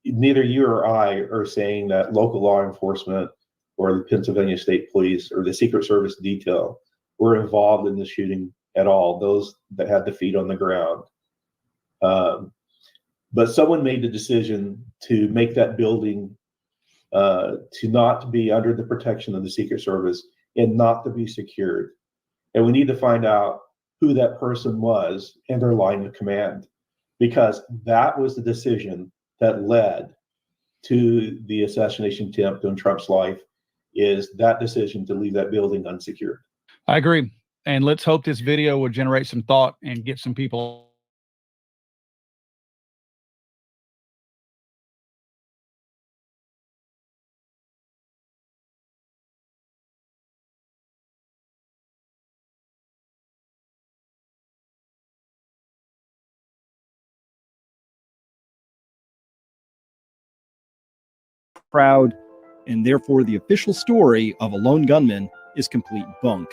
neither you or I are saying that local law enforcement or the Pennsylvania State Police or the Secret Service detail were involved in the shooting at all, those that had the feet on the ground. But someone made the decision to make that building to not be under the protection of the Secret Service and not to be secured. And we need to find out who that person was and their line of command, because that was the decision that led to the assassination attempt on Trump's life, is that decision to leave that building unsecured. I agree. And let's hope this video will generate some thought and get some people proud and therefore the official story of a lone gunman is complete bunk.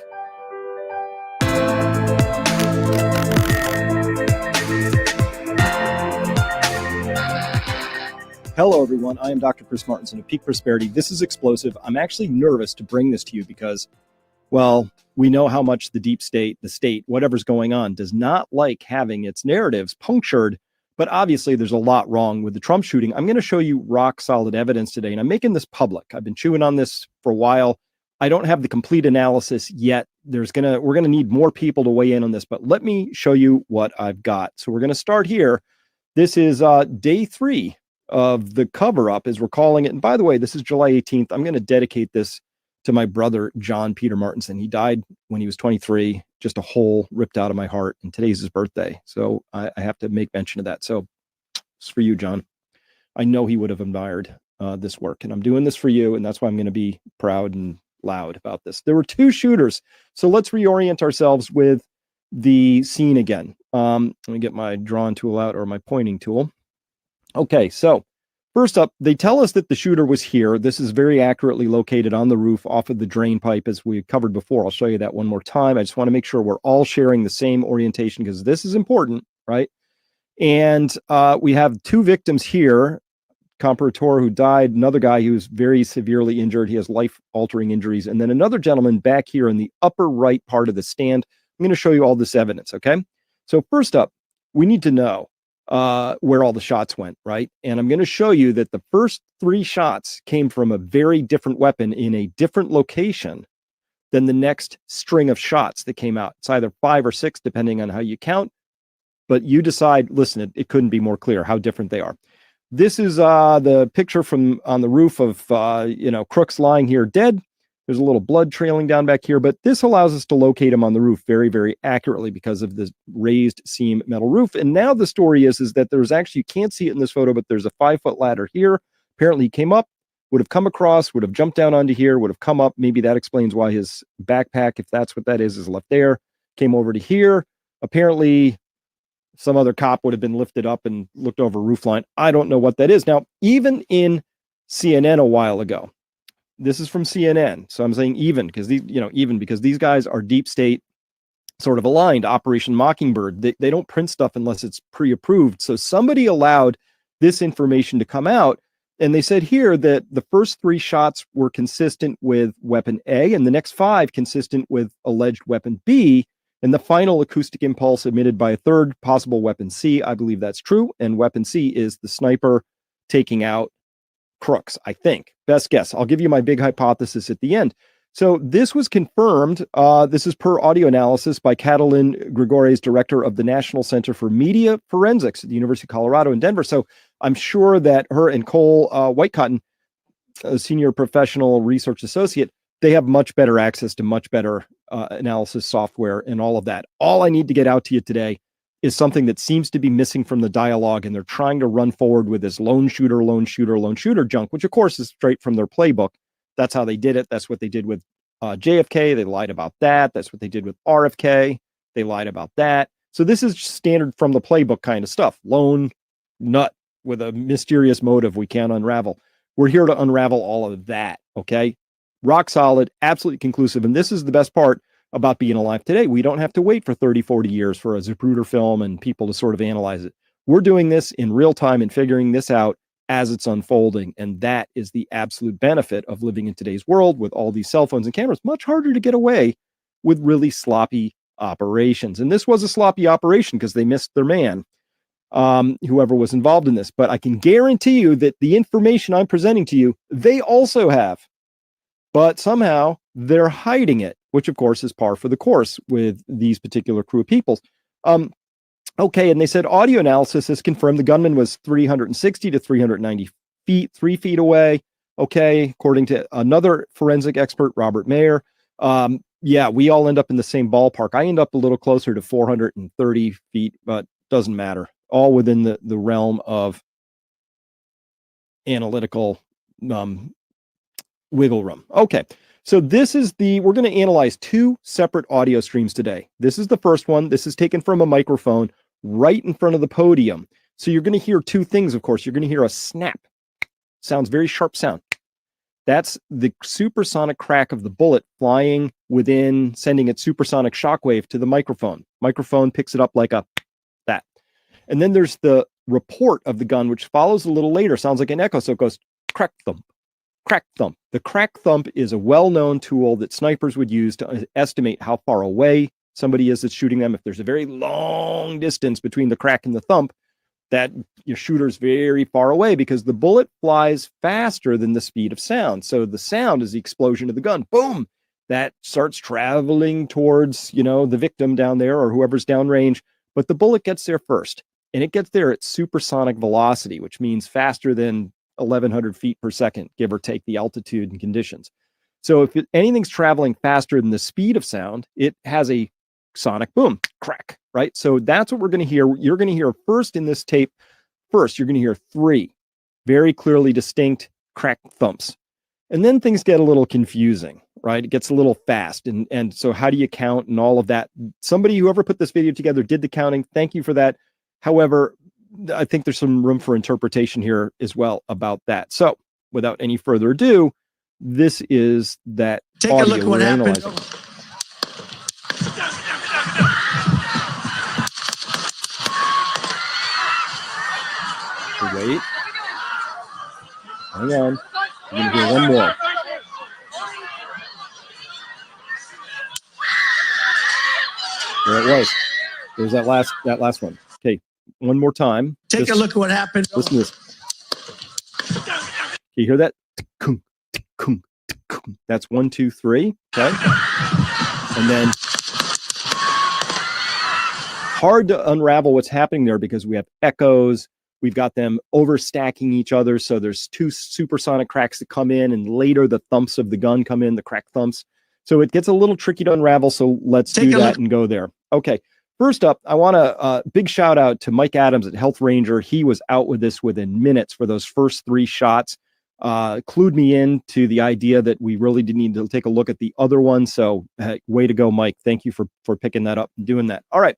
Hello, everyone. I am Dr. Chris Martinson of Peak Prosperity. This is Explosive. I'm actually nervous to bring this to you because, well, we know how much the deep state, the state, whatever's going on, does not like having its narratives punctured. But obviously, there's a lot wrong with the Trump shooting. I'm going to show you rock solid evidence today, and I'm making this public. I've been chewing on this for a while. I don't have the complete analysis yet. We're going to need more people to weigh in on this, but let me show you what I've got. So we're going to start here. This is day 3 of the cover-up, as we're calling it. And by the way, this is July 18th. I'm going to dedicate this to my brother, John Peter Martinson. He died when he was 23, just a hole ripped out of my heart. And today's his birthday. So I have to make mention of that. So it's for you, John. I know he would have admired this work. And I'm doing this for you. And that's why I'm going to be proud and loud about this. There were 2 shooters. So let's reorient ourselves with the scene again. Let me get my drawing tool out, or my pointing tool. Okay, so first up, they tell us that the shooter was here. This is very accurately located on the roof off of the drain pipe, as we covered before. I'll show you that one more time. I just want to make sure we're all sharing the same orientation, because this is important, right? And we have 2 victims here. Comparator, who died, another guy who was very severely injured. He has life-altering injuries. And then another gentleman back here in the upper right part of the stand. I'm going to show you all this evidence, okay? So first up, we need to know where all the shots went, right? And I'm going to show you that the first 3 shots came from a very different weapon in a different location than the next string of shots that came out. It's either 5 or 6, depending on how you count. But you decide, listen, it couldn't be more clear how different they are. This is the picture from on the roof of, Crooks lying here dead. There's a little blood trailing down back here, but this allows us to locate him on the roof very, very accurately because of this raised seam metal roof. And now the story is that there's actually, you can't see it in this photo, but there's a 5-foot ladder here. Apparently he came up, would have come across, would have jumped down onto here, would have come up. Maybe that explains why his backpack, if that's what that is left there, came over to here. Apparently some other cop would have been lifted up and looked over a roof line. I don't know what that is. Now, even in CNN a while ago, this is from CNN. So I'm saying even because these guys are deep state sort of aligned. Operation Mockingbird. They don't print stuff unless it's pre-approved. So somebody allowed this information to come out. And they said here that the first 3 shots were consistent with weapon A, and the next 5 consistent with alleged weapon B. And the final acoustic impulse emitted by a third possible weapon C. I believe that's true. And weapon C is the sniper taking out Crooks, I think. Best guess. I'll give you my big hypothesis at the end. So this was confirmed. This is per audio analysis by Catalin Gregores, director of the National Center for Media Forensics at the University of Colorado in Denver. So I'm sure that her and Cole Whitecotton, a senior professional research associate, they have much better access to much better analysis software and all of that. All I need to get out to you today is something that seems to be missing from the dialogue, and they're trying to run forward with this lone shooter junk, which of course is straight from their playbook. That's how they did it. That's what they did with JFK. They lied about that. That's what they did with RFK. They lied about that. So this is standard from the playbook kind of stuff. Lone nut with a mysterious motive we can't unravel. We're here to unravel all of that, okay? Rock solid, absolutely conclusive. And this is the best part about being alive today. We don't have to wait for 30, 40 years for a Zapruder film and people to sort of analyze it. We're doing this in real time and figuring this out as it's unfolding. And that is the absolute benefit of living in today's world with all these cell phones and cameras. Much harder to get away with really sloppy operations. And this was a sloppy operation because they missed their man, whoever was involved in this. But I can guarantee you that the information I'm presenting to you, they also have. But somehow they're hiding it, which of course is par for the course with these particular crew of people. Okay, and they said audio analysis has confirmed the gunman was 360 to 390 feet, 3 feet away. Okay, according to another forensic expert, Robert Mayer. Yeah, we all end up in the same ballpark. I end up a little closer to 430 feet, but doesn't matter. All within the realm of analytical wiggle room. Okay, so this is we're going to analyze 2 separate audio streams today. This is the first one. This is taken from a microphone right in front of the podium. So you're going to hear 2 things, of course. You're going to hear a snap. Sounds very sharp sound. That's the supersonic crack of the bullet flying within, sending its supersonic shockwave to the microphone. Microphone picks it up like that. And then there's the report of the gun, which follows a little later, sounds like an echo. So it goes crack thump, crack thump. The crack thump is a well-known tool that snipers would use to estimate how far away somebody is that's shooting them. If there's a very long distance between the crack and the thump, that your shooter's very far away, because the bullet flies faster than the speed of sound. So the sound is the explosion of the gun. Boom! That starts traveling towards, the victim down there or whoever's downrange, but the bullet gets there first. And it gets there at supersonic velocity, which means faster than 1,100 feet per second, give or take the altitude and conditions. So if anything's traveling faster than the speed of sound, it has a sonic boom, crack, right? So that's what we're going to hear. You're going to hear first in this tape. First, you're going to hear 3 very clearly distinct crack thumps. And then things get a little confusing, right? It gets a little fast. And so how do you count and all of that? Whoever put this video together did the counting. Thank you for that. However, I think there's some room for interpretation here as well about that. So without any further ado, this is that Take a look at what happened. Wait. Hang on. I'm going to hear one more. There it was. There's that last one. Okay, one more time. Take a look at what happened. Listen to this. Can you hear that? That's 1, 2, 3. Okay. And then hard to unravel what's happening there because we have echoes. We've got them overstacking each other. So there's 2 supersonic cracks that come in, and later the thumps of the gun come in, the crack thumps. So it gets a little tricky to unravel. So let's do that and go there. Okay. First up, I want a big shout out to Mike Adams at Health Ranger. He was out with this within minutes for those first 3 shots. Clued me in to the idea that we really did need to take a look at the other one. So way to go, Mike. Thank you for picking that up and doing that. All right.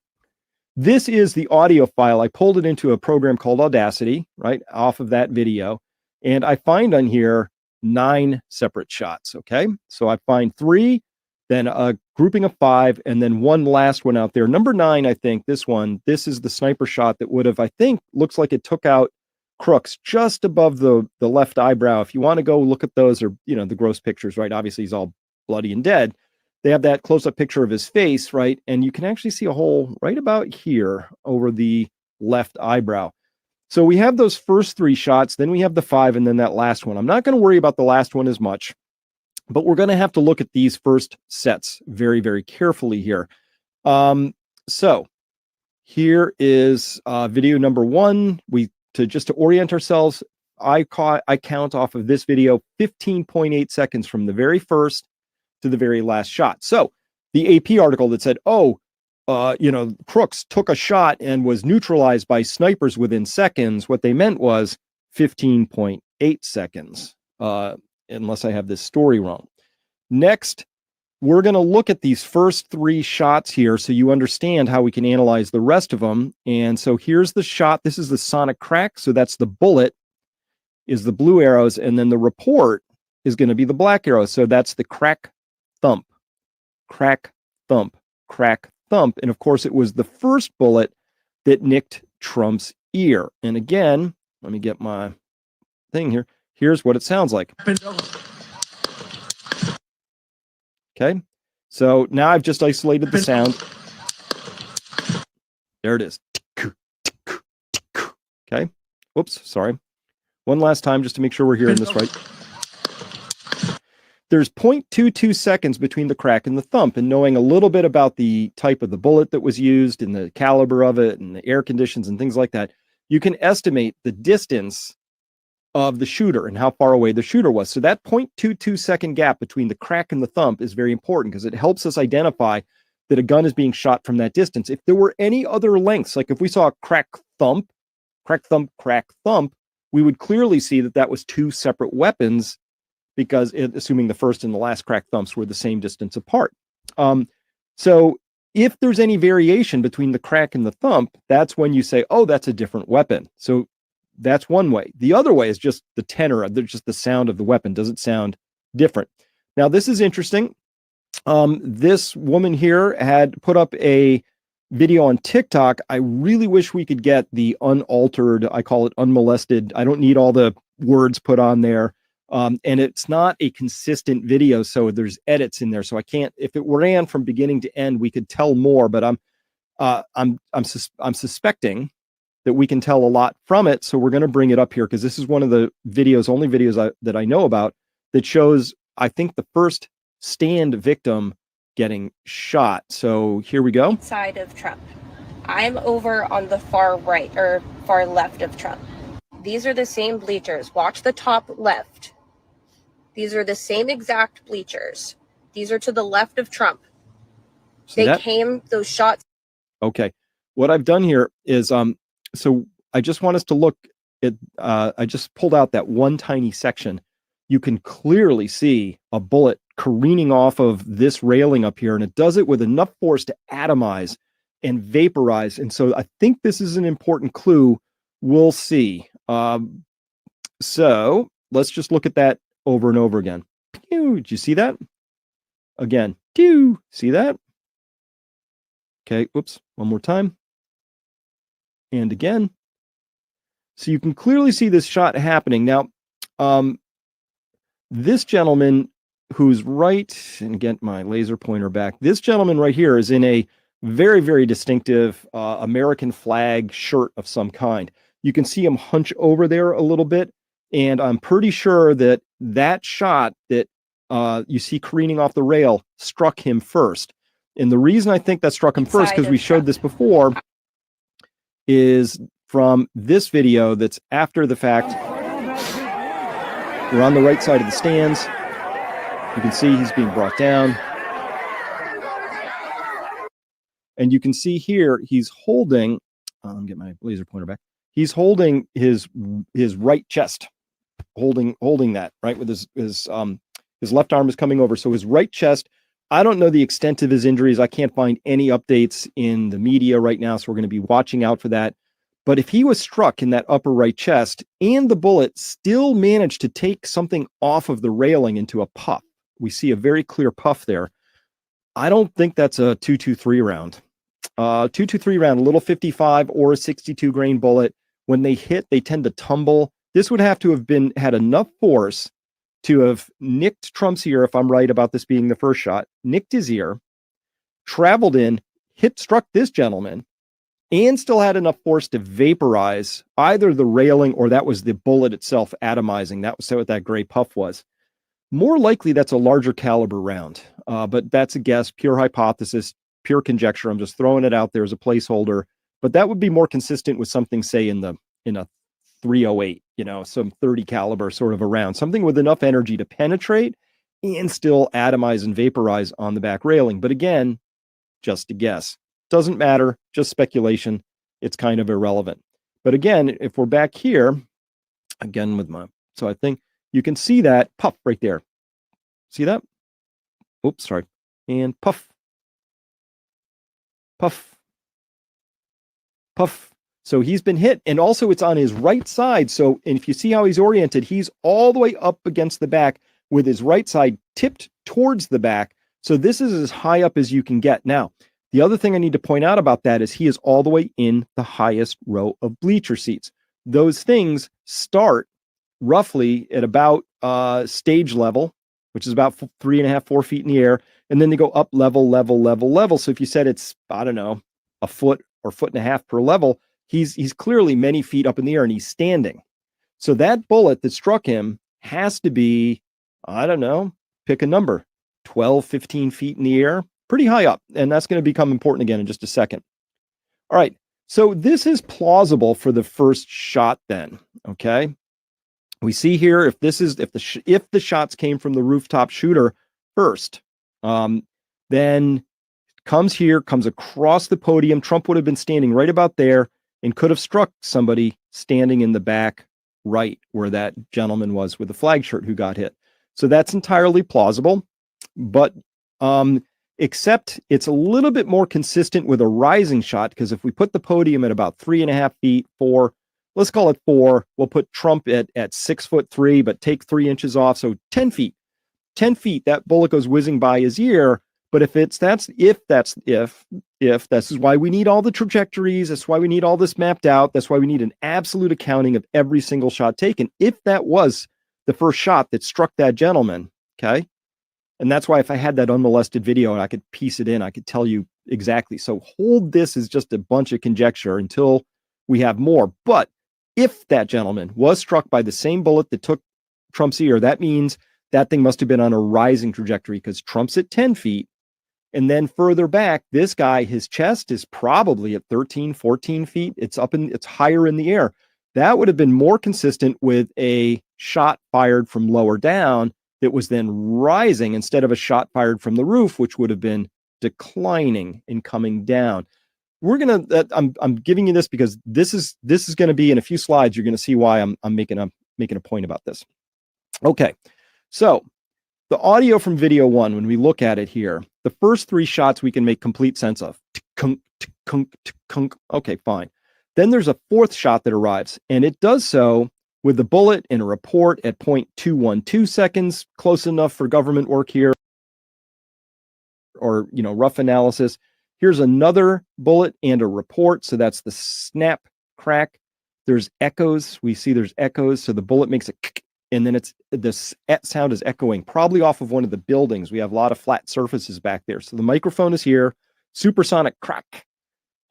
This is the audio file. I pulled it into a program called Audacity, right, off of that video. And I find on here 9 separate shots, okay? So I find 3, then a grouping of 5, and then one last one out there. Number 9, I think, this is the sniper shot that would have, I think, looks like it took out Crooks just above the left eyebrow. If you want to go look at those, or, the gross pictures, right? Obviously, he's all bloody and dead. They have that close-up picture of his face, right? And you can actually see a hole right about here over the left eyebrow. So we have those first 3 shots, then we have the 5, and then that last one. I'm not going to worry about the last one as much, but we're going to have to look at these first sets very, very carefully here. So here is video number 1. Just to orient ourselves, I count off of this video 15.8 seconds from the very first to the very last shot. So the AP article that said, Crooks took a shot and was neutralized by snipers within seconds, what they meant was 15.8 seconds, unless I have this story wrong. Next, we're going to look at these first 3 shots here so you understand how we can analyze the rest of them. And so here's the shot. This is the sonic crack. So that's the bullet, is the blue arrows, and then the report is going to be the black arrows. So that's the crack thump, crack thump, crack thump. And of course, it was the first bullet that nicked Trump's ear. And again, let me get my thing here. Here's what it sounds like. Okay, so now I've just isolated the sound. There it is. Okay, whoops, sorry. One last time just to make sure we're hearing this right. There's 0.22 seconds between the crack and the thump, and knowing a little bit about the type of the bullet that was used and the caliber of it and the air conditions and things like that, you can estimate the distance of the shooter and how far away the shooter was. So that 0.22 second gap between the crack and the thump is very important because it helps us identify that a gun is being shot from that distance. If there were any other lengths, like if we saw a crack thump, we would clearly see that that was 2 separate weapons, because assuming the first and the last crack thumps were the same distance apart. So if there's any variation between the crack and the thump, that's when you say, oh, that's a different weapon. So that's one way. The other way is just the tenor of just the sound of the weapon. Does it sound different? Now, this is interesting. This woman here had put up a video on TikTok. I really wish we could get the unaltered, I call it unmolested. I don't need all the words put on there. And it's not a consistent video, so there's edits in there. So I can't, if it ran from beginning to end, we could tell more, but I'm suspecting that we can tell a lot from it. So we're going to bring it up here because this is one of the videos, only videos that I know about, that shows, I think, the first stand victim getting shot. So here we go. Side of Trump. I'm over on the far right or far left of Trump. These are the same bleachers. Watch the top left. These are the same exact bleachers. These are to the left of Trump. See that? Those shots. Okay. What I've done here is, so I just want us to look at, I just pulled out that one tiny section. You can clearly see a bullet careening off of this railing up here, and it does it with enough force to atomize and vaporize. And so I think this is an important clue. We'll see. So let's just look at that over and over again. Pew, did you see that? Again, pew, see that? Okay, oops, one more time. And again. So you can clearly see this shot happening. Now, this gentleman who's right, and get my laser pointer back, this gentleman right here is in a very, very distinctive American flag shirt of some kind. You can see him hunch over there a little bit, and I'm pretty sure that that shot that you see careening off the rail struck him first. And the reason I think that struck him first, because we showed this before, is from this video that's after the fact. We're on the right side of the stands. You can see he's being brought down. And you can see here, he's holding, get my laser pointer back. He's holding his right chest, holding that, right? With his left arm is coming over. So his right chest, I don't know the extent of his injuries. I can't find any updates in the media right now. So we're going to be watching out for that. But if he was struck in that upper right chest and the bullet still managed to take something off of the railing into a puff, we see a very clear puff there. I don't think that's a 223 round. 223 round, a little 55 or a 62 grain bullet. When they hit, they tend to tumble. This would have to have had enough force to have nicked Trump's ear, if I'm right about this being the first shot, nicked his ear, traveled in, struck this gentleman, and still had enough force to vaporize either the railing or that was the bullet itself atomizing. That was what that gray puff was. More likely that's a larger caliber round, but that's a guess, pure hypothesis, pure conjecture. I'm just throwing it out there as a placeholder, but that would be more consistent with something, say, in a 308, some 30 caliber sort of a round, something with enough energy to penetrate and still atomize and vaporize on the back railing. But again, just a guess. Doesn't matter, just speculation. It's kind of irrelevant. But again, if we're back here, again so I think you can see that puff right there. See that? Oops, sorry. And puff. Puff. Puff. So he's been hit, and also it's on his right side. So, and if you see how he's oriented, he's all the way up against the back with his right side tipped towards the back. So this is as high up as you can get. Now, the other thing I need to point out about that is he is all the way in the highest row of bleacher seats. Those things start roughly at about stage level, which is about 3.5, 4 feet in the air. And then they go up level. So if you said it's, I don't know, a foot or foot and a half per level, he's clearly many feet up in the air and he's standing. So that bullet that struck him has to be, I don't know, pick a number, 12, 15 feet in the air. Pretty high up, and that's going to become important again in just a second. All right, so this is plausible for the first shot then, okay? We see here if the shots came from the rooftop shooter first, then comes across the podium. Trump would have been standing right about there and could have struck somebody standing in the back right where that gentleman was with the flag shirt who got hit. So that's entirely plausible, but except it's a little bit more consistent with a rising shot, because if we put the podium at about 3.5 feet, 4, let's call it 4. We'll put Trump at 6'3", but take 3 inches off. So 10 feet. 10 feet, that bullet goes whizzing by his ear. But if this is why we need all the trajectories. That's why we need all this mapped out. That's why we need an absolute accounting of every single shot taken. If that was the first shot that struck that gentleman, okay? And that's why if I had that unmolested video and I could piece it in, I could tell you exactly. So hold this as just a bunch of conjecture until we have more. But if that gentleman was struck by the same bullet that took Trump's ear, that means that thing must have been on a rising trajectory because Trump's at 10 feet. And then further back, this guy, his chest is probably at 13, 14 feet. It's higher in the air. That would have been more consistent with a shot fired from lower down that was then rising instead of a shot fired from the roof, which would have been declining and coming down. I'm giving you this because this is going to be in a few slides. You're going to see why I'm making a point about this. Okay, so the audio from video 1, when we look at it here, the first 3 shots we can make complete sense of. Okay, fine. Then there's a 4th shot that arrives, and it does so with the bullet in a report at 0.212 seconds, close enough for government work here, or rough analysis. Here's another bullet and a report, so that's the snap crack. There's echoes. We see there's echoes, so the bullet makes a and then this sound is echoing probably off of one of the buildings. We have a lot of flat surfaces back there. So the microphone is here, supersonic crack,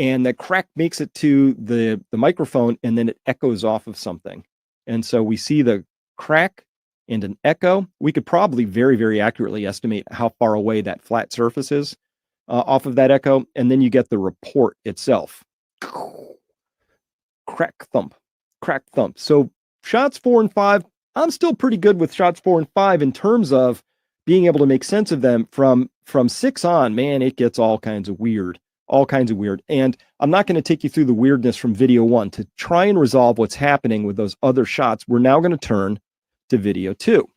and that crack makes it to the microphone, and then it echoes off of something. And so we see the crack and an echo. We could probably very, very accurately estimate how far away that flat surface is off of that echo. And then you get the report itself. Crack, thump, crack, thump. So shots 4 and 5, I'm still pretty good with shots 4 and 5 in terms of being able to make sense of them. From 6 on, man, it gets all kinds of weird. And I'm not going to take you through the weirdness from video 1 to try and resolve what's happening with those other shots. We're now going to turn to video 2.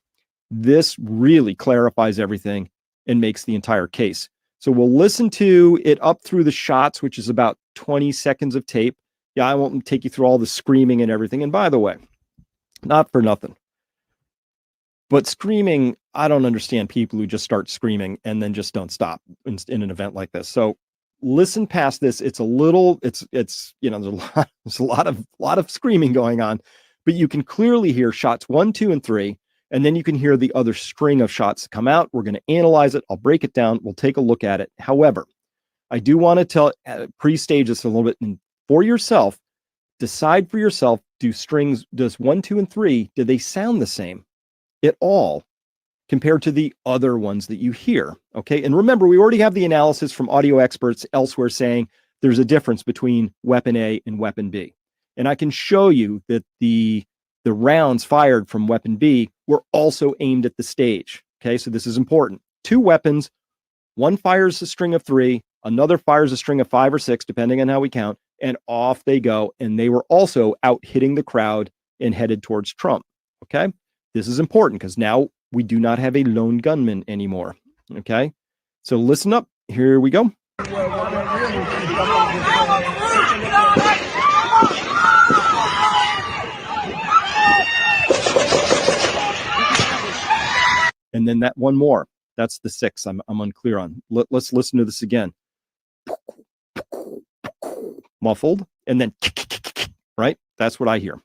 This really clarifies everything and makes the entire case. So we'll listen to it up through the shots, which is about 20 seconds of tape. Yeah, I won't take you through all the screaming and everything. And by the way, not for nothing, but screaming, I don't understand people who just start screaming and then just don't stop in an event like this. So listen past this. It's there's a lot of screaming going on, but you can clearly hear shots 1, 2, and 3, and then you can hear the other string of shots come out. We're going to analyze it. I'll break it down. We'll take a look at it. However, I do want to pre-stage this a little bit, and for yourself, decide for yourself, does 1, 2, and 3, do they sound the same at all compared to the other ones that you hear? Okay. And remember, we already have the analysis from audio experts elsewhere saying there's a difference between weapon A and weapon B. And I can show you that the rounds fired from weapon B were also aimed at the stage. Okay. So this is important. 2 weapons, one fires a string of 3, another fires a string of 5 or 6, depending on how we count, and off they go. And they were also out hitting the crowd and headed towards Trump. Okay. This is important because now we do not have a lone gunman anymore. Okay. So listen up. Here we go. And then that one more. That's the 6 I'm unclear on. Let's listen to this again. Muffled. And then, right? That's what I hear.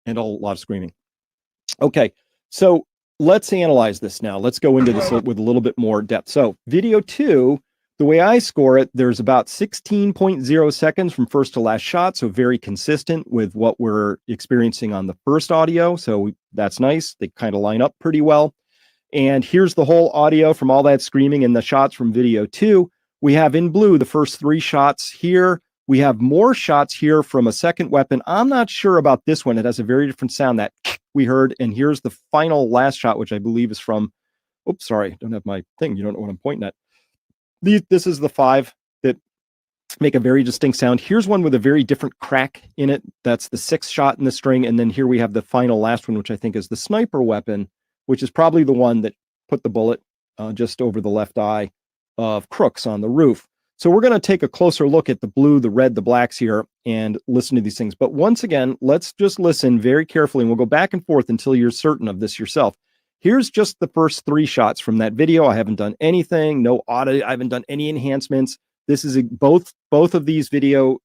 And a lot of screaming. Okay, so let's analyze this now. Let's go into this with a little bit more depth. So video 2, the way I score it, there's about 16.0 seconds from first to last shot. So very consistent with what we're experiencing on the first audio. So that's nice. They kind of line up pretty well. And here's the whole audio from all that screaming and the shots from video 2. We have in blue the first 3 shots here. We have more shots here from a second weapon. I'm not sure about this one. It has a very different sound that we heard. And here's the final last shot, which I believe is from, oops, sorry, I don't have my thing. You don't know what I'm pointing at. This is the 5 that make a very distinct sound. Here's one with a very different crack in it. That's the 6th shot in the string. And then here we have the final last one, which I think is the sniper weapon, which is probably the one that put the bullet just over the left eye of Crooks on the roof. So we're going to take a closer look at the blue, the red, the blacks here and listen to these things. But once again, let's just listen very carefully and we'll go back and forth until you're certain of this yourself. Here's just the first 3 shots from that video. I haven't done anything, no audio. I haven't done any enhancements. This is both of these video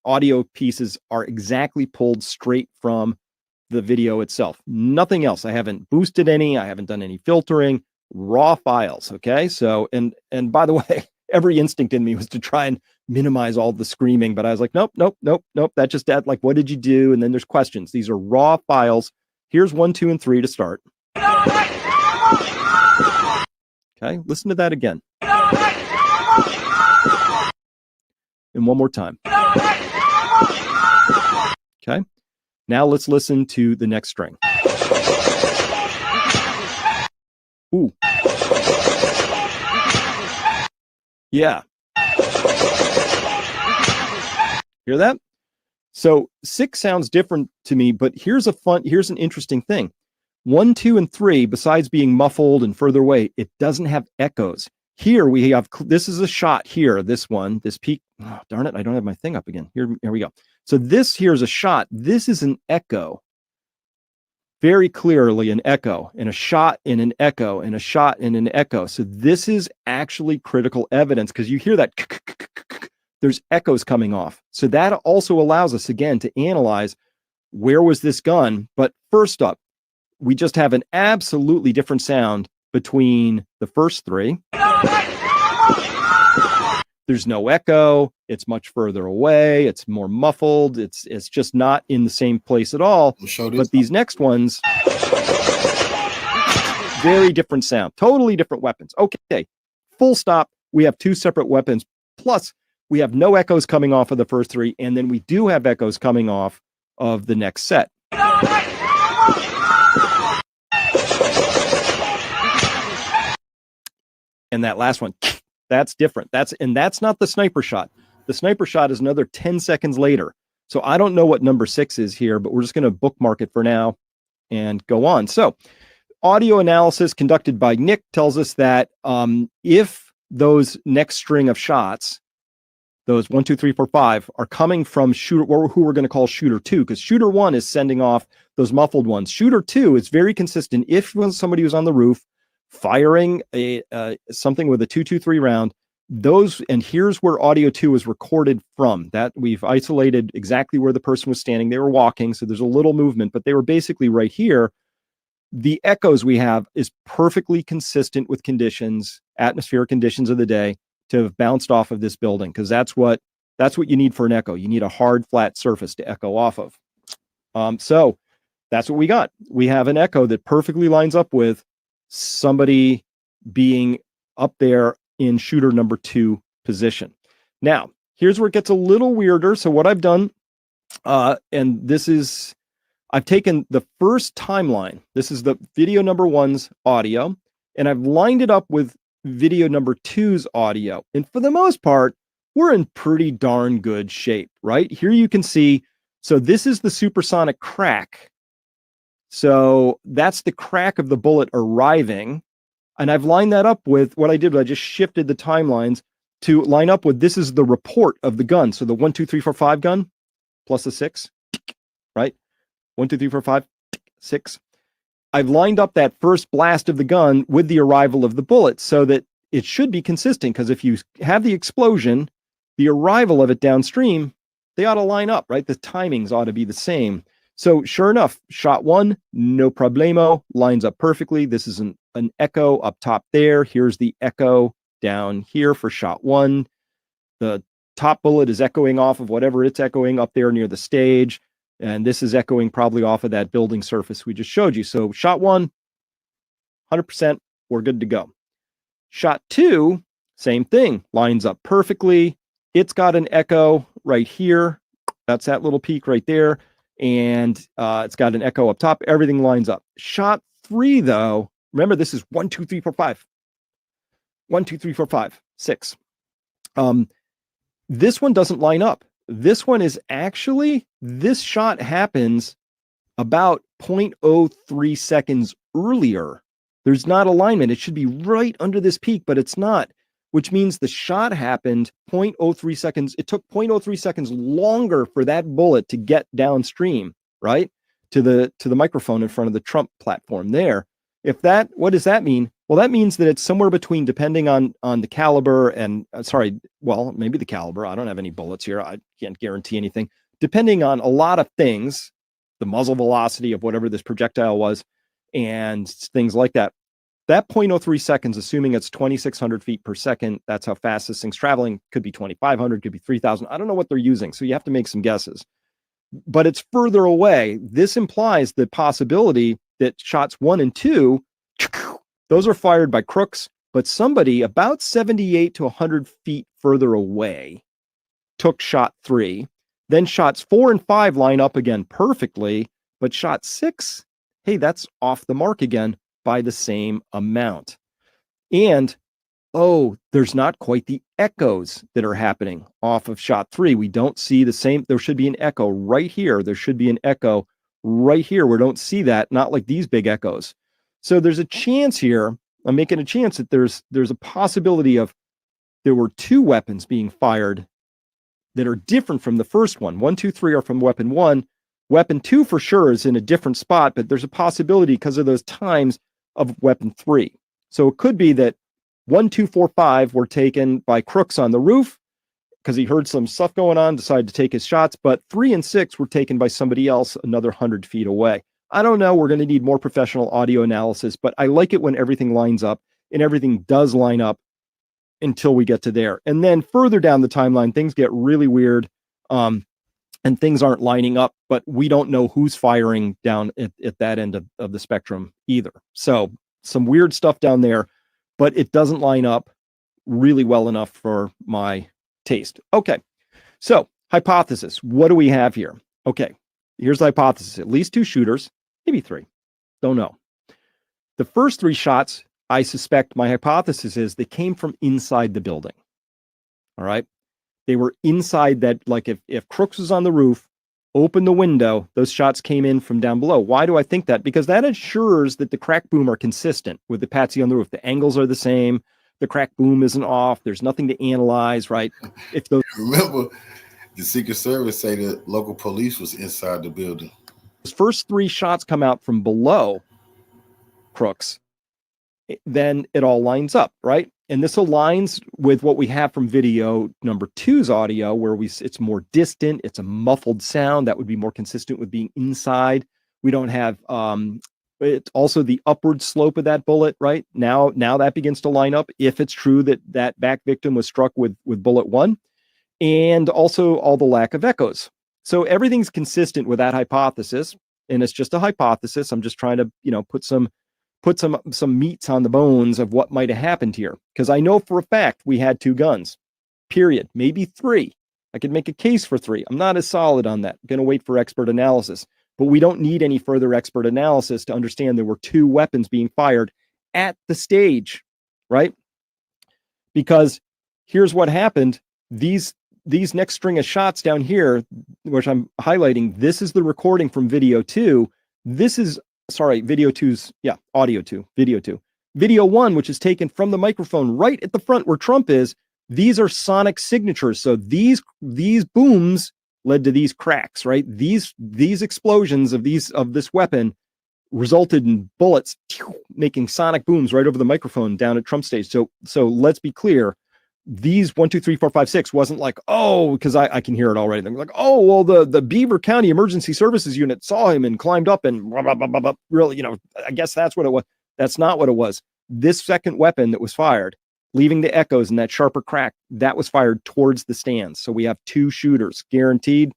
audio pieces are exactly pulled straight from the video itself. Nothing else. I haven't boosted any. I haven't done any filtering. Raw files. Okay. So and by the way, every instinct in me was to try and minimize all the screaming, but I was like, nope. That just like, what did you do? And then there's questions. These are raw files. Here's 1, 2, and 3 to start. Okay. Listen to that again. And one more time. Okay. Now let's listen to the next string. Ooh. Yeah. Hear that? So 6 sounds different to me, but here's an interesting thing. 1, 2, and 3, besides being muffled and further away, it doesn't have echoes. Here we have, this is a shot here, this one, this peak. Oh, darn it, I don't have my thing up again. Here we go. So this here is a shot. This is an echo. Very clearly an echo, and a shot in an echo, and a shot in an echo. So this is actually critical evidence because you hear that, there's echoes coming off. So that also allows us, again, to analyze where was this gun. But first up, we just have an absolutely different sound between the first 3. There's no echo. It's much further away. It's more muffled. It's just not in the same place at all. But these next ones, very different sound, totally different weapons. Okay, full stop. We have 2 separate weapons. Plus, we have no echoes coming off of the first 3, and then we do have echoes coming off of the next set. And that last one, that's different. That's not the sniper shot. The sniper shot is another 10 seconds later. So I don't know what number 6 is here, but we're just going to bookmark it for now and go on. So audio analysis conducted by Nick tells us that if those next string of shots, those 1, 2, 3, 4, 5 are coming from shooter, who we're going to call shooter 2, because shooter 1 is sending off those muffled ones. Shooter 2 is very consistent. If somebody was on the roof firing something with a 223 round, those, and here's where audio 2 is recorded from. That we've isolated exactly where the person was standing. They were walking, so there's a little movement, but they were basically right here. The echoes we have is perfectly consistent with conditions, atmospheric conditions of the day, to have bounced off of this building, because that's what you need for an echo. You need a hard, flat surface to echo off of. So that's what we got. We have an echo that perfectly lines up with somebody being up there in shooter number 2 position. Now, here's where it gets a little weirder. So what I've done, and this is, I've taken the first timeline. This is the video number 1's audio, and I've lined it up with video number 2's audio. And for the most part, we're in pretty darn good shape, right? Here you can see, so this is the supersonic crack. So that's the crack of the bullet arriving. And I've lined that up with what I did. I just shifted the timelines to line up with, this is the report of the gun. So the 1, 2, 3, 4, 5 gun plus a 6, right? 1, 2, 3, 4, 5, 6. I've lined up that first blast of the gun with the arrival of the bullet so that it should be consistent, because if you have the explosion, the arrival of it downstream, they ought to line up, right? The timings ought to be the same. So sure enough, shot 1, no problemo, lines up perfectly. This is an echo up top there. Here's the echo down here for shot 1. The top bullet is echoing off of whatever it's echoing up there near the stage. And this is echoing probably off of that building surface we just showed you. So shot 1, 100%, we're good to go. Shot 2, same thing, lines up perfectly. It's got an echo right here. That's that little peak right there. And it's got an echo up top. Everything lines up. Shot 3, though, remember, this is 1, 2, 3, 4, 5. 1, 2, 3, 4, 5, 6. this one doesn't line up. This one is actually, this shot happens about 0.03 seconds earlier. There's not alignment. It should be right under this peak, but it's not, which means the shot happened 0.03 seconds. It took 0.03 seconds longer for that bullet to get downstream, right? To the microphone in front of the Trump platform there. What does that mean? Well, that means that it's somewhere between, depending on the caliber and maybe the caliber. I don't have any bullets here. I can't guarantee anything. Depending on a lot of things, the muzzle velocity of whatever this projectile was, and things like that. That 0.03 seconds, assuming it's 2,600 feet per second, that's how fast this thing's traveling. Could be 2,500, could be 3,000. I don't know what they're using, so you have to make some guesses. But it's further away. This implies the possibility that shots 1 and 2, those are fired by crooks, but somebody about 78 to 100 feet further away took shot 3. Then shots 4 and 5 line up again perfectly, but shot 6, hey, that's off the mark again by the same amount. And, there's not quite the echoes that are happening off of shot 3. We don't see the same. There should be an echo right here. There should be an echo right here. We don't see that, not like these big echoes. So there's a chance here. I'm making a chance that there's a possibility of there were 2 weapons being fired that are different from the first one. 1, 2, 3 are from weapon 1. Weapon 2 for sure is in a different spot, but there's a possibility because of those times of weapon 3. So it could be that 1, 2, 4, 5 were taken by crooks on the roof because he heard some stuff going on, decided to take his shots, but 3 and 6 were taken by somebody else another 100 feet away. I don't know. We're going to need more professional audio analysis, but I like it when everything lines up, and everything does line up until we get to there. And then further down the timeline, things get really weird, and things aren't lining up, but we don't know who's firing down at that end of the spectrum either. So some weird stuff down there, but it doesn't line up really well enough for my taste. Okay, so hypothesis. What do we have here? Okay, here's the hypothesis. At least 2 shooters, maybe 3. Don't know. The first 3 shots, I suspect, my hypothesis is they came from inside the building. All right. They were inside that, like if Crooks was on the roof, open the window, those shots came in from down below. Why do I think that? Because that ensures that the crack boom are consistent with the Patsy on the roof. The angles are the same. The crack boom isn't off. There's nothing to analyze, right? If those Remember, the Secret Service say that local police was inside the building. Those first 3 shots come out from below Crooks, then it all lines up, right? And this aligns with what we have from video number 2's audio, where it's more distant, it's a muffled sound that would be more consistent with being inside. We don't have it's also the upward slope of that bullet, right? Now that begins to line up if it's true that back victim was struck with bullet 1, and also all the lack of echoes. So everything's consistent with that hypothesis, and it's just a hypothesis. I'm just trying to, put some meats on the bones of what might have happened here. Because I know for a fact we had 2 guns, period, maybe 3. I could make a case for 3. I'm not as solid on that. I'm going to wait for expert analysis. But we don't need any further expert analysis to understand there were 2 weapons being fired at the stage, right? Because here's what happened. These next string of shots down here, which I'm highlighting, this is the recording from video 2. This is video 2's, audio 2, video 2. Video 1, which is taken from the microphone right at the front where Trump is, these are sonic signatures. So these booms led to these cracks, right? These explosions of this weapon resulted in bullets making sonic booms right over the microphone down at Trump stage. So let's be clear. These 1, 2, 3, 4, 5, 6 wasn't like, because I can hear it already. They're like, the Beaver County Emergency Services Unit saw him and climbed up and blah, blah, blah, blah, blah. Really, I guess that's what it was. That's not what it was. This second weapon that was fired, leaving the echoes and that sharper crack, that was fired towards the stands. So we have 2 shooters, guaranteed,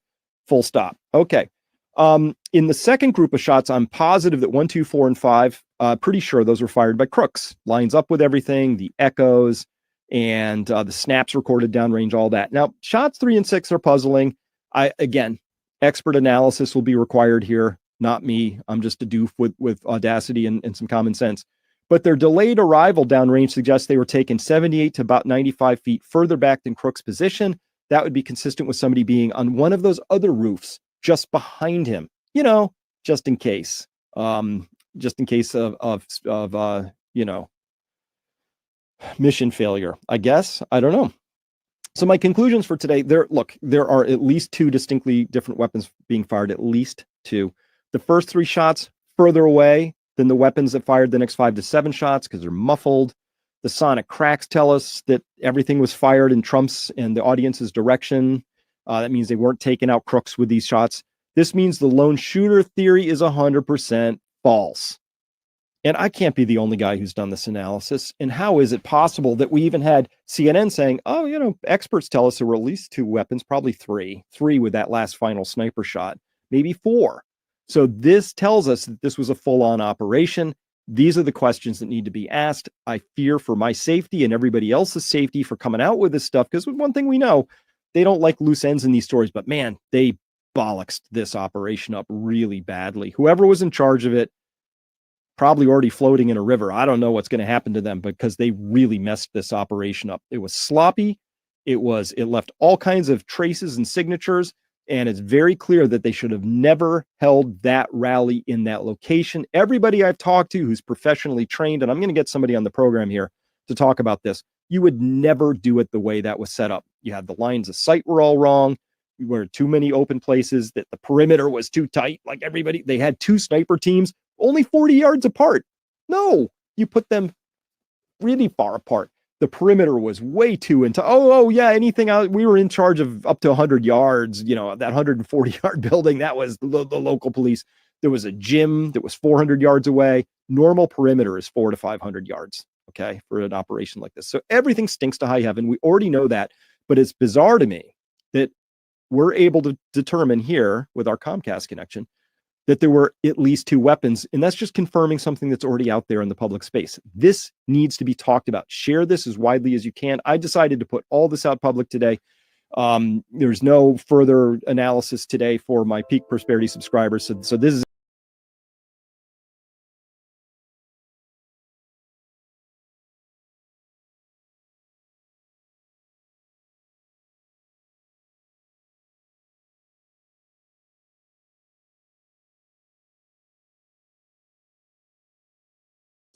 full stop. Okay. In the second group of shots, I'm positive that 1, 2, 4, and 5, pretty sure those were fired by crooks. Lines up with everything, the echoes, and the snaps recorded downrange, all that. Now, shots 3 and 6 are puzzling. Again, expert analysis will be required here, not me. I'm just a doof with audacity and some common sense. But their delayed arrival downrange suggests they were taken 78 to about 95 feet further back than Crook's position. that would be consistent with somebody being on one of those other roofs just behind him, you know, just in case of you know, mission failure, I guess. I don't know. So my conclusions for today, there are at least 2 distinctly different weapons being fired, at least 2. The first 3 shots further away than the weapons that fired the next 5 to 7 shots because they're muffled. The sonic cracks tell us that everything was fired in Trump's and the audience's direction. That means they weren't taking out crooks with these shots. This means the lone shooter theory is 100% false. And I can't be the only guy who's done this analysis. And how is it possible that we even had CNN saying, oh, you know, experts tell us there were at least 2 weapons, probably 3 with that last final sniper shot, maybe 4. So this tells us that this was a full-on operation. These are the questions that need to be asked. I fear for my safety and everybody else's safety for coming out with this stuff, because one thing we know, they don't like loose ends in these stories, but man, they bollocksed this operation up really badly. Whoever was in charge of it, probably already floating in a river. I don't know what's going to happen to them because they really messed this operation up. It was sloppy. It left all kinds of traces and signatures. And it's very clear that they should have never held that rally in that location. Everybody I've talked to who's professionally trained, and I'm going to get somebody on the program here to talk about this, you would never do it the way that was set up. You had the lines of sight were all wrong. There were too many open places, that the perimeter was too tight. Like everybody, they had 2 sniper teams only 40 yards apart. No, you put them really far apart. The perimeter was way too into, anything out. We were in charge of up to 100 yards, you know, that 140-yard building, that was the local police. There was a gym that was 400 yards away. Normal perimeter is 400 to 500 yards, okay, for an operation like this. So everything stinks to high heaven. We already know that, but it's bizarre to me that we're able to determine here with our Comcast connection that there were at least 2 weapons. And that's just confirming something that's already out there in the public space. This needs to be talked about. Share this as widely as you can. I decided to put all this out public today. There's no further analysis today for my Peak Prosperity subscribers. So this is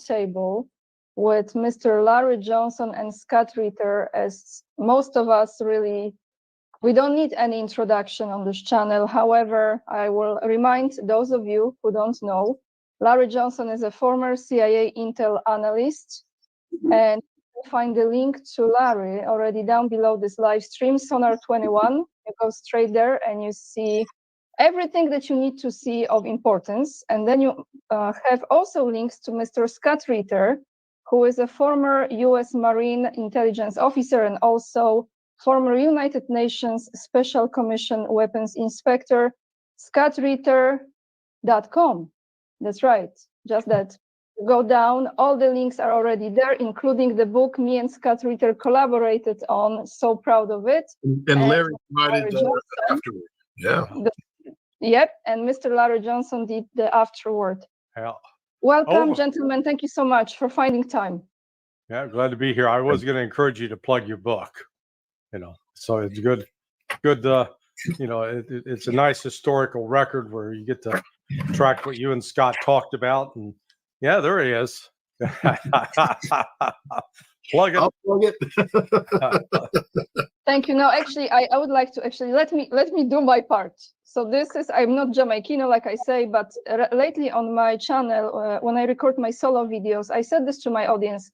table with Mr. Larry Johnson and Scott Ritter, as most of us we don't need any introduction on this channel. However, I will remind those of you who don't know, Larry Johnson is a former CIA intel analyst, and you find the link to Larry already down below this live stream, Sonar 21. You go straight there and you see everything that you need to see of importance. And then you have also links to Mr. Scott Ritter, who is a former US Marine intelligence officer and also former United Nations Special Commission Weapons Inspector, scottritter.com. That's right, just that. Go down, all the links are already there, including the book me and Scott Ritter collaborated on. So proud of it. And Larry provided afterward. Yeah. Yep, and Mr. Larry Johnson did the afterward. Yeah. Welcome, gentlemen. Thank you so much for finding time. Yeah, glad to be here. I was going to encourage you to plug your book, you know, so it's good, you know, it's a nice historical record where you get to track what you and Scott talked about. And yeah, there he is. Plug it. I'll plug it. Thank you. No, actually, I would like to let me do my part. So this is, I'm not Jamaicano, like I say, but lately on my channel, when I record my solo videos, I said this to my audience.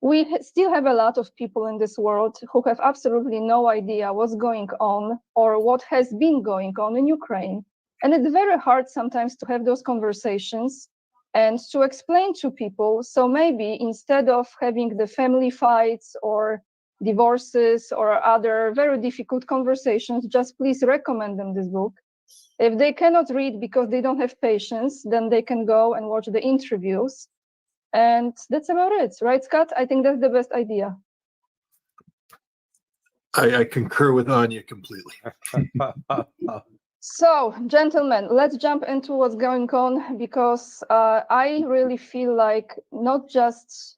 We still have a lot of people in this world who have absolutely no idea what's going on or what has been going on in Ukraine. And it's very hard sometimes to have those conversations and to explain to people. So maybe instead of having the family fights or divorces or other very difficult conversations, just please recommend them this book. If they cannot read because they don't have patience, then they can go and watch the interviews. And that's about it, right, Scott? I think that's the best idea. I concur with Anya completely. So, gentlemen, let's jump into what's going on, because I really feel like not just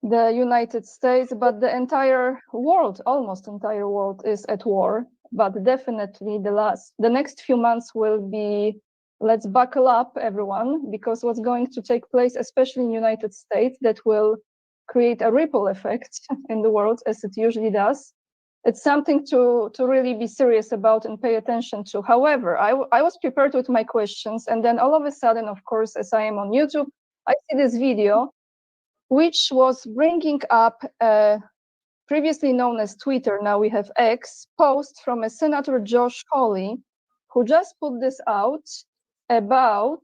the United States, but the entire world, almost entire world, is at war. But definitely the next few months will be, let's buckle up, everyone, because what's going to take place, especially in the United States, that will create a ripple effect in the world, as it usually does. It's something to really be serious about and pay attention to. However, I was prepared with my questions, and then all of a sudden, of course, as I am on YouTube, I see this video, which was bringing up previously known as Twitter, now we have X, post from a Senator Josh Hawley, who just put this out about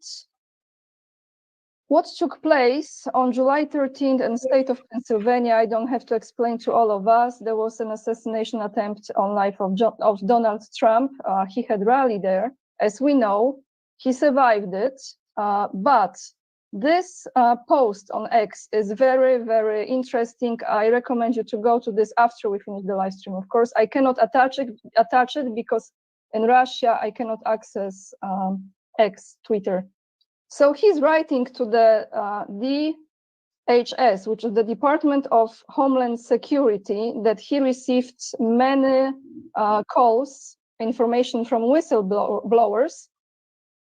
what took place on July 13th in the state of Pennsylvania. I don't have to explain to all of us. There was an assassination attempt on life of Donald Trump. He had rallied there. As we know, he survived it, but this post on X is very, very interesting. I recommend you to go to this after we finish the live stream. Of course, I cannot attach it because in Russia I cannot access X, Twitter. So he's writing to the DHS, which is the Department of Homeland Security, that he received many calls, information from whistleblowers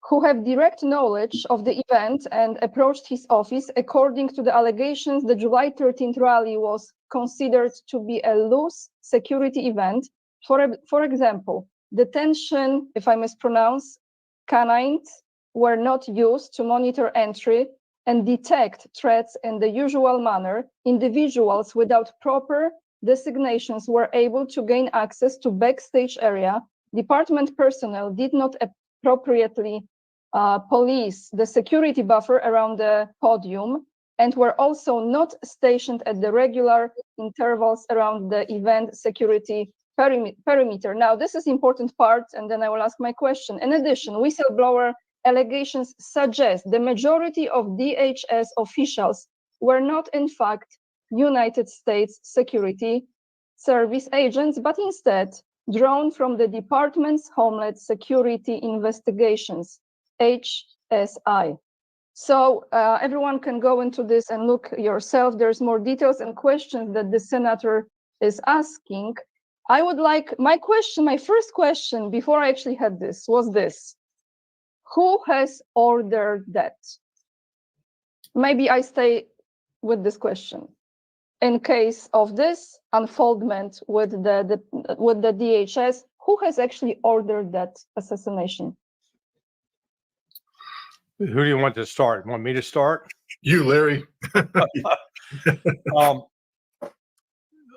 who have direct knowledge of the event and approached his office. According to the allegations, the July 13th rally was considered to be a loose security event. For example, detention, if I mispronounce, canines were not used to monitor entry and detect threats in the usual manner. Individuals without proper designations were able to gain access to backstage area. Department personnel did not appropriately police the security buffer around the podium and were also not stationed at the regular intervals around the event security perimeter. Now, this is important part, and then I will ask my question. In addition, whistleblower allegations suggest the majority of DHS officials were not, in fact, United States Security Service agents, but instead drawn from the Department's Homeland Security Investigations, HSI. So everyone can go into this and look yourself. There's more details and questions that the senator is asking. I would like, my first question before I actually had this was this: who has ordered that? Maybe I stay with this question. In case of this unfoldment with the DHS, who has actually ordered that assassination? Who do you want to start? Want me to start? You, Larry.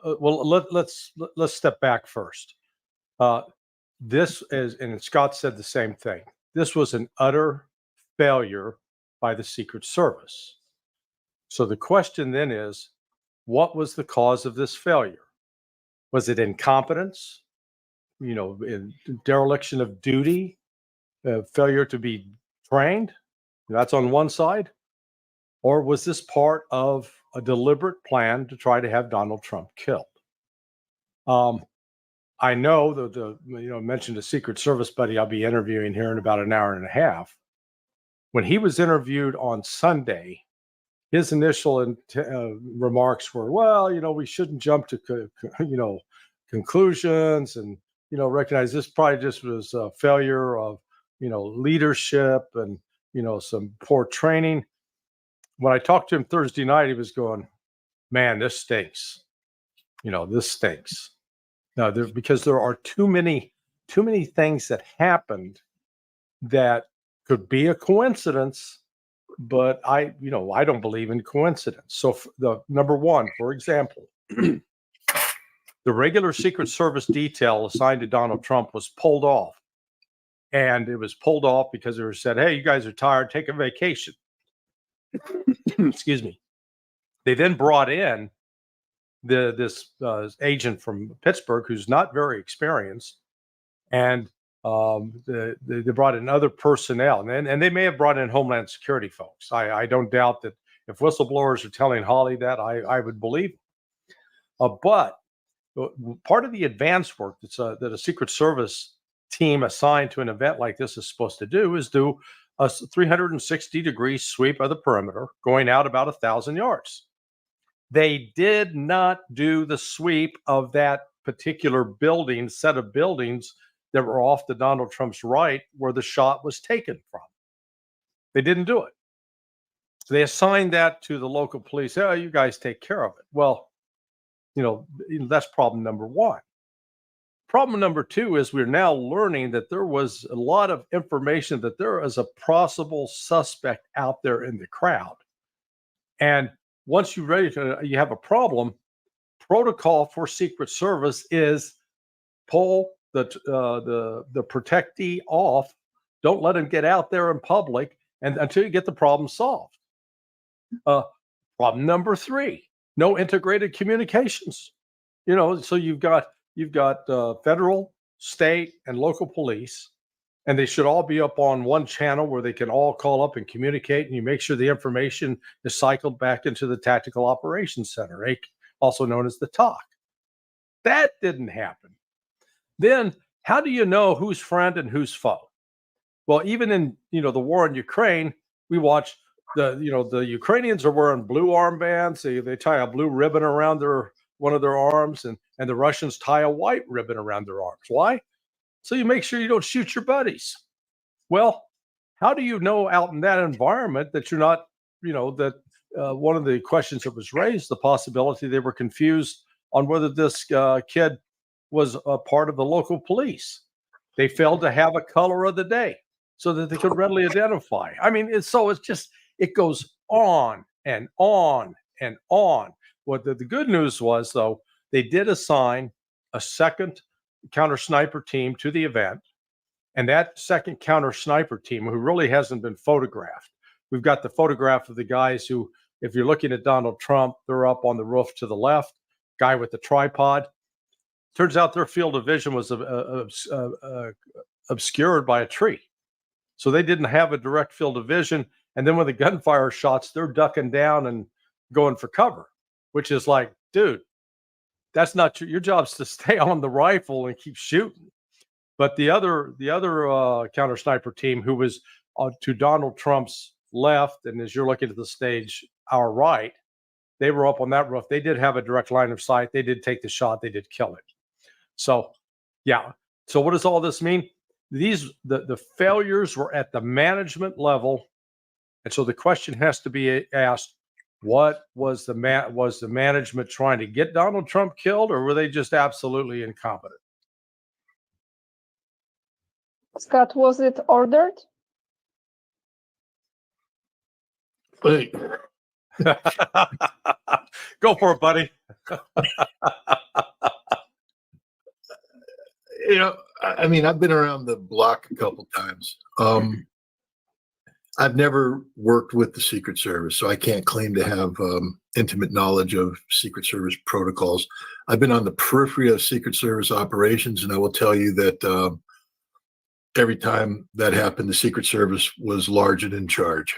Well, let's step back first. This is, and Scott said the same thing. This was an utter failure by the Secret Service. So the question then is, what was the cause of this failure? Was it incompetence? Dereliction of duty, failure to be trained? That's on one side. Or was this part of a deliberate plan to try to have Donald Trump killed? I know that mentioned a Secret Service buddy I'll be interviewing here in about an hour and a half. When he was interviewed on Sunday, his initial remarks were, well, we shouldn't jump to conclusions and recognize this probably just was a failure of leadership and some poor training. When I talked to him Thursday night, he was going, man, this stinks. This stinks. Now, because there are too many things that happened that could be a coincidence, but I don't believe in coincidence. So the number one, for example, the regular Secret Service detail assigned to Donald Trump was pulled off. And it was pulled off because they were said, hey, you guys are tired, take a vacation. Excuse me. They then brought in this agent from Pittsburgh who's not very experienced, and they brought in other personnel, and they may have brought in Homeland Security folks. I don't doubt that if whistleblowers are telling Hawley that, I would believe them. But part of the advance work that a Secret Service team assigned to an event like this is supposed to do is do a 360-degree sweep of the perimeter, going out about 1,000 yards. They did not do the sweep of that particular building, set of buildings that were off to Donald Trump's right where the shot was taken from. They didn't do it. So they assigned that to the local police. Oh, you guys take care of it. Well, that's problem number one. Problem number two is we're now learning that there was a lot of information that there is a possible suspect out there in the crowd. And once you have a problem, protocol for Secret Service is pull the protectee off. Don't let him get out there in public and until you get the problem solved. Problem number three, no integrated communications. So you've got federal, state, and local police, and they should all be up on one channel where they can all call up and communicate, and you make sure the information is cycled back into the Tactical Operations Center, also known as the TOC. That didn't happen. Then how do you know who's friend and who's foe? Well, even in the war in Ukraine, we watch the Ukrainians are wearing blue armbands. They tie a blue ribbon around one of their arms, and the Russians tie a white ribbon around their arms. Why? So you make sure you don't shoot your buddies. Well, how do you know out in that environment that you're not, one of the questions that was raised, the possibility they were confused on whether this kid was a part of the local police. They failed to have a color of the day so that they could readily identify. I mean, it goes on and on and on. What the good news was, though, they did assign a second counter sniper team to the event. And that second counter sniper team, who really hasn't been photographed, we've got the photograph of the guys who, if you're looking at Donald Trump, they're up on the roof to the left, guy with the tripod. Turns out their field of vision was obscured by a tree. So they didn't have a direct field of vision. And then when the gunfire shots, they're ducking down and going for cover, which is like, dude, that's not your job's to stay on the rifle and keep shooting. But the other counter sniper team, who was to Donald Trump's left, and as you're looking at the stage, our right, they were up on that roof. They did have a direct line of sight. They did take the shot. They did kill it. So, yeah. So what does all this mean? The failures were at the management level, and so the question has to be asked: what was the management trying to get Donald Trump killed, or were they just absolutely incompetent? Scott, was it ordered? Wait. Go for it, buddy. I mean, I've been around the block a couple times. I've never worked with the Secret Service, so I can't claim to have intimate knowledge of Secret Service protocols. I've been on the periphery of Secret Service operations, and I will tell you that every time that happened, the Secret Service was large and in charge.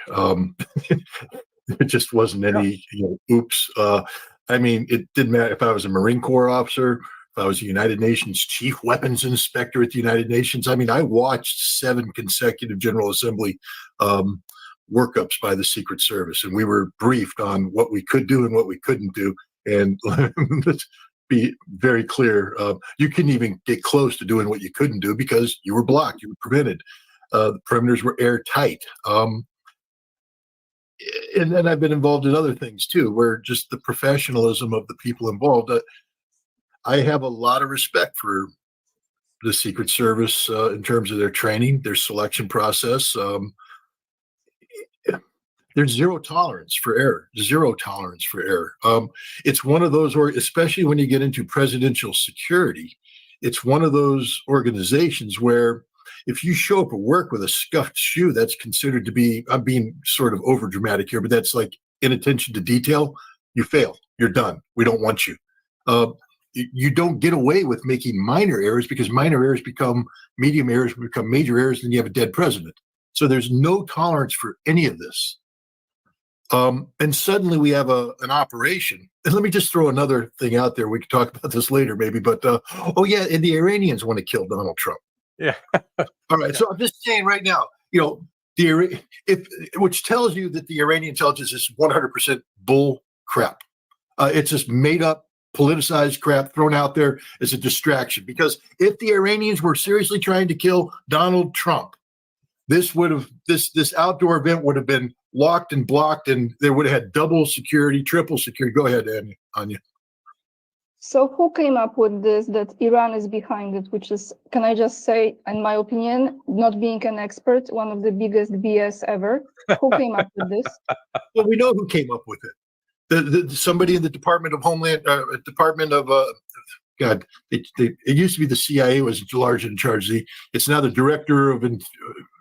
There just wasn't any oops. I mean, it didn't matter if I was a Marine Corps officer, if I was a United Nations Chief Weapons Inspector at the United Nations. I mean, I watched 7 consecutive General Assembly workups by the Secret Service, and we were briefed on what we could do and what we couldn't do. And let's be very clear, you couldn't even get close to doing what you couldn't do because you were blocked, you were prevented. The perimeters were airtight. And then I've been involved in other things too, where just the professionalism of the people involved. I have a lot of respect for the Secret Service in terms of their training, their selection process. There's zero tolerance for error. Zero tolerance for error. It's one of those, especially when you get into presidential security, it's one of those organizations where if you show up at work with a scuffed shoe, that's considered to be, I'm being sort of over dramatic here, but that's like inattention to detail. You fail. You're done. We don't want you. You don't get away with making minor errors because minor errors become medium errors, become major errors, and you have a dead president. So there's no tolerance for any of this. And suddenly we have an operation. And let me just throw another thing out there. We can talk about this later maybe, but oh yeah, and the Iranians want to kill Donald Trump. Yeah. All right. So I'm just saying right now, which tells you that the Iranian intelligence is 100% bull crap. It's just made up, politicized crap thrown out there as a distraction. Because if the Iranians were seriously trying to kill Donald Trump, this outdoor event would have been locked and blocked, and they would have had double security, triple security. Go ahead, Anya. So who came up with this, that Iran is behind it, which is, can I just say, in my opinion, not being an expert, one of the biggest BS ever. Who came up with this? Well, we know who came up with it. Somebody in the Department of Homeland, God, it used to be the CIA was large in charge. It's now the Director of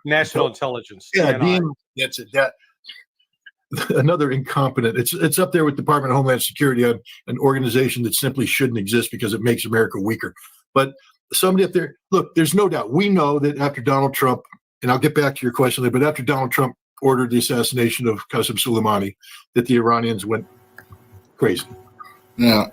National Intelligence. Yeah, DNI. that's it. That another incompetent. It's up there with Department of Homeland Security, an organization that simply shouldn't exist because it makes America weaker. But somebody up there, look, there's no doubt. We know that after Donald Trump, and I'll get back to your question later, but after Donald Trump ordered the assassination of Qasem Soleimani, that the Iranians went crazy. Now,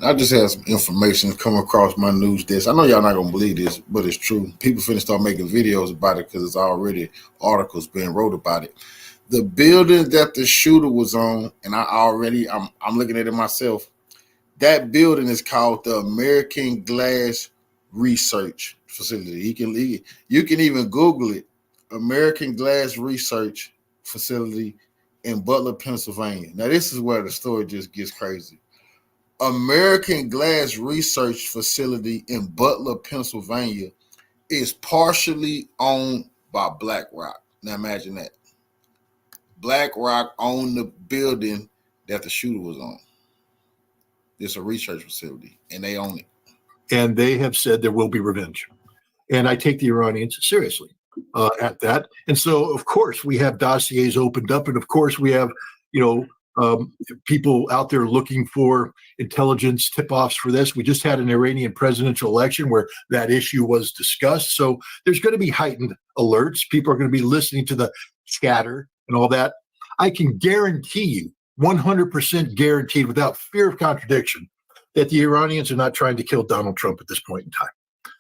I just had some information come across my news desk. I know y'all not gonna believe this, but it's true. People finna start making videos about it because it's already articles being wrote about it. The building that the shooter was on, and I'm looking at it myself. That building is called the American Glass Research Facility. You can even Google it. American Glass Research Facility in Butler, Pennsylvania. Now this is where the story just gets crazy. American Glass Research Facility in Butler, Pennsylvania is partially owned by BlackRock. Now imagine that. BlackRock owned the building that the shooter was on. It's a research facility, and they own it. And they have said there will be revenge. And I take the Iranians seriously at that. And so, of course, we have dossiers opened up, and of course, we have, people out there looking for intelligence tip-offs for this. We just had an Iranian presidential election where that issue was discussed. So there's going to be heightened alerts. People are going to be listening to the chatter and all that. I can guarantee you, 100% guaranteed, without fear of contradiction, that the Iranians are not trying to kill Donald Trump at this point in time.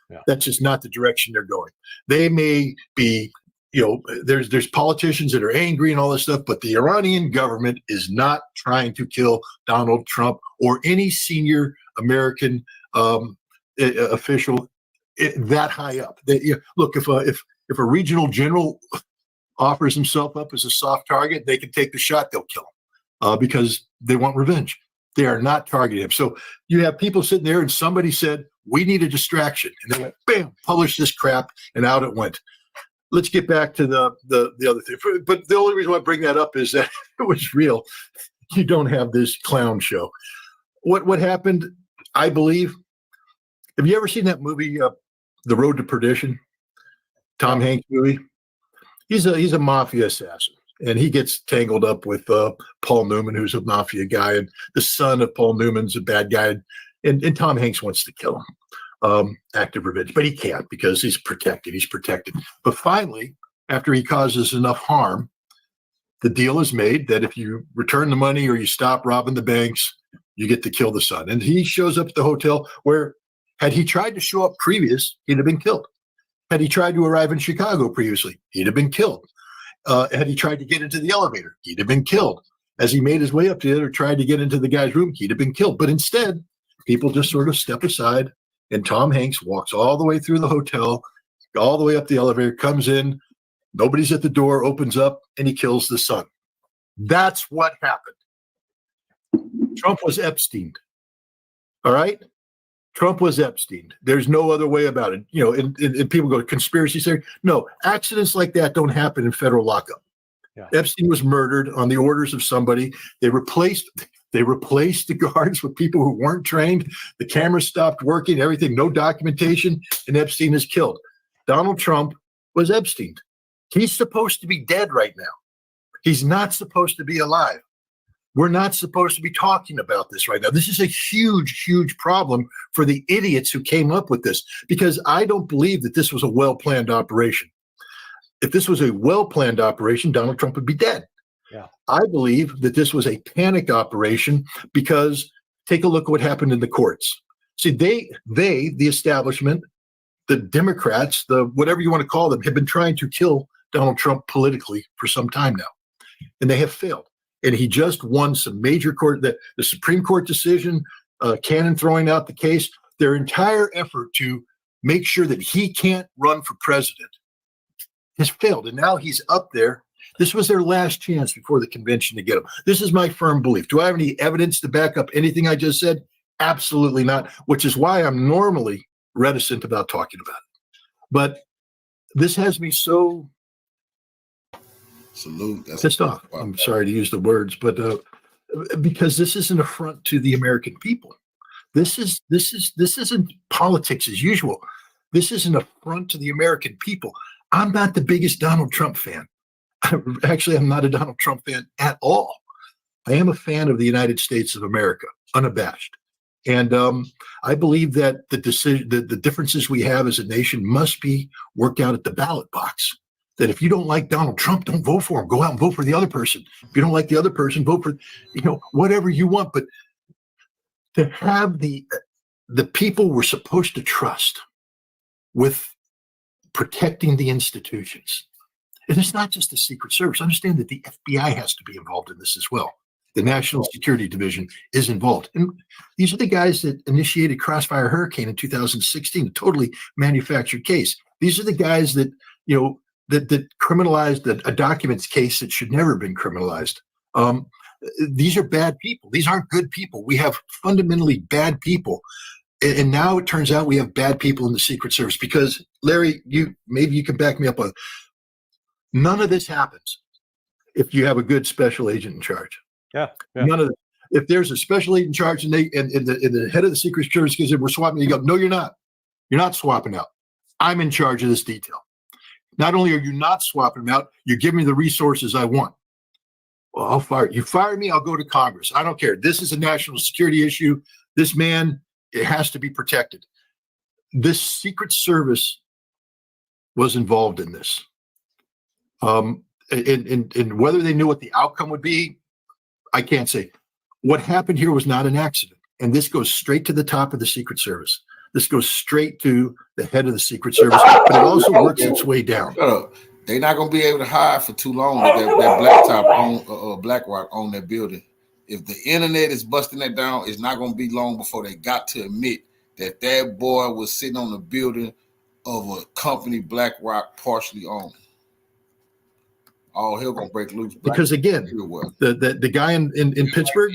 Yeah. That's just not the direction they're going. They may be, there's politicians that are angry and all this stuff, but the Iranian government is not trying to kill Donald Trump or any senior American official that high up. Look, if a regional general offers himself up as a soft target, they can take the shot, they'll kill him because they want revenge. They are not targeting him. So you have people sitting there and somebody said, we need a distraction. And they went, bam, publish this crap, and out it went. Let's get back to the other thing. But the only reason why I bring that up is that it was real. You don't have this clown show. What happened, I believe, have you ever seen that movie, The Road to Perdition? Tom Hanks movie? He's a mafia assassin, and he gets tangled up with Paul Newman, who's a mafia guy, and the son of Paul Newman's a bad guy, and Tom Hanks wants to kill him, active revenge, but he can't because he's protected. But finally, after he causes enough harm, the deal is made that if you return the money or you stop robbing the banks, you get to kill the son. And he shows up at the hotel where, had he tried to show up previous, he'd have been killed. Had he tried to arrive in Chicago previously, he'd have been killed. Had he tried to get into the elevator, he'd have been killed. As he made his way up to it or tried to get into the guy's room, he'd have been killed. But instead, people just sort of step aside, and Tom Hanks walks all the way through the hotel, all the way up the elevator, comes in, nobody's at the door, opens up, and he kills the son. That's what happened. Trump was Epstein. All right? Trump was Epstein. There's no other way about it. And people go, conspiracy theory. No, accidents like that don't happen in federal lockup. Yeah. Epstein was murdered on the orders of somebody. They replaced the guards with people who weren't trained. The cameras stopped working, everything, no documentation, and Epstein is killed. Donald Trump was Epstein. He's supposed to be dead right now. He's not supposed to be alive. We're not supposed to be talking about this right now. This is a huge, huge problem for the idiots who came up with this, because I don't believe that this was a well-planned operation. If this was a well-planned operation, Donald Trump would be dead. Yeah. I believe that this was a panic operation because take a look at what happened in the courts. See, the establishment, the Democrats, the whatever you want to call them, have been trying to kill Donald Trump politically for some time now, and they have failed. and he just won some major court, the Supreme Court decision, Cannon throwing out the case, their entire effort to make sure that he can't run for president has failed. And now he's up there. This was their last chance before the convention to get him. This is my firm belief. Do I have any evidence to back up anything I just said? Absolutely not, which is why I'm normally reticent about talking about it. But this has me so pissed off. I'm sorry to use the words, but because this is an affront to the American people. This isn't politics as usual. This is an affront to the American people. I'm not the biggest Donald Trump fan. Actually, I'm not a Donald Trump fan at all. I am a fan of the United States of America, unabashed. And I believe that the differences we have as a nation must be worked out at the ballot box. That if you don't like Donald Trump, don't vote for him. Go out and vote for the other person. If you don't like the other person, vote for, whatever you want. But to have the people we're supposed to trust with protecting the institutions. And it's not just the Secret Service. Understand that the FBI has to be involved in this as well. The National Security Division is involved. And these are the guys that initiated Crossfire Hurricane in 2016, a totally manufactured case. These are the guys that, that criminalized a documents case that should never have been criminalized. These are bad people. These aren't good people. We have fundamentally bad people. And now it turns out we have bad people in the Secret Service because, Larry, maybe you can back me up on none of this happens if you have a good special agent in charge. Yeah. None of it. If there's a special agent in charge and the head of the Secret Service says we're swapping, you go, no, you're not. You're not swapping out. I'm in charge of this detail. Not only are you not swapping them out, you're giving me the resources I want. Well, I'll fire you. Fire me, I'll go to Congress. I don't care. This is a national security issue. This man, it has to be protected. This Secret Service was involved in this. And whether they knew what the outcome would be, I can't say. What happened here was not an accident. And this goes straight to the top of the Secret Service. This goes straight to the head of the Secret Service, but it also works its way down. They're not going to be able to hide for too long. That BlackRock on that building. If the internet is busting that down, it's not going to be long before they got to admit that that boy was sitting on the building of a company BlackRock partially owned. All hell gonna break loose. Because again, the guy in Pittsburgh,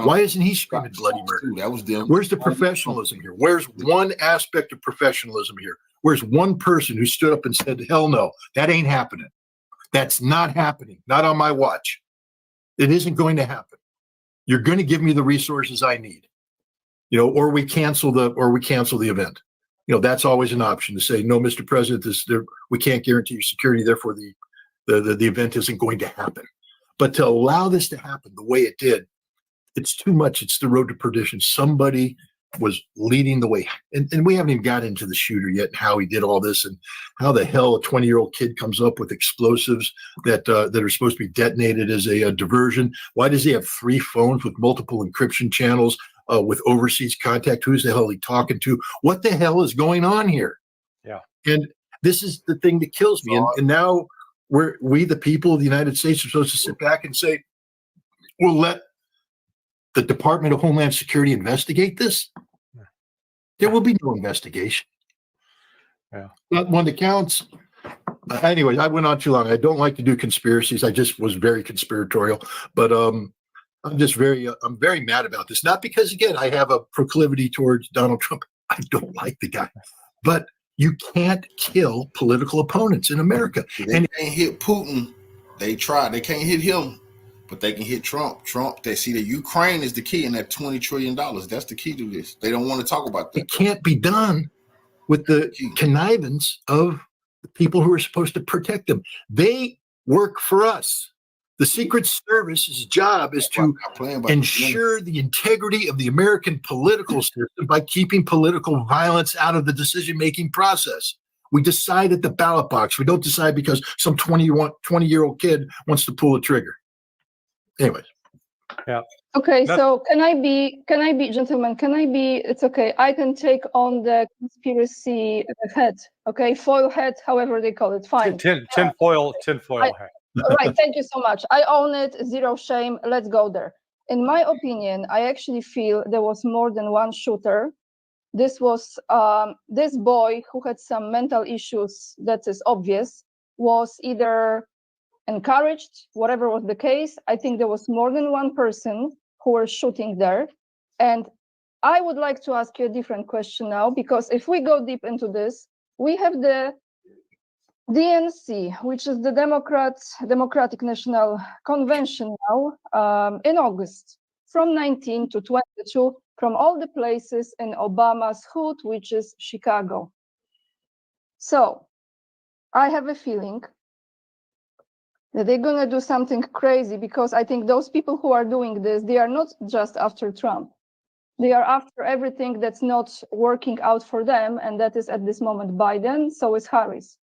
why isn't he screaming bloody murder? That was them. Where's the professionalism here? Where's one aspect of professionalism here? Where's one person who stood up and said, hell no, that ain't happening. That's not happening. Not on my watch. It isn't going to happen. You're going to give me the resources I need, or we cancel the event. That's always an option to say, no, Mr. President, we can't guarantee your security. Therefore, the event isn't going to happen. But to allow this to happen the way it did, it's too much. It's the road to perdition. Somebody was leading the way. And we haven't even got into the shooter yet and how he did all this and how the hell a 20-year-old kid comes up with explosives that are supposed to be detonated as a diversion. Why does he have 3 phones with multiple encryption channels with overseas contact? Who's the hell he talking to? What the hell is going on here? Yeah. And this is the thing that kills me. And now we, the people of the United States, are supposed to sit back and say, we'll let the Department of Homeland Security investigate this. There will be no investigation. Yeah. Not one that counts. Anyways, I went on too long. I don't like to do conspiracies. I just was very conspiratorial, but I'm very mad about this. Not because, again, I have a proclivity towards Donald Trump. I don't like the guy, but you can't kill political opponents in America. They can't hit Putin. They try. They can't hit him, but they can hit Trump. They see that Ukraine is the key in that $20 trillion. That's the key to this. They don't want to talk about that. It can't be done with the connivance of the people who are supposed to protect them. They work for us. The Secret Service's job is to ensure the integrity of the American political system by keeping political violence out of the decision-making process. We decide at the ballot box. We don't decide because some 20-year-old kid wants to pull a trigger. Anyways. Yeah. Okay, so can I be, gentlemen, it's okay. I can take on the conspiracy head, okay? Foil head, however they call it, fine. Tinfoil hat. Right. Thank you so much. I own it. Zero shame. Let's go there. In my opinion, I actually feel there was more than one shooter. This was this boy who had some mental issues, that is obvious, was either encouraged, whatever was the case. I think there was more than one person who were shooting there. And I would like to ask you a different question now, because if we go deep into this, we have the DNC, which is the Democratic National Convention now, in August, from 19 to 22, from all the places in Obama's hood, which is Chicago. So I have a feeling that they're going to do something crazy, because I think those people who are doing this, they are not just after Trump. They are after everything that's not working out for them, and that is at this moment Biden, so is Harris.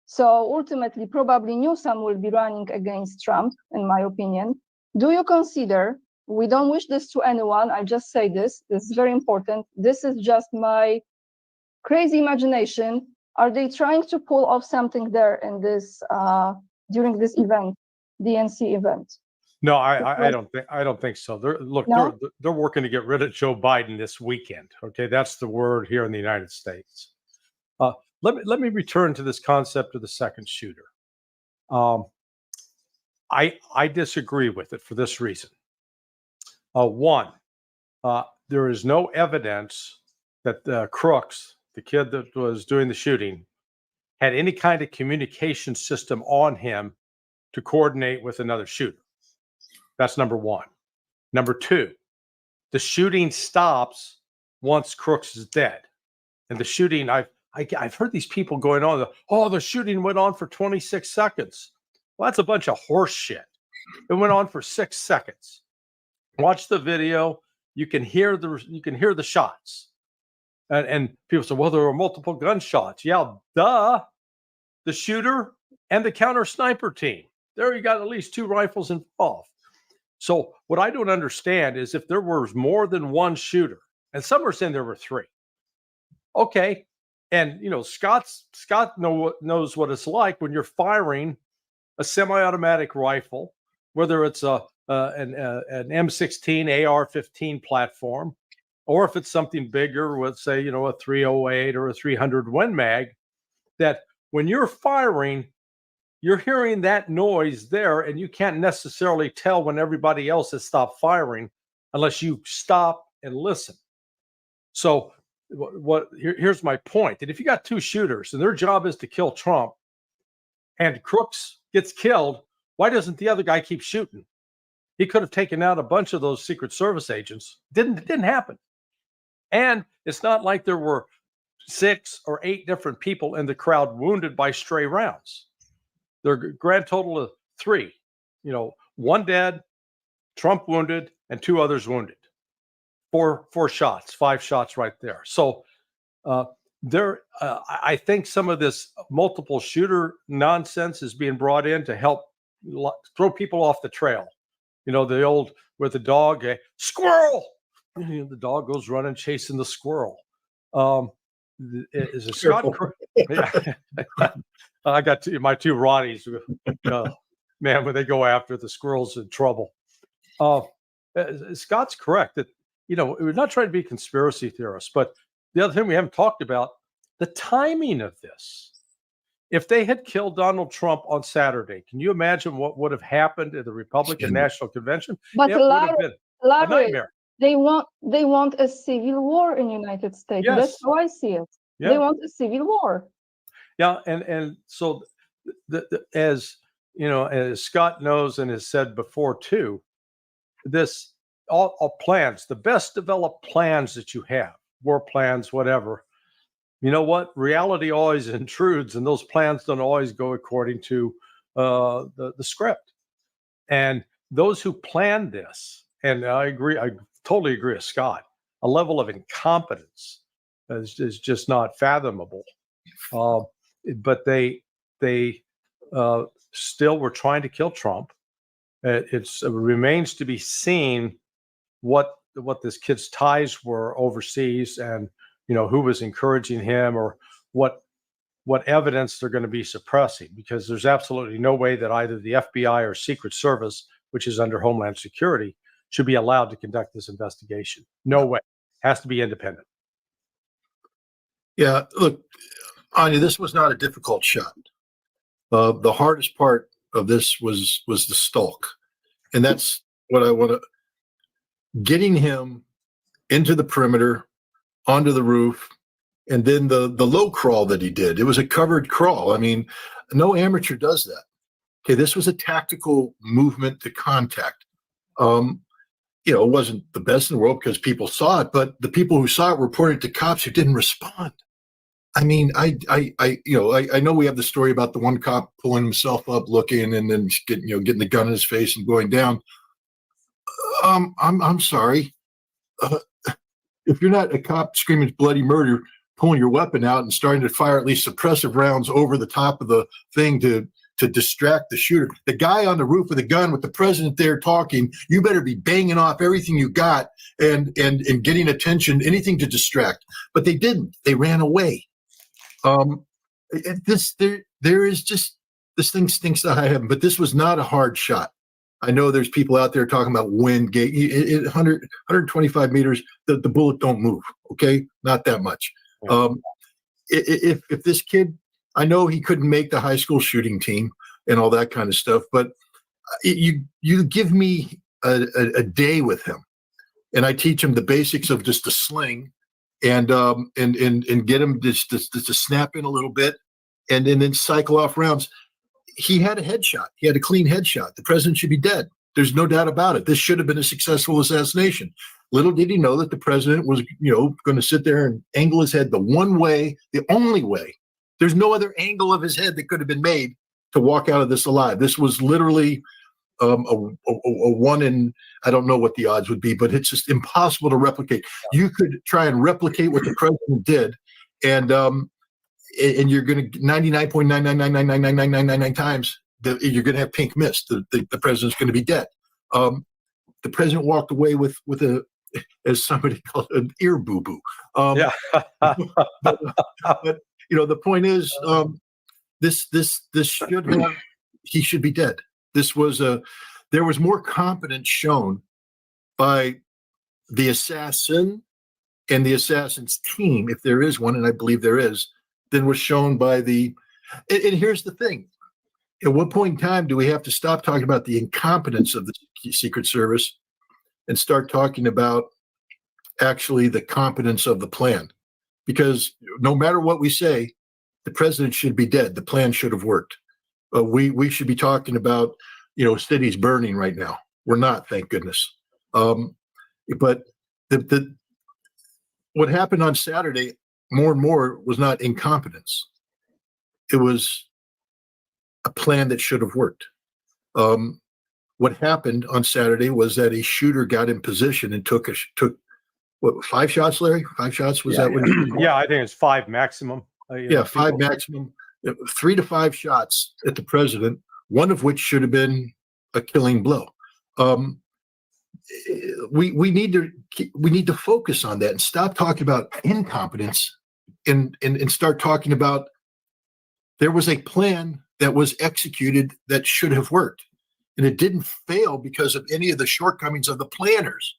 So ultimately, probably Newsom will be running against Trump, in my opinion. Do you consider, we don't wish this to anyone, I just say this is very important, this is just my crazy imagination, are they trying to pull off something there in this, during this event, DNC event? No, I don't think so. They're working to get rid of Joe Biden this weekend. Okay, that's the word here in the United States. Let me return to this concept of the second shooter. I disagree with it for this reason. One, there is no evidence that Crooks, the kid that was doing the shooting, had any kind of communication system on him to coordinate with another shooter. That's number one. Number two, the shooting stops once Crooks is dead. And the shooting, I've heard these people going on, the shooting went on for 26 seconds. Well, that's a bunch of horse shit. It went on for 6 seconds. Watch the video. You can hear the shots. And people say, well, there were multiple gunshots. Yeah, duh. The shooter and the counter sniper team. There you got at least 2 rifles involved. So what I don't understand is if there was more than one shooter, and some are saying there were 3. Okay. And, Scott knows what it's like when you're firing a semi-automatic rifle, whether it's an M16 AR-15 platform, or if it's something bigger with, say, a 308 or a 300 Win Mag, that when you're firing, you're hearing that noise there, and you can't necessarily tell when everybody else has stopped firing unless you stop and listen. So here's my point, that if you got 2 shooters and their job is to kill Trump and Crooks gets killed, why doesn't the other guy keep shooting? He could have taken out a bunch of those Secret Service agents. It didn't happen. And it's not like there were 6 or 8 different people in the crowd wounded by stray rounds. Their grand total of 3, 1 dead, Trump wounded, and 2 others wounded. 4 shots, 5 shots right there. So I think some of this multiple shooter nonsense is being brought in to help throw people off the trail. The old with the dog, squirrel. The dog goes running chasing the squirrel. Is it Scott? I got my 2 Ronnies. Man, when they go after the squirrels, in trouble. Scott's correct that we're not trying to be conspiracy theorists, but the other thing we haven't talked about, the timing of this. If they had killed Donald Trump on Saturday, can you imagine what would have happened at the Republican National Convention? But it would have been a nightmare. They want a civil war in the United States. Yes. That's how I see it. Yeah. They want a civil war. Yeah, and so as Scott knows and has said before too, this all plans, the best developed plans that you have, war plans, whatever. You know what? Reality always intrudes, and those plans don't always go according to the script. And those who planned this, and I totally agree with Scott, a level of incompetence is just not fathomable. But they still were trying to kill Trump. It remains to be seen what this kid's ties were overseas, and who was encouraging him, or what what evidence they're going to be suppressing, because there's absolutely no way that either the FBI or Secret Service, which is under Homeland Security, should be allowed to conduct this investigation. No way. It has to be independent. Yeah, look, Anya, this was not a difficult shot. The hardest part of this was the stalk, and that's what I want to. Getting him into the perimeter, onto the roof, and then the low crawl that he did. It was a covered crawl. I mean, no amateur does that. Okay, this was a tactical movement to contact. It wasn't the best in the world because people saw it, but the people who saw it reported to cops who didn't respond. I mean, I know we have the story about the one cop pulling himself up, looking, and then getting the gun in his face and going down. I'm sorry. If you're not a cop screaming bloody murder, pulling your weapon out and starting to fire at least suppressive rounds over the top of the thing to distract the shooter, the guy on the roof with a gun with the president there talking, you better be banging off everything you got and getting attention, anything to distract. But they didn't. They ran away. There is just, this thing stinks to high heaven, but this was not a hard shot. I know there's people out there talking about wind gate, 125 meters, the bullet don't move. Okay. Not that much. If this kid, I know he couldn't make the high school shooting team and all that kind of stuff, but you give me a day with him and I teach him the basics of just a sling and get him just to snap in a little bit and then cycle off rounds. He had a headshot. He had a clean headshot. The president should be dead. There's no doubt about it. This should have been a successful assassination. Little did he know that the president was, going to sit there and angle his head the one way, the only way. There's no other angle of his head that could have been made to walk out of this alive. This was literally a one in, I don't know what the odds would be, but it's just impossible to replicate. You could try and replicate what the president did, and you're going to 99.999999999 times you're going to have pink mist. The president's going to be dead. The president walked away with a, as somebody called it, an ear boo boo. But the point is, this should have, he should be dead. There was more competence shown by the assassin and the assassin's team, if there is one, and I believe there is, than was shown by and here's the thing. At what point in time do we have to stop talking about the incompetence of the Secret Service and start talking about actually the competence of the plan? Because no matter what we say, the president should be dead. The plan should have worked. We should be talking about, cities burning right now. We're not, thank goodness. But what happened on Saturday, more and more, was not incompetence. It was a plan that should have worked. What happened on Saturday was that a shooter got in position and took what, 5 shots, Larry? 5 shots? Was that what? Yeah, I think it's 5 maximum. 5 maximum. 3 to 5 shots at the president, one of which should have been a killing blow. We need to focus on that and stop talking about incompetence and start talking about there was a plan that was executed that should have worked. And it didn't fail because of any of the shortcomings of the planners,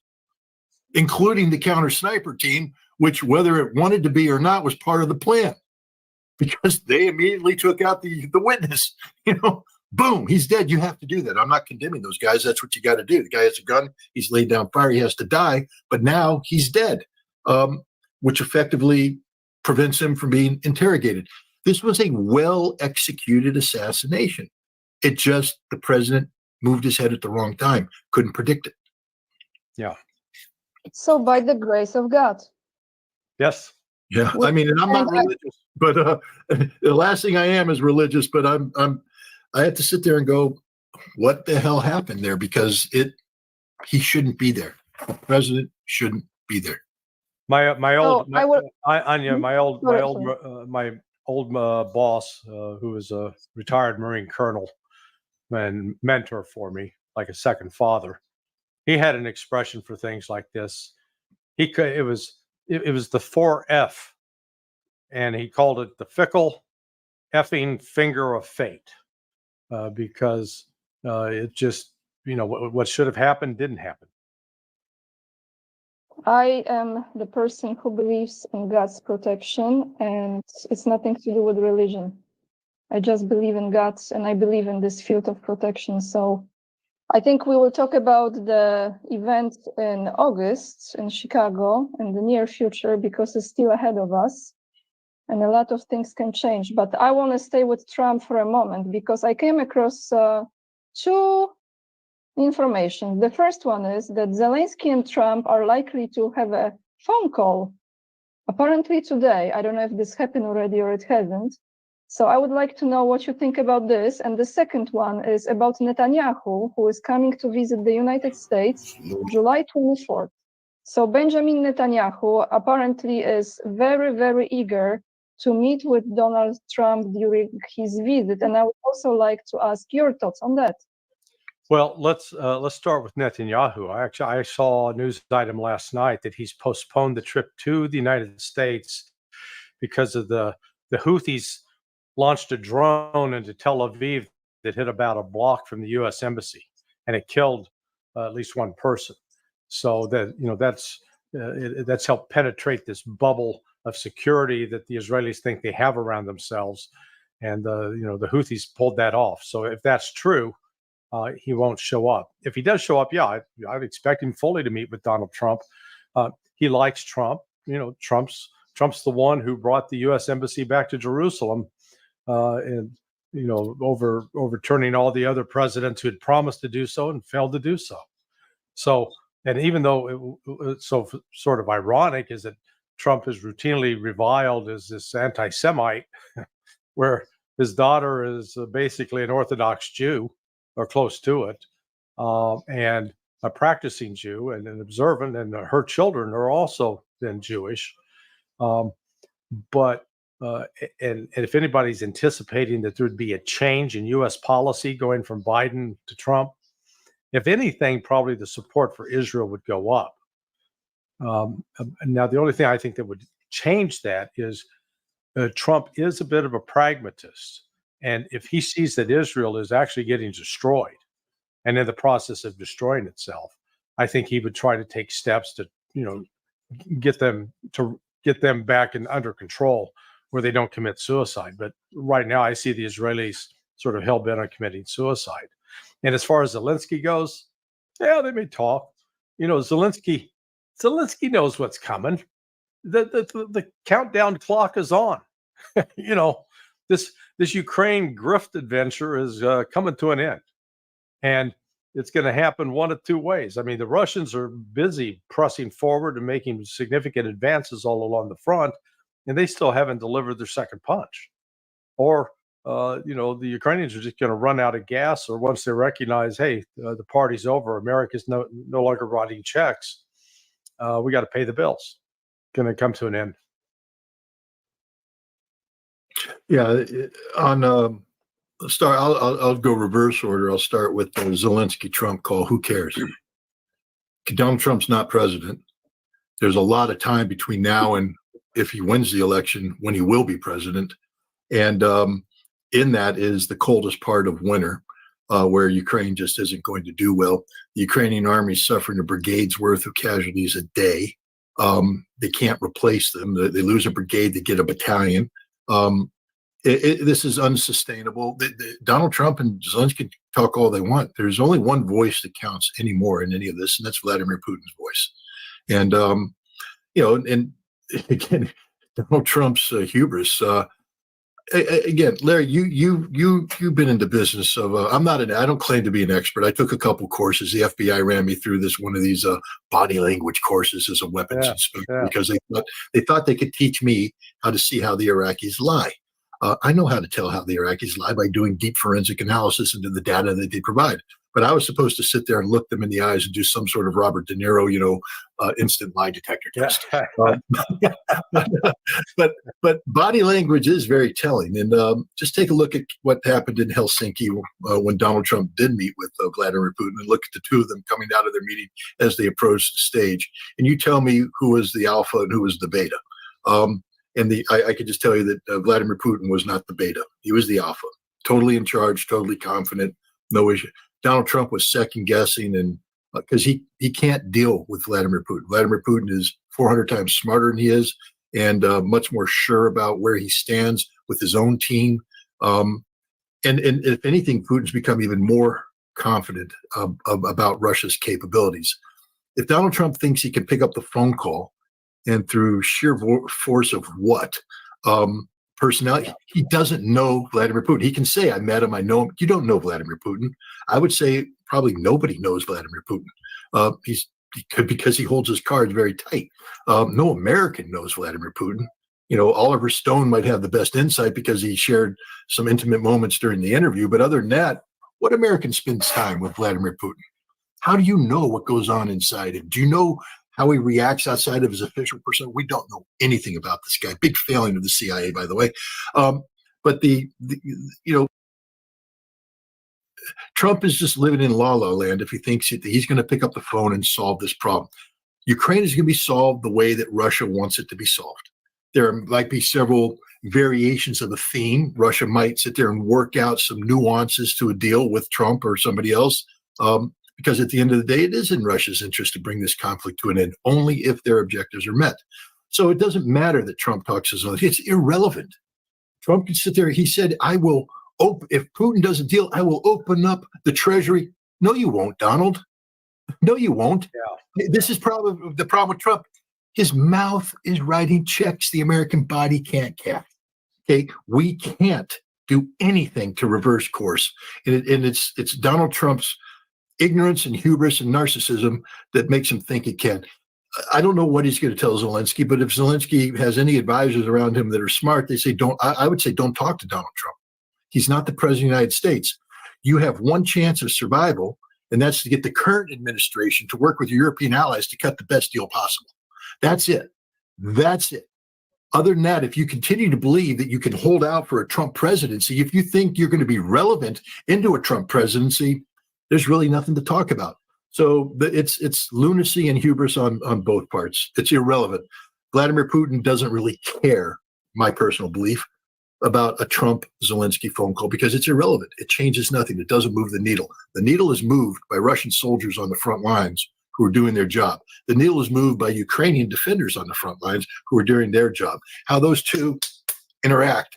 including the counter sniper team, which, whether it wanted to be or not, was part of the plan, because they immediately took out the witness. Boom, he's dead. You have to do that. I'm not condemning those guys. That's what you got to do. The guy has a gun. He's laid down fire. He has to die. But now he's dead, which effectively prevents him from being interrogated. This was a well-executed assassination. It just, the president moved his head at the wrong time. Couldn't predict it. Yeah. So by the grace of God. Yes. Yeah. I mean, and I'm not religious, but the last thing I am is religious, but I have to sit there and go, what the hell happened there? Because he shouldn't be there. The president shouldn't be there. My old boss, who was a retired Marine colonel and mentor for me, like a second father, he had an expression for things like this. It was the 4F, and he called it the fickle, effing finger of fate, because it just, what should have happened didn't happen. I am the person who believes in God's protection, and it's nothing to do with religion. I just believe in God, and I believe in this field of protection. So I think we will talk about the event in August in Chicago in the near future, because it's still ahead of us and a lot of things can change. But I want to stay with Trump for a moment, because I came across two information. The first one is that Zelensky and Trump are likely to have a phone call apparently today. I don't know if this happened already or it hasn't. So I would like to know what you think about this. And the second one is about Netanyahu, who is coming to visit the United States July 24th. So Benjamin Netanyahu apparently is very, very eager to meet with Donald Trump during his visit. And I would also like to ask your thoughts on that. Well, let's start with Netanyahu. I saw a news item last night that he's postponed the trip to the United States because of the Houthis launched a drone into Tel Aviv that hit about a block from the U.S. embassy, and it killed at least one person. So that's helped penetrate this bubble of security that the Israelis think they have around themselves, and the Houthis pulled that off. So if that's true, he won't show up. If he does show up, yeah, I'd expect him fully to meet with Donald Trump. He likes Trump. Trump's the one who brought the U.S. embassy back to Jerusalem, and overturning all the other presidents who had promised to do so and failed to do so. So, and even though it's so sort of ironic is that Trump is routinely reviled as this anti-Semite, where his daughter is basically an Orthodox Jew, or close to it, and a practicing Jew and an observant, and her children are also then Jewish. But if anybody's anticipating that there'd be a change in U.S. policy going from Biden to Trump, if anything, probably the support for Israel would go up. Now, the only thing I think that would change that is Trump is a bit of a pragmatist. And if he sees that Israel is actually getting destroyed and in the process of destroying itself, I think he would try to take steps to, get them back and under control where they don't commit suicide. But right now, I see the Israelis sort of hell-bent on committing suicide. And as far as Zelensky goes, yeah, they may talk. Zelensky knows what's coming. The countdown clock is on. This Ukraine grift adventure is coming to an end, and it's going to happen one of two ways. I mean, the Russians are busy pressing forward and making significant advances all along the front, and they still haven't delivered their second punch. Or, the Ukrainians are just going to run out of gas, or once they recognize, hey, the party's over, America's no longer writing checks, we got to pay the bills. Going to come to an end. Yeah, I'll go reverse order. I'll start with the Zelensky-Trump call. Who cares? Donald Trump's not president. There's a lot of time between now and if he wins the election, when he will be president. And in that is the coldest part of winter, where Ukraine just isn't going to do well. The Ukrainian army is suffering a brigade's worth of casualties a day. They can't replace them. They lose a brigade, they get a battalion. This is unsustainable. Donald Trump and Zelensky talk all they want. There's only one voice that counts anymore in any of this, and that's Vladimir Putin's voice. And and again, Donald Trump's hubris. Again, Larry, you've been in the business of. I don't claim to be an expert. I took a couple courses. The FBI ran me through one of these body language courses as a weapons inspector because they thought they could teach me how to see how the Iraqis lie. I know how to tell how the Iraqis lie by doing deep forensic analysis into the data that they provide. But I was supposed to sit there and look them in the eyes and do some sort of Robert De Niro, instant lie detector test. But body language is very telling. And just take a look at what happened in Helsinki when Donald Trump did meet with Vladimir Putin, and look at the two of them coming out of their meeting as they approached the stage. And you tell me who was the alpha and who was the beta. And I could just tell you that Vladimir Putin was not the beta. He was the alpha, totally in charge, totally confident, no issue. Donald Trump was second guessing, and because he can't deal with Vladimir Putin. Vladimir Putin is 400 times smarter than he is, and much more sure about where he stands with his own team. And if anything, Putin's become even more confident about Russia's capabilities. If Donald Trump thinks he can pick up the phone call and through sheer force of what personality, he doesn't know Vladimir Putin. He can say, I met him, I know him. You don't know Vladimir Putin. I would say probably nobody knows Vladimir Putin. Because he holds his cards very tight. No American knows Vladimir Putin. Oliver Stone might have the best insight because he shared some intimate moments during the interview. But other than that, what American spends time with Vladimir Putin? How do you know what goes on inside him? Do you know how he reacts outside of his official persona? We don't know anything about this guy. Big failing of the CIA, by the way. But Trump is just living in la-la land if he thinks that he's going to pick up the phone and solve this problem. Ukraine is going to be solved the way that Russia wants it to be solved. There might be several variations of the theme. Russia might sit there and work out some nuances to a deal with Trump or somebody else, because at the end of the day, it is in Russia's interest to bring this conflict to an end, only if their objectives are met. So it doesn't matter that Trump talks his own. It's irrelevant. Trump can sit there. He said, if Putin doesn't deal, I will open up the treasury. No, you won't, Donald. No, you won't. Yeah. This is probably the problem with Trump. His mouth is writing checks the American body can't cash. Okay, we can't do anything to reverse course, and it's Donald Trump's ignorance and hubris and narcissism that makes him think it can. I don't know what he's going to tell Zelensky, but if Zelensky has any advisors around him that are smart, they say don't. I would say don't talk to Donald Trump. He's not the president of the United States. You have one chance of survival, and that's to get the current administration to work with your European allies to cut the best deal possible. That's it. That's it. Other than that, if you continue to believe that you can hold out for a Trump presidency, if you think you're going to be relevant into a Trump presidency, there's really nothing to talk about. So it's lunacy and hubris on both parts. It's irrelevant. Vladimir Putin doesn't really care, my personal belief, about a Trump-Zelensky phone call because it's irrelevant. It changes nothing. It doesn't move the needle. The needle is moved by Russian soldiers on the front lines who are doing their job. The needle is moved by Ukrainian defenders on the front lines who are doing their job. How those two interact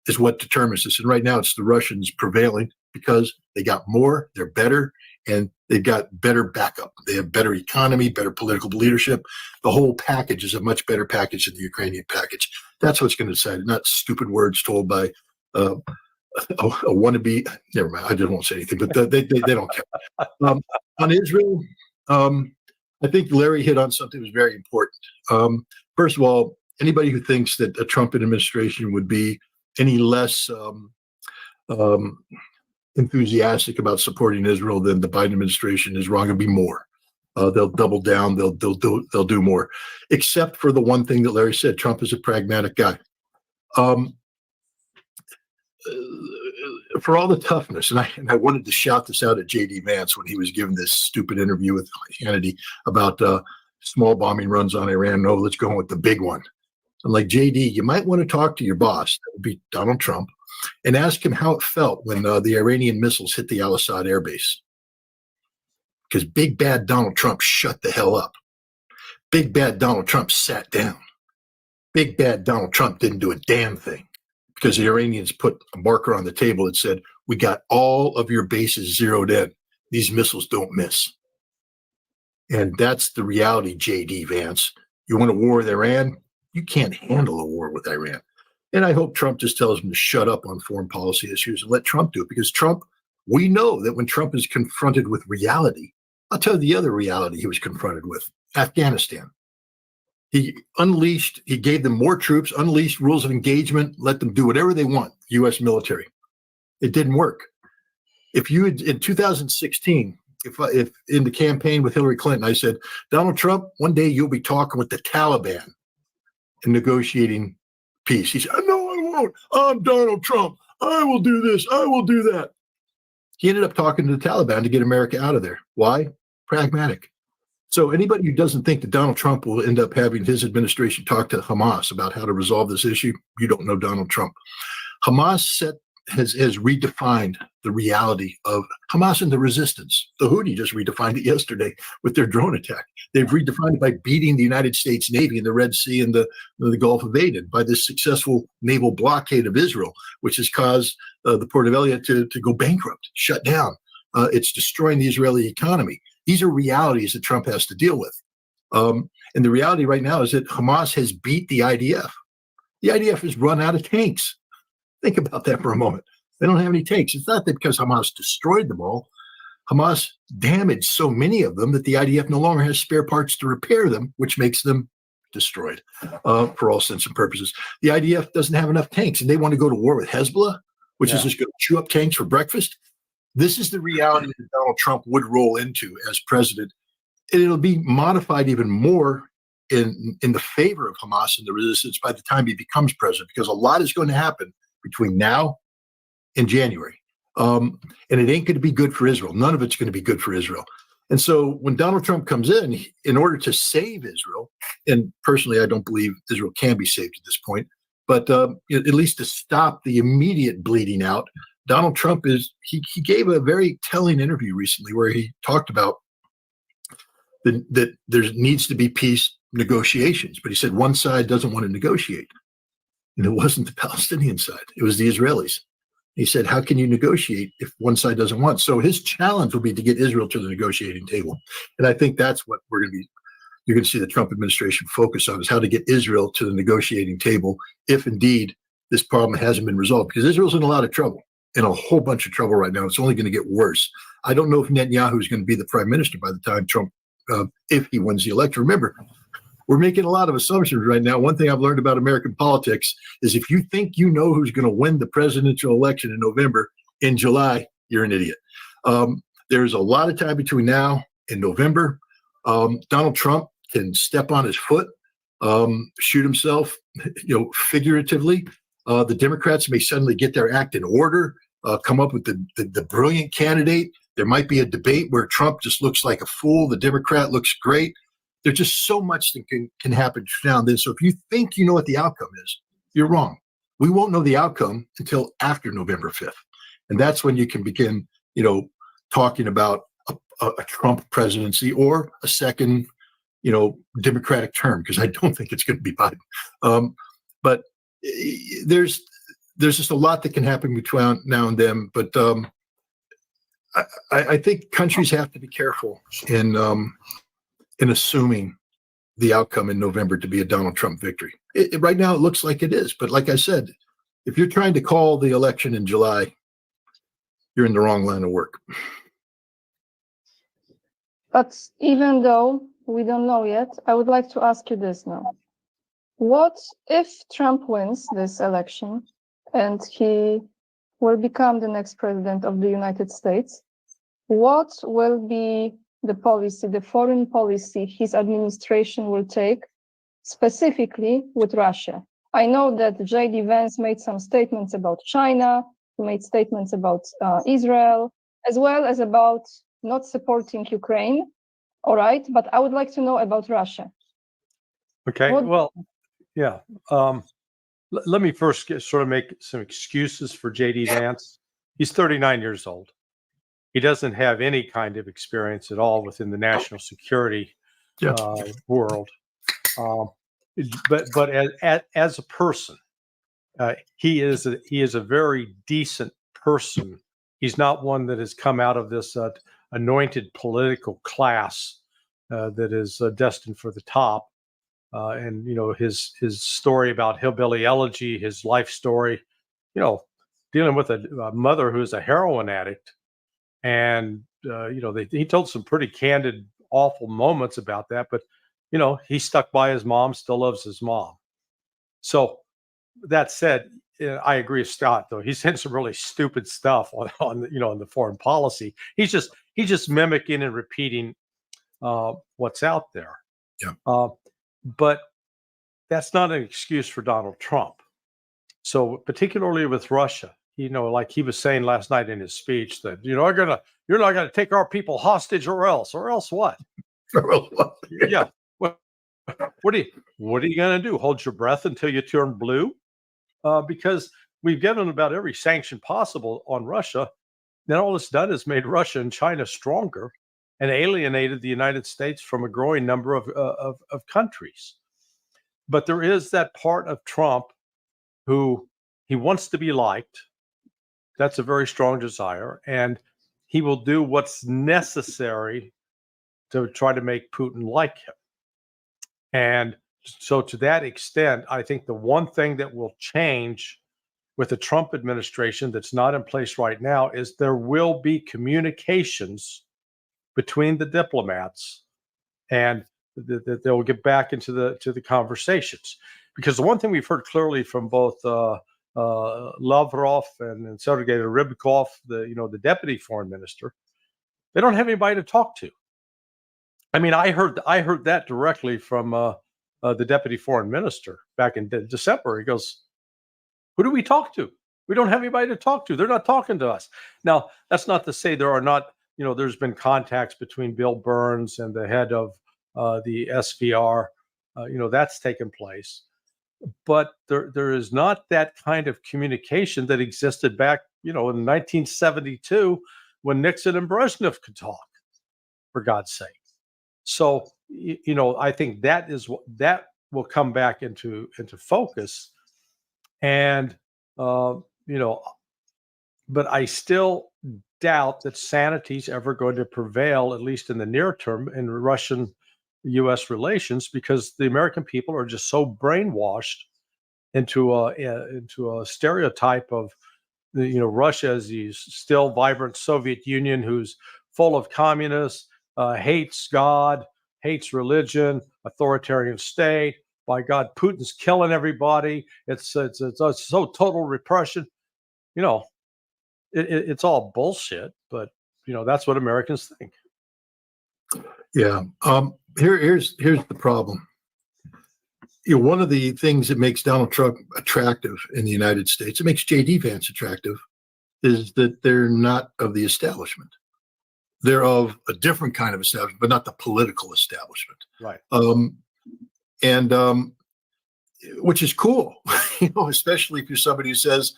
is what determines this. And right now it's the Russians prevailing because they got more, they're better, and they've got better backup. They have better economy, better political leadership. The whole package is a much better package than the Ukrainian package. That's what's going to decide, not stupid words told by a wannabe. Never mind, I just won't say anything, but they don't care. On Israel, I think Larry hit on something that was very important. First of all, anybody who thinks that a Trump administration would be any less enthusiastic about supporting Israel than the Biden administration is wrong. It'll be more. They'll double down. They'll do more. Except for the one thing that Larry said: Trump is a pragmatic guy. For all the toughness, and I wanted to shout this out at J.D. Vance when he was giving this stupid interview with Hannity about small bombing runs on Iran. No, let's go with the big one. I'm like, J.D., you might want to talk to your boss, that would be Donald Trump, and ask him how it felt when the Iranian missiles hit the Al-Assad airbase. Because big bad Donald Trump shut the hell up. Big bad Donald Trump sat down. Big bad Donald Trump didn't do a damn thing. Because the Iranians put a marker on the table that said, we got all of your bases zeroed in. These missiles don't miss. And that's the reality, J.D. Vance. You want a war with Iran? You can't handle a war with Iran. And I hope Trump just tells him to shut up on foreign policy issues and let Trump do it. Because Trump, we know that when Trump is confronted with reality, I'll tell you the other reality he was confronted with, Afghanistan. He gave them more troops, unleashed rules of engagement, let them do whatever they want, U.S. military. It didn't work. If you had, in 2016, if in the campaign with Hillary Clinton, I said, Donald Trump, one day you'll be talking with the Taliban and negotiating peace. He said, no, I won't. I'm Donald Trump. I will do this. I will do that. He ended up talking to the Taliban to get America out of there. Why? Pragmatic. So anybody who doesn't think that Donald Trump will end up having his administration talk to Hamas about how to resolve this issue, you don't know Donald Trump. Hamas has redefined the reality of Hamas and the resistance. The Houthi just redefined it yesterday with their drone attack. They've redefined it by beating the United States Navy in the Red Sea and the Gulf of Aden, by this successful naval blockade of Israel, which has caused the Port of Eilat to go bankrupt, shut down. It's destroying the Israeli economy. These are realities that Trump has to deal with. And the reality right now is that Hamas has beat the IDF. The IDF has run out of tanks. Think about that for a moment. They don't have any tanks. It's not that because Hamas destroyed them all. Hamas damaged so many of them that the IDF no longer has spare parts to repair them, which makes them destroyed for all sense and purposes. The IDF doesn't have enough tanks, and they want to go to war with Hezbollah, which is just going to chew up tanks for breakfast. This is the reality that Donald Trump would roll into as president. And it'll be modified even more in the favor of Hamas and the resistance by the time he becomes president, because a lot is going to happen between now and January. And it ain't going to be good for Israel. None of it's going to be good for Israel. And so when Donald Trump comes in order to save Israel, and personally, I don't believe Israel can be saved at this point, but at least to stop the immediate bleeding out, Donald Trump he gave a very telling interview recently where he talked about that there needs to be peace negotiations, but he said one side doesn't want to negotiate. And it wasn't the Palestinian side, it was the Israelis. He said, how can you negotiate if one side doesn't want? So his challenge will be to get Israel to the negotiating table. And I think that's what you're going to see the Trump administration focus on, is how to get Israel to the negotiating table if indeed this problem hasn't been resolved, because Israel's in a lot of trouble, in a whole bunch of trouble right now. It's only going to get worse. I don't know if Netanyahu is going to be the prime minister by the time Trump, if he wins the election. Remember, we're making a lot of assumptions right now. One thing I've learned about American politics is if you think you know who's going to win the presidential election in November, in July, you're an idiot. There's a lot of time between now and November. Donald Trump can step on his foot, shoot himself, figuratively. The Democrats may suddenly get their act in order, come up with the brilliant candidate. There might be a debate where Trump just looks like a fool. The Democrat looks great. There's just so much that can happen now and then. So if you think you know what the outcome is, you're wrong. We won't know the outcome until after November 5th. And that's when you can begin, talking about a Trump presidency or a second, Democratic term, because I don't think it's going to be Biden. But there's just a lot that can happen between now and then. But I think countries have to be careful in assuming the outcome in November to be a Donald Trump victory. Right now, it looks like it is. But like I said, if you're trying to call the election in July, you're in the wrong line of work. But even though we don't know yet, I would like to ask you this now. What if Trump wins this election and he will become the next president of the United States? What will be the policy, the foreign policy his administration will take specifically with Russia? I know that J.D. Vance made some statements about China, he made statements about Israel, as well as about not supporting Ukraine. All right, but I would like to know about Russia. Okay, yeah. Let me first sort of make some excuses for J.D. Vance. He's 39 years old. He doesn't have any kind of experience at all within the national security world. But as a person, he is a very decent person. He's not one that has come out of this anointed political class that is destined for the top. And his story about Hillbilly Elegy, his life story, dealing with a mother who is a heroin addict. And, he told some pretty candid, awful moments about that. But, he stuck by his mom, still loves his mom. So that said, I agree with Scott, though. He's saying some really stupid stuff on the foreign policy. He's just mimicking and repeating what's out there. Yeah. But that's not an excuse for Donald Trump. So particularly with Russia, like he was saying last night in his speech that, you're not going to take our people hostage or else what? Yeah. What are you going to do? Hold your breath until you turn blue? Because we've given about every sanction possible on Russia. Then all it's done is made Russia and China stronger and alienated the United States from a growing number of countries. But there is that part of Trump who he wants to be liked. That's a very strong desire. And he will do what's necessary to try to make Putin like him. And so to that extent, I think the one thing that will change with the Trump administration that's not in place right now is there will be communications between the diplomats, and they'll get back into the conversations. Because the one thing we've heard clearly from both Lavrov and Sergei Rybakov, the deputy foreign minister, they don't have anybody to talk to. I mean, I heard that directly from the deputy foreign minister back in December. He goes, "Who do we talk to? We don't have anybody to talk to. They're not talking to us." Now, that's not to say there are not, there's been contacts between Bill Burns and the head of the SVR. That's taken place. But there is not that kind of communication that existed back, in 1972 when Nixon and Brezhnev could talk, for God's sake. So, I think that will come back into focus. And, but I still doubt that sanity is ever going to prevail, at least in the near term, in Russian-U.S. relations, because the American people are just so brainwashed into a stereotype of, Russia as the still vibrant Soviet Union who's full of communists, hates God, hates religion, authoritarian state. By God, Putin's killing everybody. It's so total repression. It's all bullshit. But that's what Americans think. Yeah. Here's the problem. One of the things that makes Donald Trump attractive in the United States, it makes J.D. Vance attractive, is that they're not of the establishment. They're of a different kind of establishment, but not the political establishment. Right. Which is cool, especially if you're somebody who says,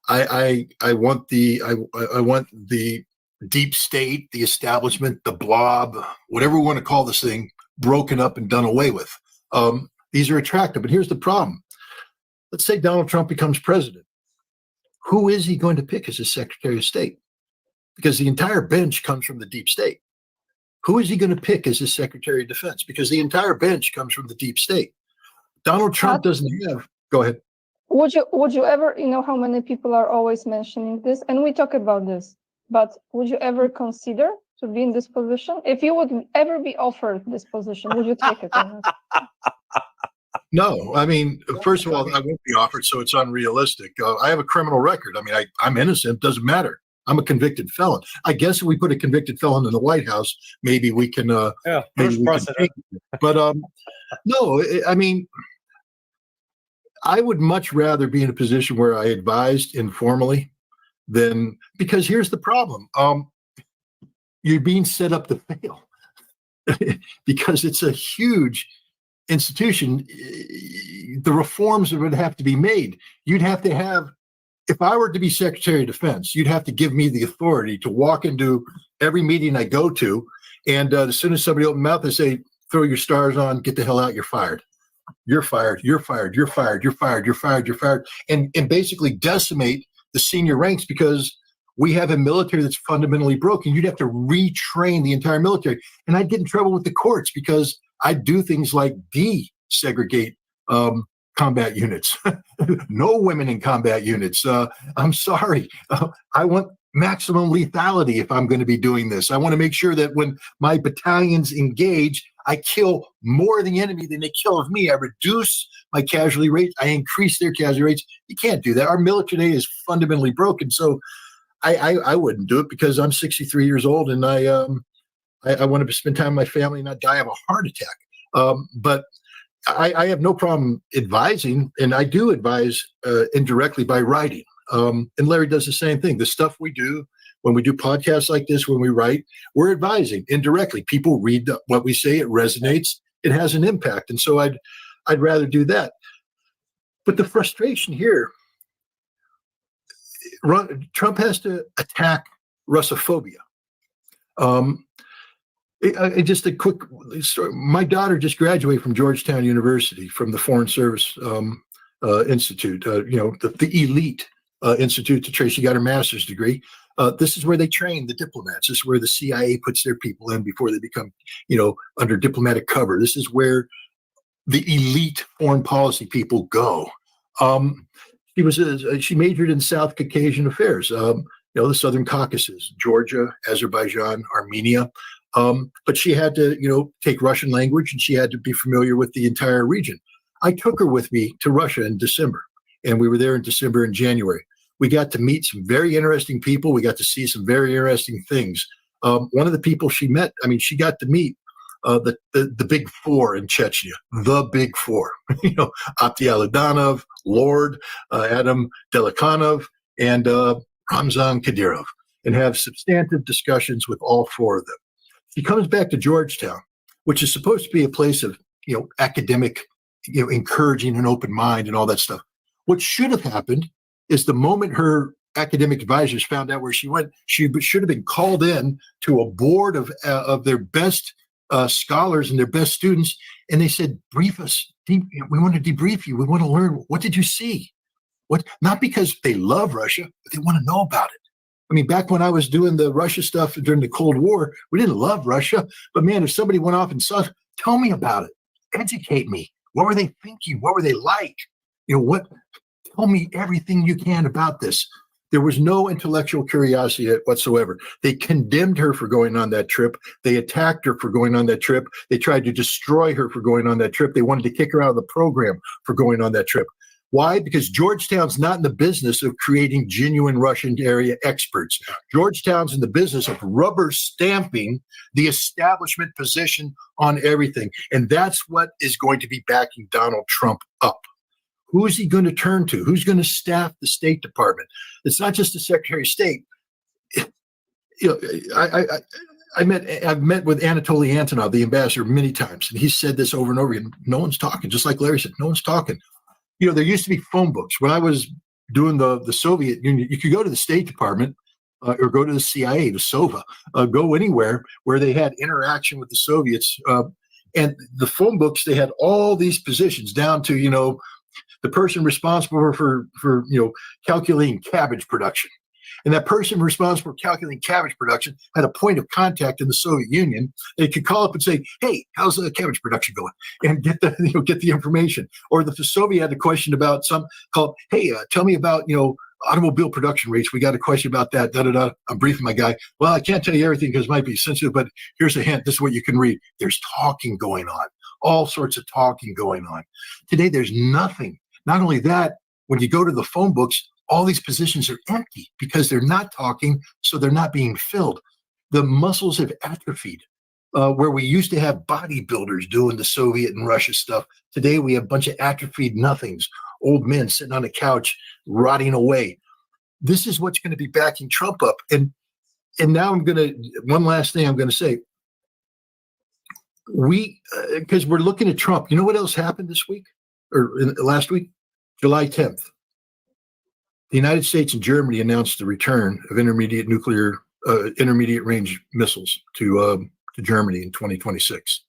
I want the deep state, the establishment, the blob, whatever we want to call this thing, broken up and done away with. These are attractive, but here's the problem. Let's say Donald Trump becomes president. Who is he going to pick as his Secretary of State? Because the entire bench comes from the deep state. Who is he going to pick as his Secretary of Defense? Because the entire bench comes from the deep state. Donald Trump doesn't have. Go ahead. Would you ever, how many people are always mentioning this, and we talk about this, but would you ever consider to be in this position? If you would ever be offered this position, would you take it or not? No, I mean, first of all, I won't be offered, so it's unrealistic. I have a criminal record. I mean, I'm innocent. Doesn't matter. I'm a convicted felon. I guess if we put a convicted felon in the White House, maybe we can. Maybe we can take it. But no, I mean, I would much rather be in a position where I advised informally than, because here's the problem. You're being set up to fail because it's a huge institution. The reforms that would have to be made, you'd have to have, if I were to be Secretary of Defense, you'd have to give me the authority to walk into every meeting I go to, and as soon as somebody opens their mouth, they say, "Throw your stars on, get the hell out, you're fired. You're fired, you're fired, you're fired, you're fired, you're fired, you're fired," and basically decimate the senior ranks, because we have a military that's fundamentally broken. You'd have to retrain the entire military. And I'd get in trouble with the courts because I'd do things like desegregate combat units. No women in combat units. I'm sorry. I want maximum lethality if I'm going to be doing this. I want to make sure that when my battalions engage, I kill more of the enemy than they kill of me. I reduce my casualty rates. I increase their casualty rates. You can't do that. Our military is fundamentally broken. So I wouldn't do it, because I'm 63 years old and I want to spend time with my family and not die of a heart attack. But I have no problem advising, and I do advise indirectly by writing. And Larry does the same thing. The stuff we do, when we do podcasts like this, when we write, we're advising indirectly. People read what we say, it resonates, it has an impact. And so I'd rather do that. But the frustration here, Trump has to attack Russophobia. Just a quick story. My daughter just graduated from Georgetown University from the Foreign Service Institute, the elite institute to trace. She got her master's degree. This is where they train the diplomats. This is where the CIA puts their people in before they become, under diplomatic cover. This is where the elite foreign policy people go. She majored in South Caucasian affairs, the Southern Caucasus, Georgia, Azerbaijan, Armenia. But she had to, take Russian language, and she had to be familiar with the entire region. I took her with me to Russia in December, and we were there in December and January. We got to meet some very interesting people. We got to see some very interesting things. One of the people she met, she got to meet the big four in Chechnya, the big four, Abdi Aladanov, Lord, Adam Delikanov, and Ramzan Kadyrov, and have substantive discussions with all four of them. She comes back to Georgetown, which is supposed to be a place of, academic, encouraging an open mind and all that stuff. What should have happened is the moment her academic advisors found out where she went, she should have been called in to a board of their best scholars and their best students, and they said, brief us. We want to debrief you. We want to learn. What did you see? Not because they love Russia, but they want to know about it. Back when I was doing the Russia stuff during the Cold War, we didn't love Russia, but man, if somebody went off and saw, tell me about it. Educate me. What were they thinking? What were they like? Tell me everything you can about this. There was no intellectual curiosity whatsoever. They condemned her for going on that trip. They attacked her for going on that trip. They tried to destroy her for going on that trip. They wanted to kick her out of the program for going on that trip. Why? Because Georgetown's not in the business of creating genuine Russian area experts. Georgetown's in the business of rubber stamping the establishment position on everything. And that's what is going to be backing Donald Trump up. Who is he going to turn to? Who's going to staff the State Department? It's not just the Secretary of State. I've met with Anatoly Antonov, the ambassador, many times, and he said this over and over again. No one's talking, just like Larry said, no one's talking. There used to be phone books. When I was doing the Soviet Union, you could go to the State Department or go to the CIA, the SOVA, go anywhere where they had interaction with the Soviets. And the phone books, they had all these positions down to, the person responsible for calculating cabbage production. And that person responsible for calculating cabbage production had a point of contact in the Soviet Union. They could call up and say, "Hey, how's the cabbage production going?" and get the information. Or the Soviet had a question about "Hey, tell me about automobile production rates. We got a question about that." I'm briefing my guy. "Well, I can't tell you everything because it might be sensitive, but here's a hint. This is what you can read." There's talking going on, all sorts of talking going on. Today, there's nothing. Not only that, when you go to the phone books, all these positions are empty because they're not talking, so they're not being filled. The muscles have atrophied. Where we used to have bodybuilders doing the Soviet and Russia stuff, today we have a bunch of atrophied nothings, old men sitting on a couch, rotting away. This is what's going to be backing Trump up. And now one last thing I'm going to say. Because we're looking at Trump. You know what else happened this week or last week? July 10th. The United States and Germany announced the return of intermediate range missiles to Germany in 2026.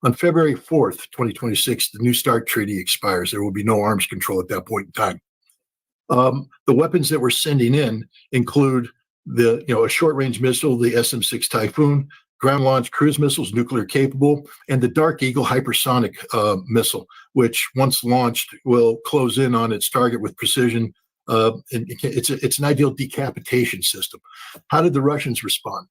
On February 4th, 2026, the New START treaty expires. There will be no arms control at that point in time. The weapons that we're sending in include a short-range missile, the SM-6 Typhoon, ground-launched cruise missiles, nuclear capable, and the Dark Eagle hypersonic missile, which once launched will close in on its target with precision. And it's an ideal decapitation system. How did the Russians respond?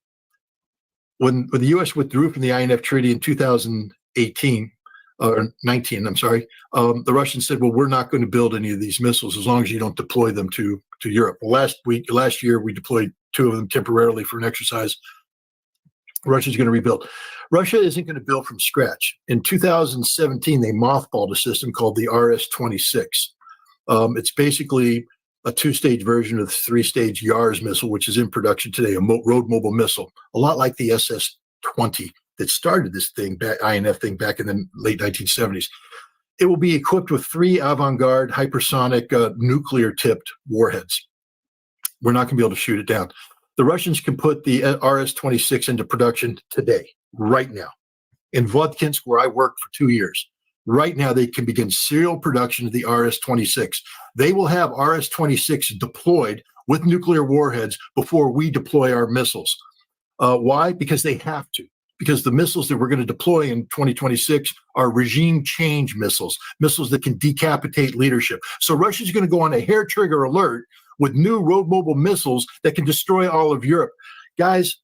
When the U.S. withdrew from the INF Treaty in 2018, or 19, I'm sorry, the Russians said, "Well, we're not going to build any of these missiles as long as you don't deploy them to Europe." Well, last year, we deployed 2 of them temporarily for an exercise. Russia's going to rebuild. Russia isn't going to build from scratch. In 2017, they mothballed a system called the RS-26. It's basically a two-stage version of the three-stage YARS missile, which is in production today, a road mobile missile, a lot like the SS-20 that started this thing, INF thing, back in the late 1970s. It will be equipped with 3 avant-garde hypersonic nuclear-tipped warheads. We're not going to be able to shoot it down. The Russians can put the RS-26 into production today, right now. In Vodkinsk, where I worked for 2 years, right now they can begin serial production of the RS-26. They will have RS-26 deployed with nuclear warheads before we deploy our missiles. Why? Because they have to. Because the missiles that we're going to deploy in 2026 are regime change missiles, missiles that can decapitate leadership. So Russia's going to go on a hair trigger alert with new road mobile missiles that can destroy all of Europe. Guys,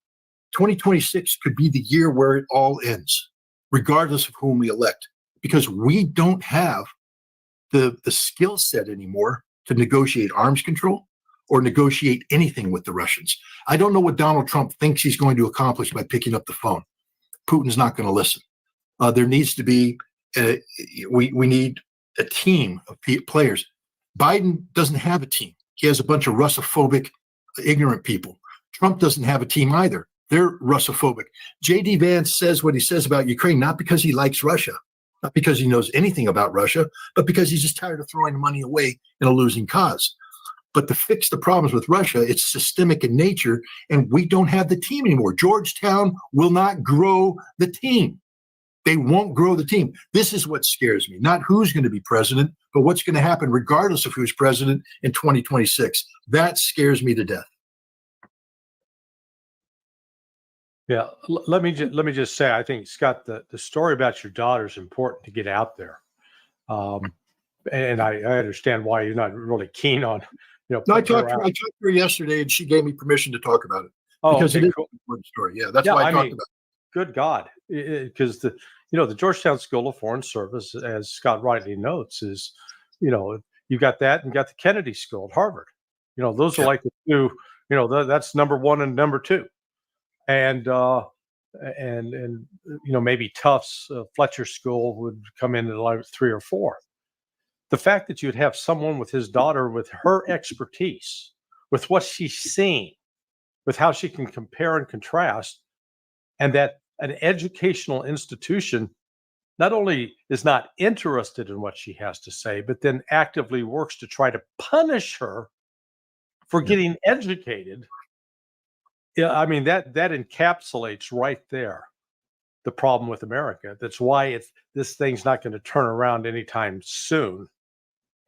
2026 could be the year where it all ends, regardless of whom we elect, because we don't have the skill set anymore to negotiate arms control or negotiate anything with the Russians. I don't know what Donald Trump thinks he's going to accomplish by picking up the phone. Putin's not going to listen. There needs to be, we need a team of players. Biden doesn't have a team. He has a bunch of Russophobic, ignorant people. Trump doesn't have a team either. They're Russophobic. J.D. Vance says what he says about Ukraine, not because he likes Russia, not because he knows anything about Russia, but because he's just tired of throwing money away in a losing cause. But to fix the problems with Russia, it's systemic in nature, and we don't have the team anymore. Georgetown will not grow the team. They won't grow the team. This is what scares me, not who's going to be president, but what's going to happen regardless of who's president in 2026. That scares me to death. Yeah, let me just say, I think, Scott, the story about your daughter is important to get out there. And I understand why you're not really keen on, No, I talked to her yesterday, and she gave me permission to talk about it. Oh, because okay, it is cool. an important story. Yeah, that's why I talked about it. Good God, because the Georgetown School of Foreign Service, as Scott rightly notes, is, you got that, and you got the Kennedy School at Harvard. Those are like the two. That's number one and number two, and maybe Tufts Fletcher School would come in at like 3 or 4. The fact that you'd have someone with his daughter, with her expertise, with what she's seen, with how she can compare and contrast, and that an educational institution not only is not interested in what she has to say, but then actively works to try to punish her for getting educated. Yeah, I mean, that encapsulates right there the problem with America. That's why this thing's not going to turn around anytime soon.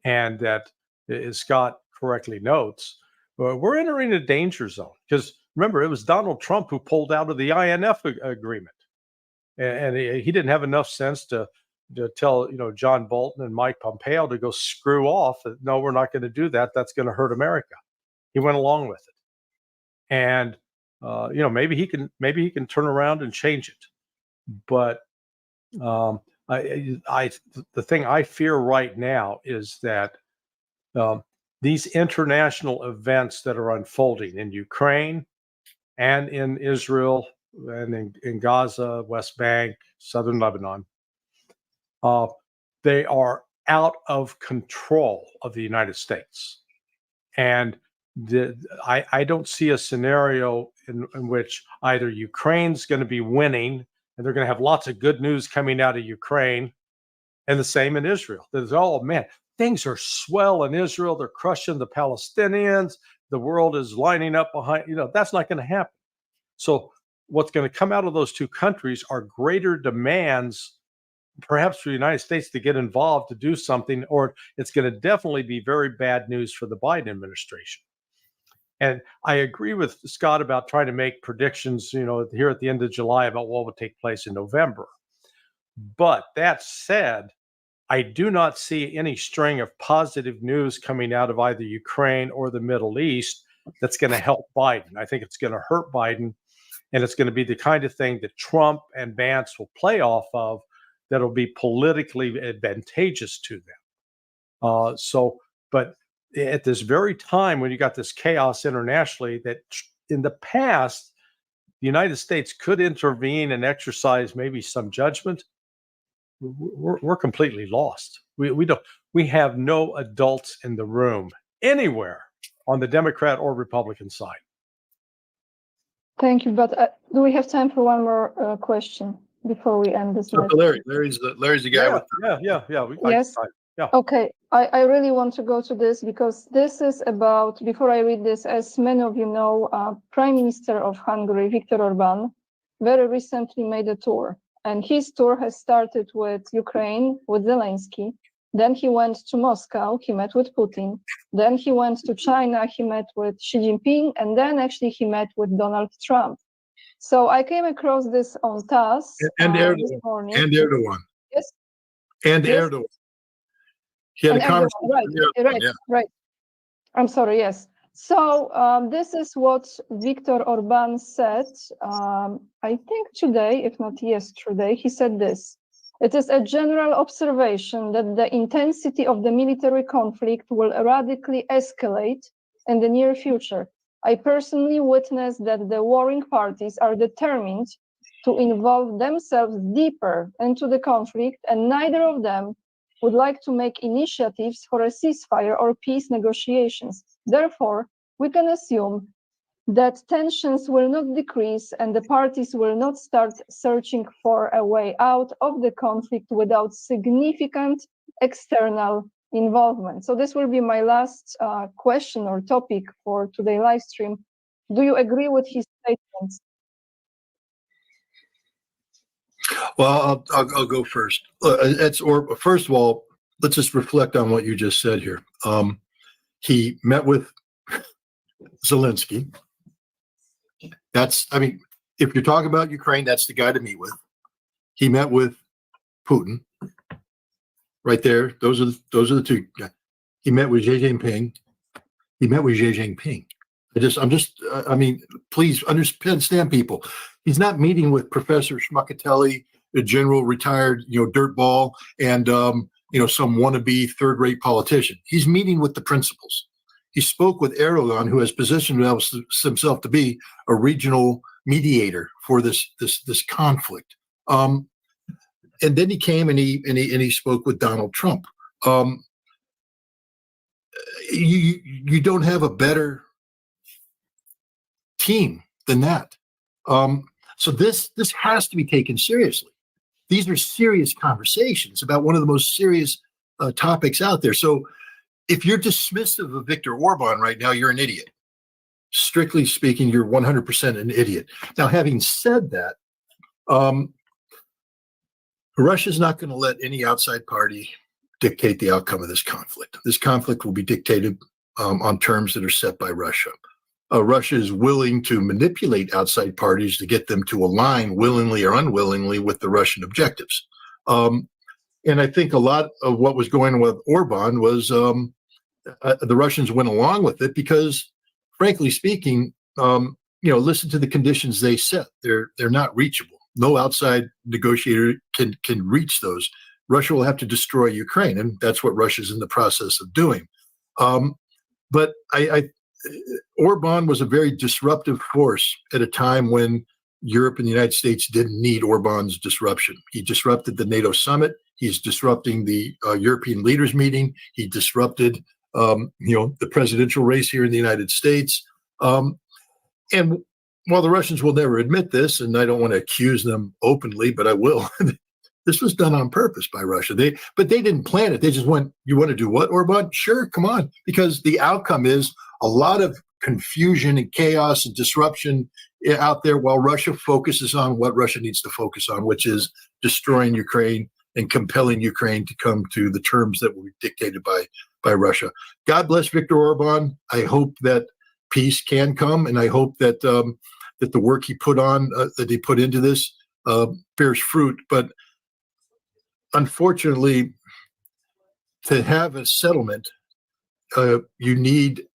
And that, as Scott correctly notes, we're entering a danger zone. Because remember, it was Donald Trump who pulled out of the INF agreement. And he didn't have enough sense to tell, John Bolton and Mike Pompeo to go screw off. No, we're not going to do that. That's going to hurt America. He went along with it. And, maybe he can turn around and change it. But the thing I fear right now is that these international events that are unfolding in Ukraine and in Israel and in Gaza, West Bank, southern Lebanon, they are out of control of the United States. And I don't see a scenario in which either Ukraine's going to be winning and they're going to have lots of good news coming out of Ukraine, and the same in Israel. There's, oh man, things are swell in Israel. They're crushing the Palestinians. The world is lining up behind, that's not going to happen. So what's going to come out of those two countries are greater demands, perhaps for the United States to get involved to do something, or it's going to definitely be very bad news for the Biden administration. And I agree with Scott about trying to make predictions, here at the end of July about what would take place in November. But that said, I do not see any string of positive news coming out of either Ukraine or the Middle East that's going to help Biden. I think it's going to hurt Biden, and it's going to be the kind of thing that Trump and Vance will play off of that'll be politically advantageous to them. But at this very time when you got this chaos internationally, that in the past, the United States could intervene and exercise maybe some judgment. We're completely lost. We have no adults in the room anywhere on the Democrat or Republican side. Thank you. But do we have time for one more question before we end this? Larry's the guy with. Yes. Yeah. Okay. I really want to go to this because this is about, before I read this, as many of you know, Prime Minister of Hungary, Viktor Orban, very recently made a tour. And his tour has started with Ukraine, with Zelensky. Then he went to Moscow, he met with Putin. Then he went to China, he met with Xi Jinping. And then actually he met with Donald Trump. So I came across this on TASS this morning. And Erdogan. Yes. And Yes. Erdogan. He had a conversation. Right. I'm sorry, yes. So this is what Viktor Orban said, I think today, if not yesterday, he said this. It is a general observation that the intensity of the military conflict will radically escalate in the near future. I personally witnessed that the warring parties are determined to involve themselves deeper into the conflict, and neither of them would like to make initiatives for a ceasefire or peace negotiations. Therefore, we can assume that tensions will not decrease and the parties will not start searching for a way out of the conflict without significant external involvement. So this will be my last question or topic for today's live stream. Do you agree with his statements? Well, I'll go first. First of all, let's just reflect on what you just said here. He met with Zelensky. If you're talking about Ukraine, that's the guy to meet with. He met with Putin. Right there, those are the two. He met with Xi Jinping. Please understand, people. He's not meeting with Professor Schmuckatelli, a general retired, dirtball, and some wannabe third-rate politician. He's meeting with the principals. He spoke with Erdogan, who has positioned himself to be a regional mediator for this conflict. And then he came and he spoke with Donald Trump. You don't have a better team than that. So this has to be taken seriously. These are serious conversations about one of the most serious topics out there. So if you're dismissive of Viktor Orban right now, you're an idiot. Strictly speaking, you're 100% an idiot. Now, having said that, Russia's not going to let any outside party dictate the outcome of this conflict. This conflict will be dictated on terms that are set by Russia. Russia is willing to manipulate outside parties to get them to align willingly or unwillingly with the Russian objectives. And I think a lot of what was going on with Orban was the Russians went along with it because, frankly speaking, listen to the conditions they set. They're not reachable. No outside negotiator can reach those. Russia will have to destroy Ukraine, and that's what Russia's in the process of doing. But Orban was a very disruptive force at a time when Europe and the United States didn't need Orban's disruption. He disrupted the NATO summit. He's disrupting the European leaders meeting. He disrupted, the presidential race here in the United States. And while the Russians will never admit this, and I don't want to accuse them openly, but I will, this was done on purpose by Russia. But they didn't plan it. They just went, you want to do what, Orban? Sure, come on. Because the outcome is a lot of confusion and chaos and disruption out there while Russia focuses on what Russia needs to focus on, which is destroying Ukraine and compelling Ukraine to come to the terms that will be dictated by Russia. God bless Viktor Orban. I hope that peace can come, and I hope that that the work he put into this bears fruit. But unfortunately, to have a settlement, you need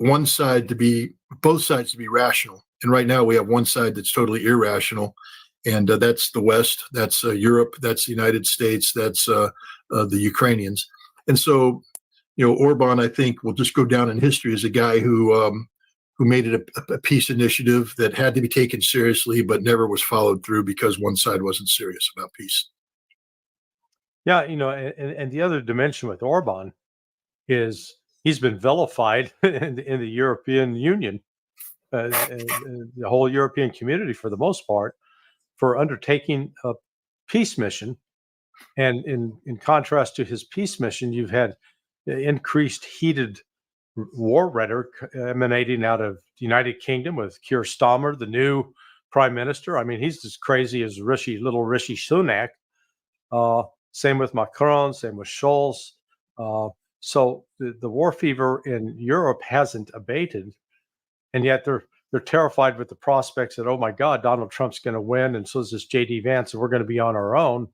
both sides to be rational. And right now we have one side that's totally irrational, and that's the West, that's Europe, that's the United States, that's the Ukrainians. And so, Orban, I think, will just go down in history as a guy who made it a peace initiative that had to be taken seriously, but never was followed through because one side wasn't serious about peace. Yeah, and the other dimension with Orban is, he's been vilified in the European Union, the whole European community for the most part, for undertaking a peace mission. And in contrast to his peace mission, you've had increased heated war rhetoric emanating out of the United Kingdom with Keir Starmer, the new prime minister. I mean, he's as crazy as little Rishi Sunak. Same with Macron, same with Scholz. So the war fever in Europe hasn't abated, and yet they're terrified with the prospects that, oh my God, Donald Trump's going to win, and so is this J.D. Vance, and we're going to be on our own.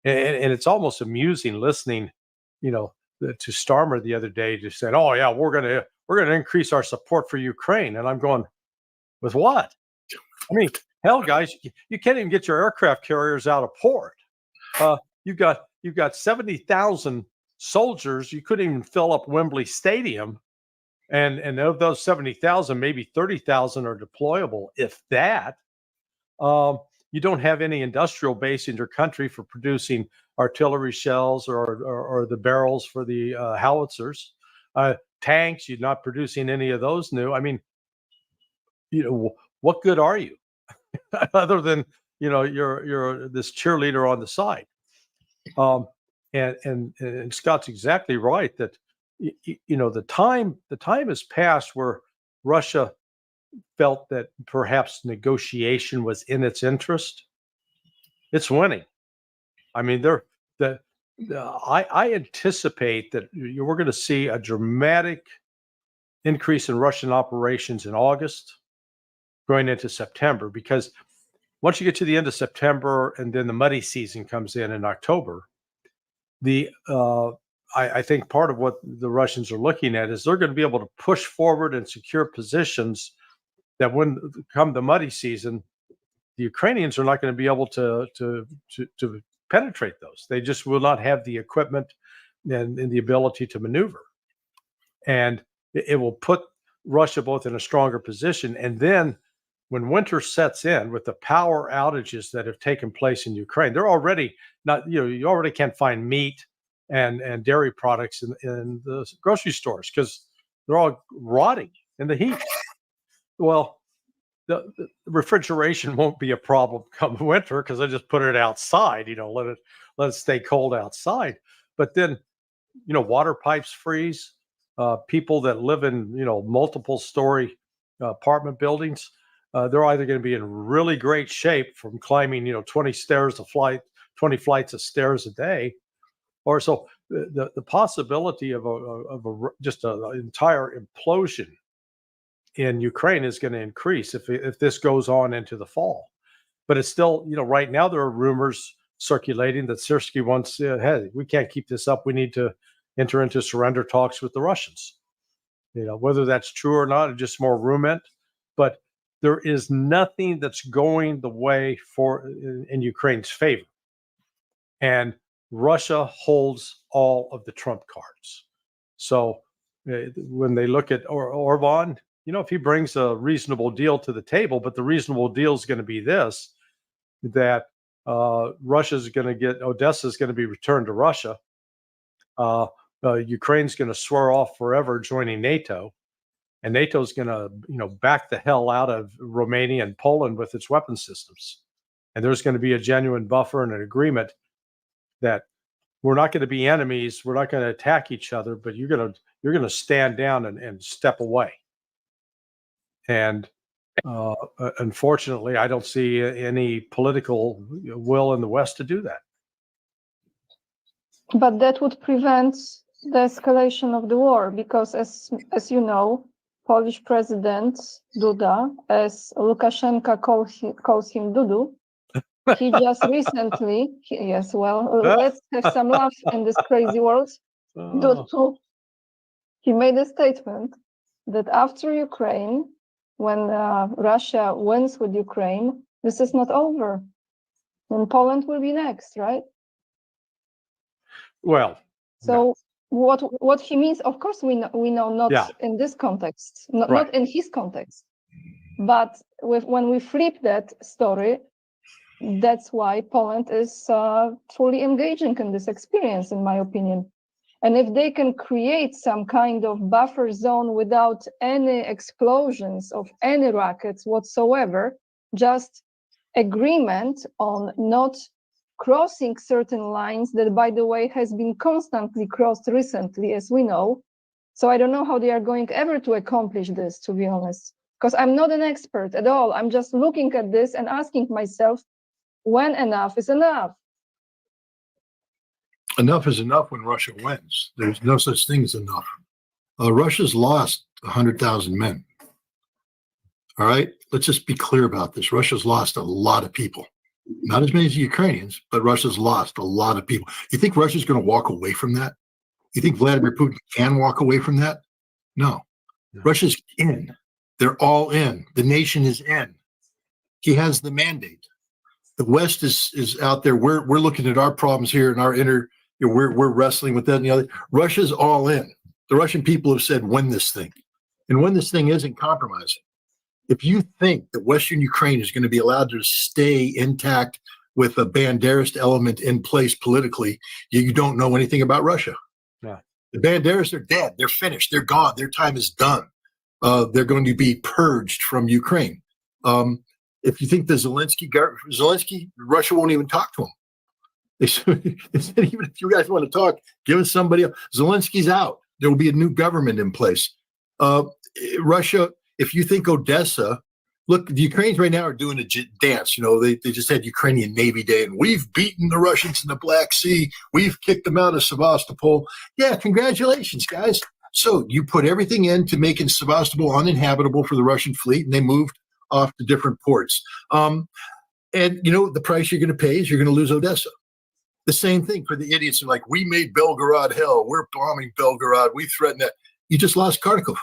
And it's almost amusing listening, to Starmer the other day, just said, "Oh yeah, we're gonna increase our support for Ukraine," and I'm going, with what? I mean, hell, guys, you can't even get your aircraft carriers out of port. You've got 70,000 soldiers. You couldn't even fill up Wembley Stadium, and of those 70,000, maybe 30,000 are deployable, if that. You don't have any industrial base in your country for producing artillery shells or the barrels for the howitzers. Tanks, you're not producing any of those new. I mean, what good are you other than you're this cheerleader on the side? And Scott's exactly right that the time has passed where Russia felt that perhaps negotiation was in its interest. It's winning. I mean, I anticipate that we're going to see a dramatic increase in Russian operations in August, going into September, because once you get to the end of September and then the muddy season comes in October, I think part of what the Russians are looking at is they're going to be able to push forward and secure positions that when come the muddy season, the Ukrainians are not going to be able to penetrate those. They just will not have the equipment and the ability to maneuver. And it will put Russia both in a stronger position. And then when winter sets in with the power outages that have taken place in Ukraine, they're already not, you already can't find meat and dairy products in the grocery stores because they're all rotting in the heat. Well, the refrigeration won't be a problem come winter because I just put it outside, let it stay cold outside. But then, water pipes freeze. People that live in, multiple story apartment buildings, they're either going to be in really great shape from climbing, 20 flights of stairs a day, or so the possibility of just an entire implosion in Ukraine is going to increase if this goes on into the fall. But it's still, right now there are rumors circulating that Syrskyi wants, hey, we can't keep this up. We need to enter into surrender talks with the Russians. Whether that's true or not, it's just more rumor. But there is nothing that's going the way in Ukraine's favor. And Russia holds all of the trump cards. So when they look at Orban, if he brings a reasonable deal to the table, but the reasonable deal is going to be this, that Russia's going to get, Odessa is going to be returned to Russia. Ukraine's going to swear off forever joining NATO, and NATO's going to, back the hell out of Romania and Poland with its weapon systems. And there's going to be a genuine buffer and an agreement that we're not going to be enemies. We're not going to attack each other, but you're going to stand down and step away. And unfortunately, I don't see any political will in the West to do that. But that would prevent the escalation of the war, because as you know, Polish President Duda, as Lukashenko calls him Dudu, he just recently, let's have some laugh in this crazy world. Dudu, he made a statement that after Ukraine, when Russia wins with Ukraine, this is not over. And Poland will be next, right? Well, so what he means, of course, we know not in this context, not in his context, but when we flip that story, that's why Poland is fully engaging in this experience, in my opinion. And if they can create some kind of buffer zone without any explosions of any rockets whatsoever, just agreement on not crossing certain lines that, by the way, has been constantly crossed recently, as we know. So I don't know how they are going ever to accomplish this, to be honest, because I'm not an expert at all. I'm just looking at this and asking myself, when enough is enough? Enough is enough when Russia wins. There's no such thing as enough. Russia's lost 100,000 men. All right, let's just be clear about this. Russia's lost a lot of people. Not as many as the Ukrainians, but Russia's lost a lot of people. You think Russia's going to walk away from that? You think Vladimir Putin can walk away from that? No. Russia's in. They're all in. The nation is in. He has the mandate. The West is out there. We're looking at our problems here and our inner. We're wrestling with that and the other. Russia's all in. The Russian people have said, win this thing. And when this thing isn't compromising. If you think that Western Ukraine is going to be allowed to stay intact with a Banderist element in place politically, you don't know anything about Russia. Yeah. The Banderas are dead. They're finished. They're gone. Their time is done. They're going to be purged from Ukraine. If you think the Zelensky, Russia won't even talk to him. They said, even if you guys want to talk, give us somebody else. Zelensky's out. There will be a new government in place. Russia, if you think Odessa, look, the Ukrainians right now are doing a dance. You know, they just had Ukrainian Navy Day, and we've beaten the Russians in the Black Sea. We've kicked them out of Sevastopol. Yeah, congratulations, guys. So you put everything into making Sevastopol uninhabitable for the Russian fleet, and they moved off to different ports. And, you know, the price you're going to pay is you're going to lose Odessa. The same thing for the idiots who are like, we made Belgorod hell. We're bombing Belgorod. We threatened that. You just lost Kharkov.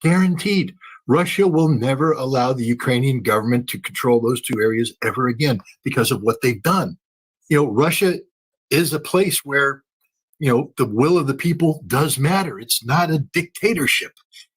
Guaranteed. Russia will never allow the Ukrainian government to control those two areas ever again because of what they've done. You know, Russia is a place where, you know, the will of the people does matter. It's not a dictatorship.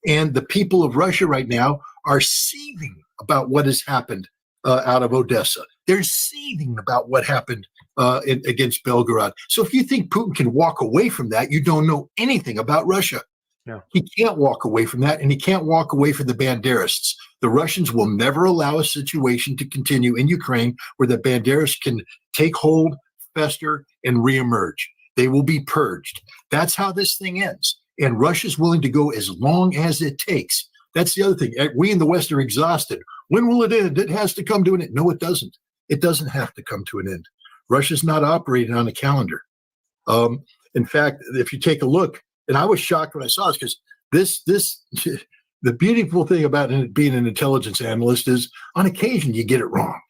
And the people of Russia right now are seething about what has happened out of Odessa. They're seething about what happened against Belgorod. So if you think Putin can walk away from that, you don't know anything about Russia. Yeah. He can't walk away from that, and he can't walk away from the Banderists. The Russians will never allow a situation to continue in Ukraine where the Banderists can take hold, fester, and reemerge. They will be purged. That's how this thing ends. And Russia's willing to go as long as it takes. That's the other thing. We in the West are exhausted. When will it end? It has to come to an end. No, it doesn't. It doesn't have to come to an end. Russia's not operating on a calendar. In fact, if you take a look, and I was shocked when I saw this because the beautiful thing about being an intelligence analyst is on occasion you get it wrong.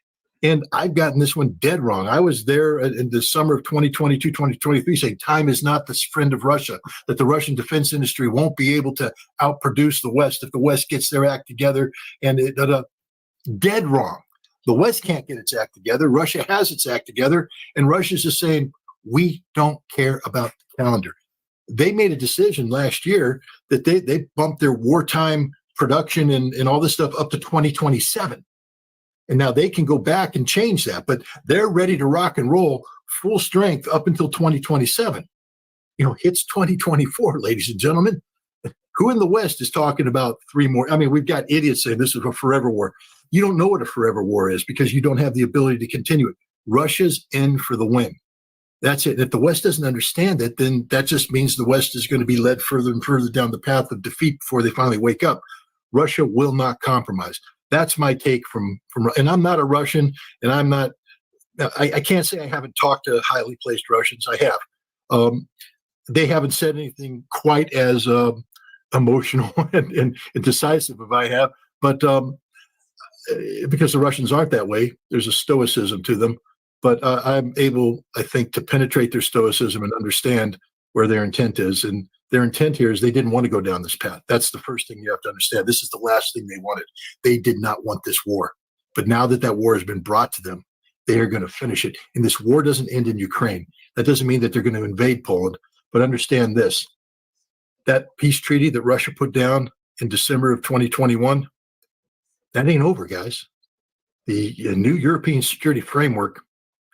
And I've gotten this one dead wrong. I was there in the summer of 2022, 2023 saying time is not the friend of Russia, that the Russian defense industry won't be able to outproduce the West if the West gets their act together. And dead wrong. The West can't get its act together. Russia has its act together. And Russia's just saying, we don't care about the calendar. They made a decision last year that they bumped their wartime production and all this stuff up to 2027. And now they can go back and change that, but they're ready to rock and roll full strength up until 2027. You know, it's 2024, ladies and gentlemen. Who in the West is talking about 3 more? I mean, we've got idiots saying this is a forever war. You don't know what a forever war is because you don't have the ability to continue it. Russia's in for the win. That's it. If the West doesn't understand it, then that just means the West is going to be led further and further down the path of defeat before they finally wake up. Russia will not compromise. That's my take from and I'm not a Russian, and I'm not. I can't say I haven't talked to highly placed Russians. I have. They haven't said anything quite as emotional and decisive as I have, but because the Russians aren't that way, there's a stoicism to them. But I'm able, I think, to penetrate their stoicism and understand where their intent is. And their intent here is they didn't want to go down this path. That's the first thing you have to understand. This is the last thing they wanted. They did not want this war. But now that that war has been brought to them, they are going to finish it. And this war doesn't end in Ukraine. That doesn't mean that they're going to invade Poland. But understand this. That peace treaty that Russia put down in December of 2021, that ain't over, guys. The new European security framework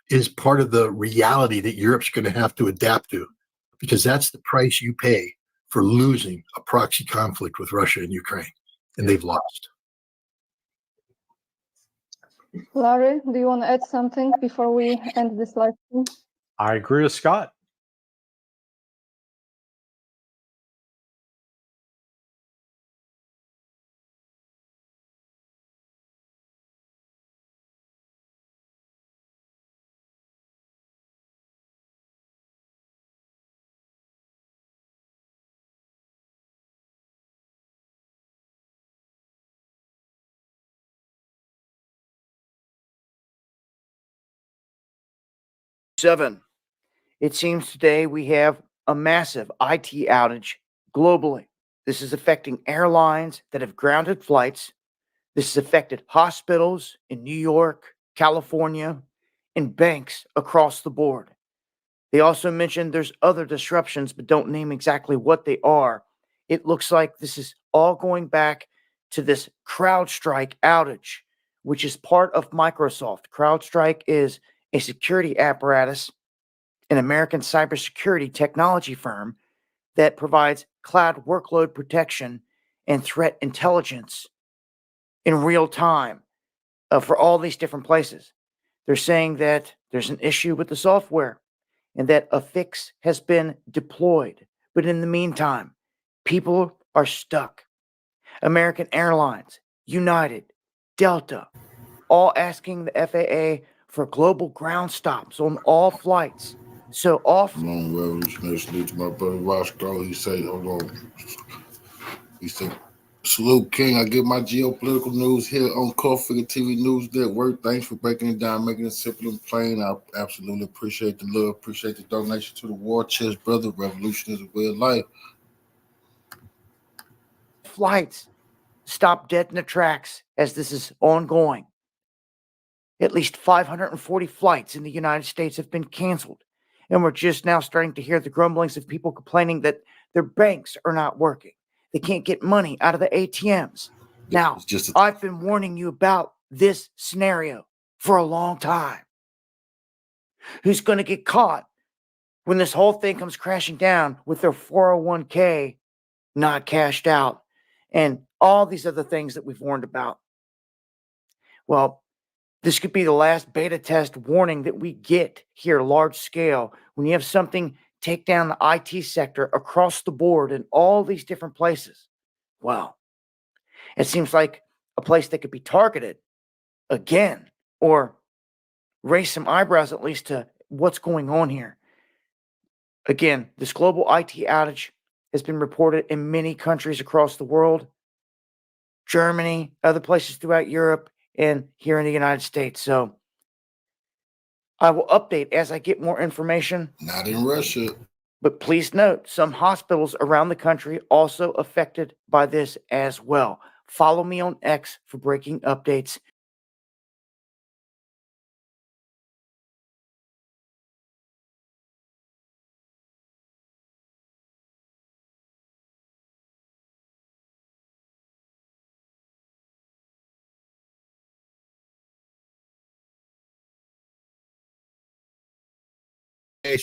is part of the reality that Europe's going to have to adapt to. because that's the price you pay for losing a proxy conflict with Russia and Ukraine, and they've lost. Larry, do you want to add something before we end this live stream? I agree with Scott. It seems today we have a massive IT outage globally. This is affecting airlines that have grounded flights. This has affected hospitals in New York, California, and banks across the board. They also mentioned there's other disruptions, but don't name exactly what they are. It looks like this is all going back to this CrowdStrike outage, which is part of Microsoft. CrowdStrike is a security apparatus, an American cybersecurity technology firm that provides cloud workload protection and threat intelligence in real time for all these different places. They're saying that there's an issue with the software and that a fix has been deployed. But in the meantime, people are stuck. American Airlines, United, Delta, all asking the FAA for global ground stops on all flights. So off. Long revolutionary salute to my brother Roscoe. He said, hold on. He said, salute King. I get my geopolitical news here on Core Figure TV News Network. Thanks for breaking it down, making it simple and plain. I absolutely appreciate the love, appreciate the donation to the war chest, brother. Revolution is a way of life. Flights stop dead in the tracks as this is ongoing. At least 540 flights in the United States have been canceled. And we're just now starting to hear the grumblings of people complaining that their banks are not working. They can't get money out of the ATMs. Now, I've been warning you about this scenario for a long time. Who's going to get caught when this whole thing comes crashing down with their 401k not cashed out and all these other things that we've warned about? Well, this could be the last beta test warning that we get here large scale when you have something take down the IT sector across the board in all these different places. Well, it seems like a place that could be targeted again or raise some eyebrows at least to what's going on here. Again, this global IT outage has been reported in many countries across the world, Germany, other places throughout Europe, and here in the United States. So I will update as I get more information. Not in Russia. But please note, some hospitals around the country also affected by this as well. Follow me on X for breaking updates.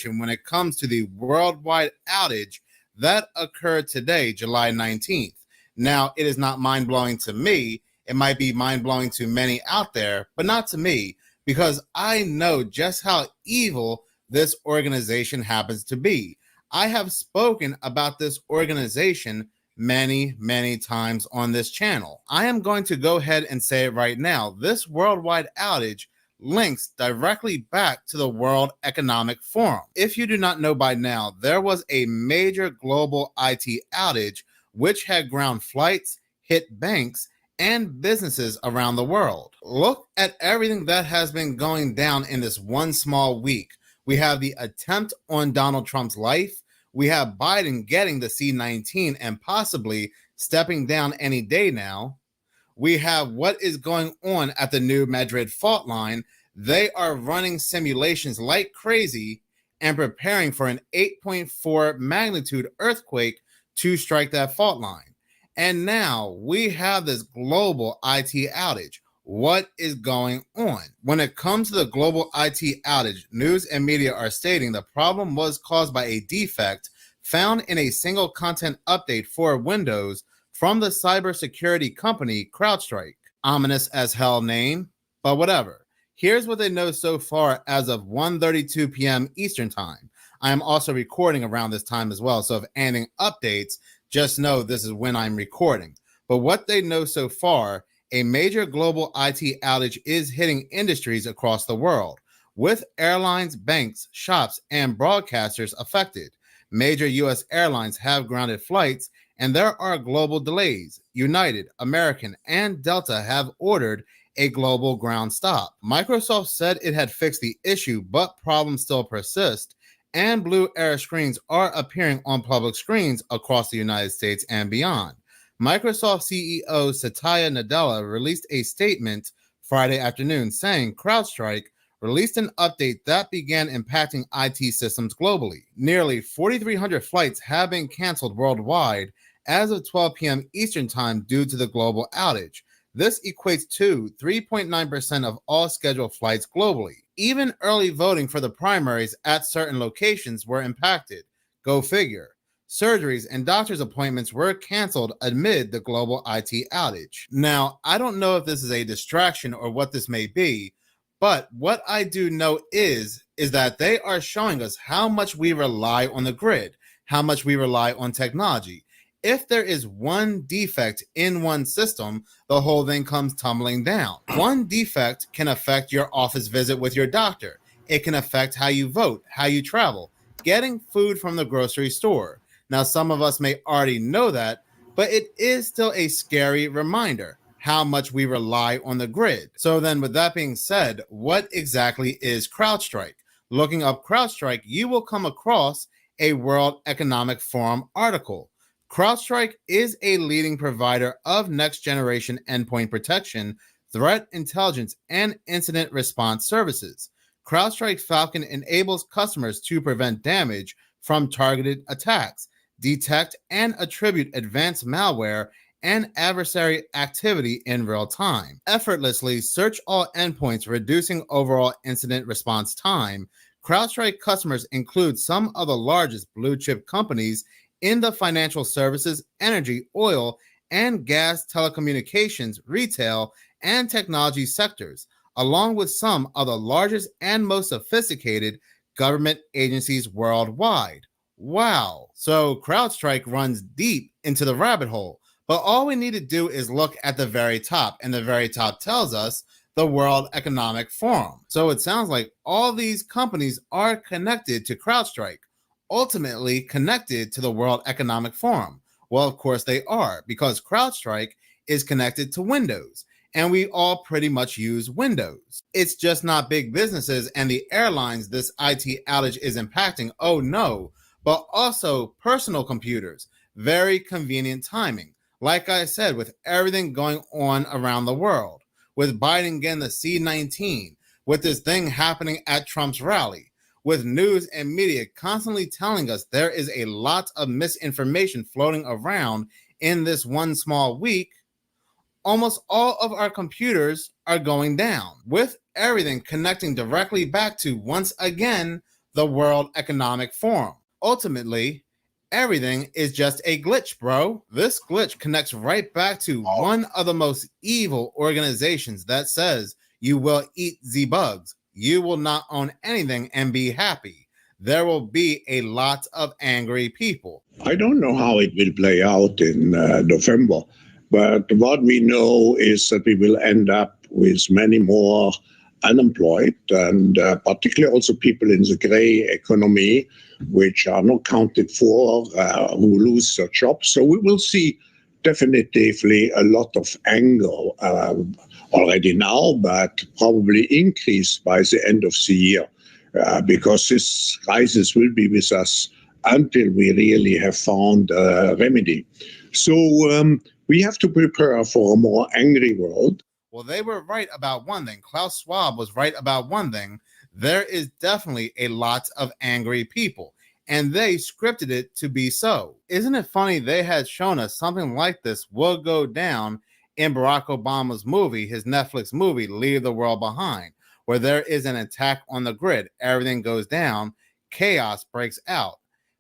When it comes to the worldwide outage that occurred today, July 19th. Now, it is not mind-blowing to me. It might be mind-blowing to many out there, but not to me, because I know just how evil this organization happens to be. I have spoken about this organization many, many times on this channel. I am going to go ahead and say it right now. This worldwide outage links directly back to the World Economic Forum. If you do not know by now, there was a major global IT outage which had ground flights, hit banks, and businesses around the world. Look at everything that has been going down in this one small week. We have the attempt on Donald Trump's life. We have Biden getting the C-19 and possibly stepping down any day now. We have what is going on at the New Madrid fault line. They are running simulations like crazy and preparing for an 8.4 magnitude earthquake to strike that fault line. And now we have this global IT outage. What is going on? When it comes to the global IT outage, news and media are stating the problem was caused by a defect found in a single content update for Windows from the cybersecurity company CrowdStrike. Ominous as hell name, but whatever. Here's what they know so far as of 1:32 p.m. Eastern Time. I am also recording around this time as well, so if anything updates, just know this is when I'm recording. But what they know so far, a major global IT outage is hitting industries across the world, with airlines, banks, shops, and broadcasters affected. Major U.S. airlines have grounded flights, and there are global delays. United, American, and Delta have ordered a global ground stop. Microsoft said it had fixed the issue, but problems still persist, and blue error screens are appearing on public screens across the United States and beyond. Microsoft CEO Satya Nadella released a statement Friday afternoon saying CrowdStrike released an update that began impacting IT systems globally. Nearly 4,300 flights have been canceled worldwide as of 12 p.m. Eastern Time due to the global outage. This equates to 3.9% of all scheduled flights globally. Even early voting for the primaries at certain locations were impacted. Go figure. Surgeries and doctor's appointments were canceled amid the global IT outage. Now, I don't know if this is a distraction or what this may be, but what I do know is that they are showing us how much we rely on the grid, how much we rely on technology. If there is one defect in one system, the whole thing comes tumbling down. One defect can affect your office visit with your doctor. It can affect how you vote, how you travel, getting food from the grocery store. Now, some of us may already know that, but it is still a scary reminder how much we rely on the grid. So then, with that being said, what exactly is CrowdStrike? Looking up CrowdStrike, you will come across a World Economic Forum article. CrowdStrike is a leading provider of next-generation endpoint protection, threat intelligence, and incident response services. CrowdStrike Falcon enables customers to prevent damage from targeted attacks, detect and attribute advanced malware and adversary activity in real time, effortlessly search all endpoints, reducing overall incident response time. CrowdStrike customers include some of the largest blue chip companies in the financial services, energy, oil, and gas, telecommunications, retail, and technology sectors, along with some of the largest and most sophisticated government agencies worldwide. Wow. So CrowdStrike runs deep into the rabbit hole, but all we need to do is look at the very top, and the very top tells us the World Economic Forum. So it sounds like all these companies are connected to CrowdStrike, ultimately connected to the World Economic Forum. Well, of course they are, because CrowdStrike is connected to Windows, and we all pretty much use Windows. It's just not big businesses and the airlines this IT outage is impacting, oh no, but also personal computers. Very convenient timing. Like I said, with everything going on around the world, with Biden getting the C-19, with this thing happening at Trump's rally, with news and media constantly telling us there is a lot of misinformation floating around in this one small week, almost all of our computers are going down, with everything connecting directly back to, once again, the World Economic Forum. Ultimately, everything is just a glitch, bro. This glitch connects right back to one of the most evil organizations that says you will eat the bugs. You will not own anything and be happy. There will be a lot of angry people. I don't know how it will play out in November, but what we know is that we will end up with many more unemployed, and particularly also people in the gray economy, which are not counted for, who lose their jobs. So we will see definitively a lot of anger already now, but probably increased by the end of the year, because this crisis will be with us until we really have found a remedy. So we have to prepare for a more angry world. Well, they were right about one thing. Klaus Schwab was right about one thing. There is definitely a lot of angry people, and they scripted it to be so. Isn't it funny they had shown us something like this will go down in Barack Obama's movie, his Netflix movie, Leave the World Behind, where there is an attack on the grid. Everything goes down, chaos breaks out.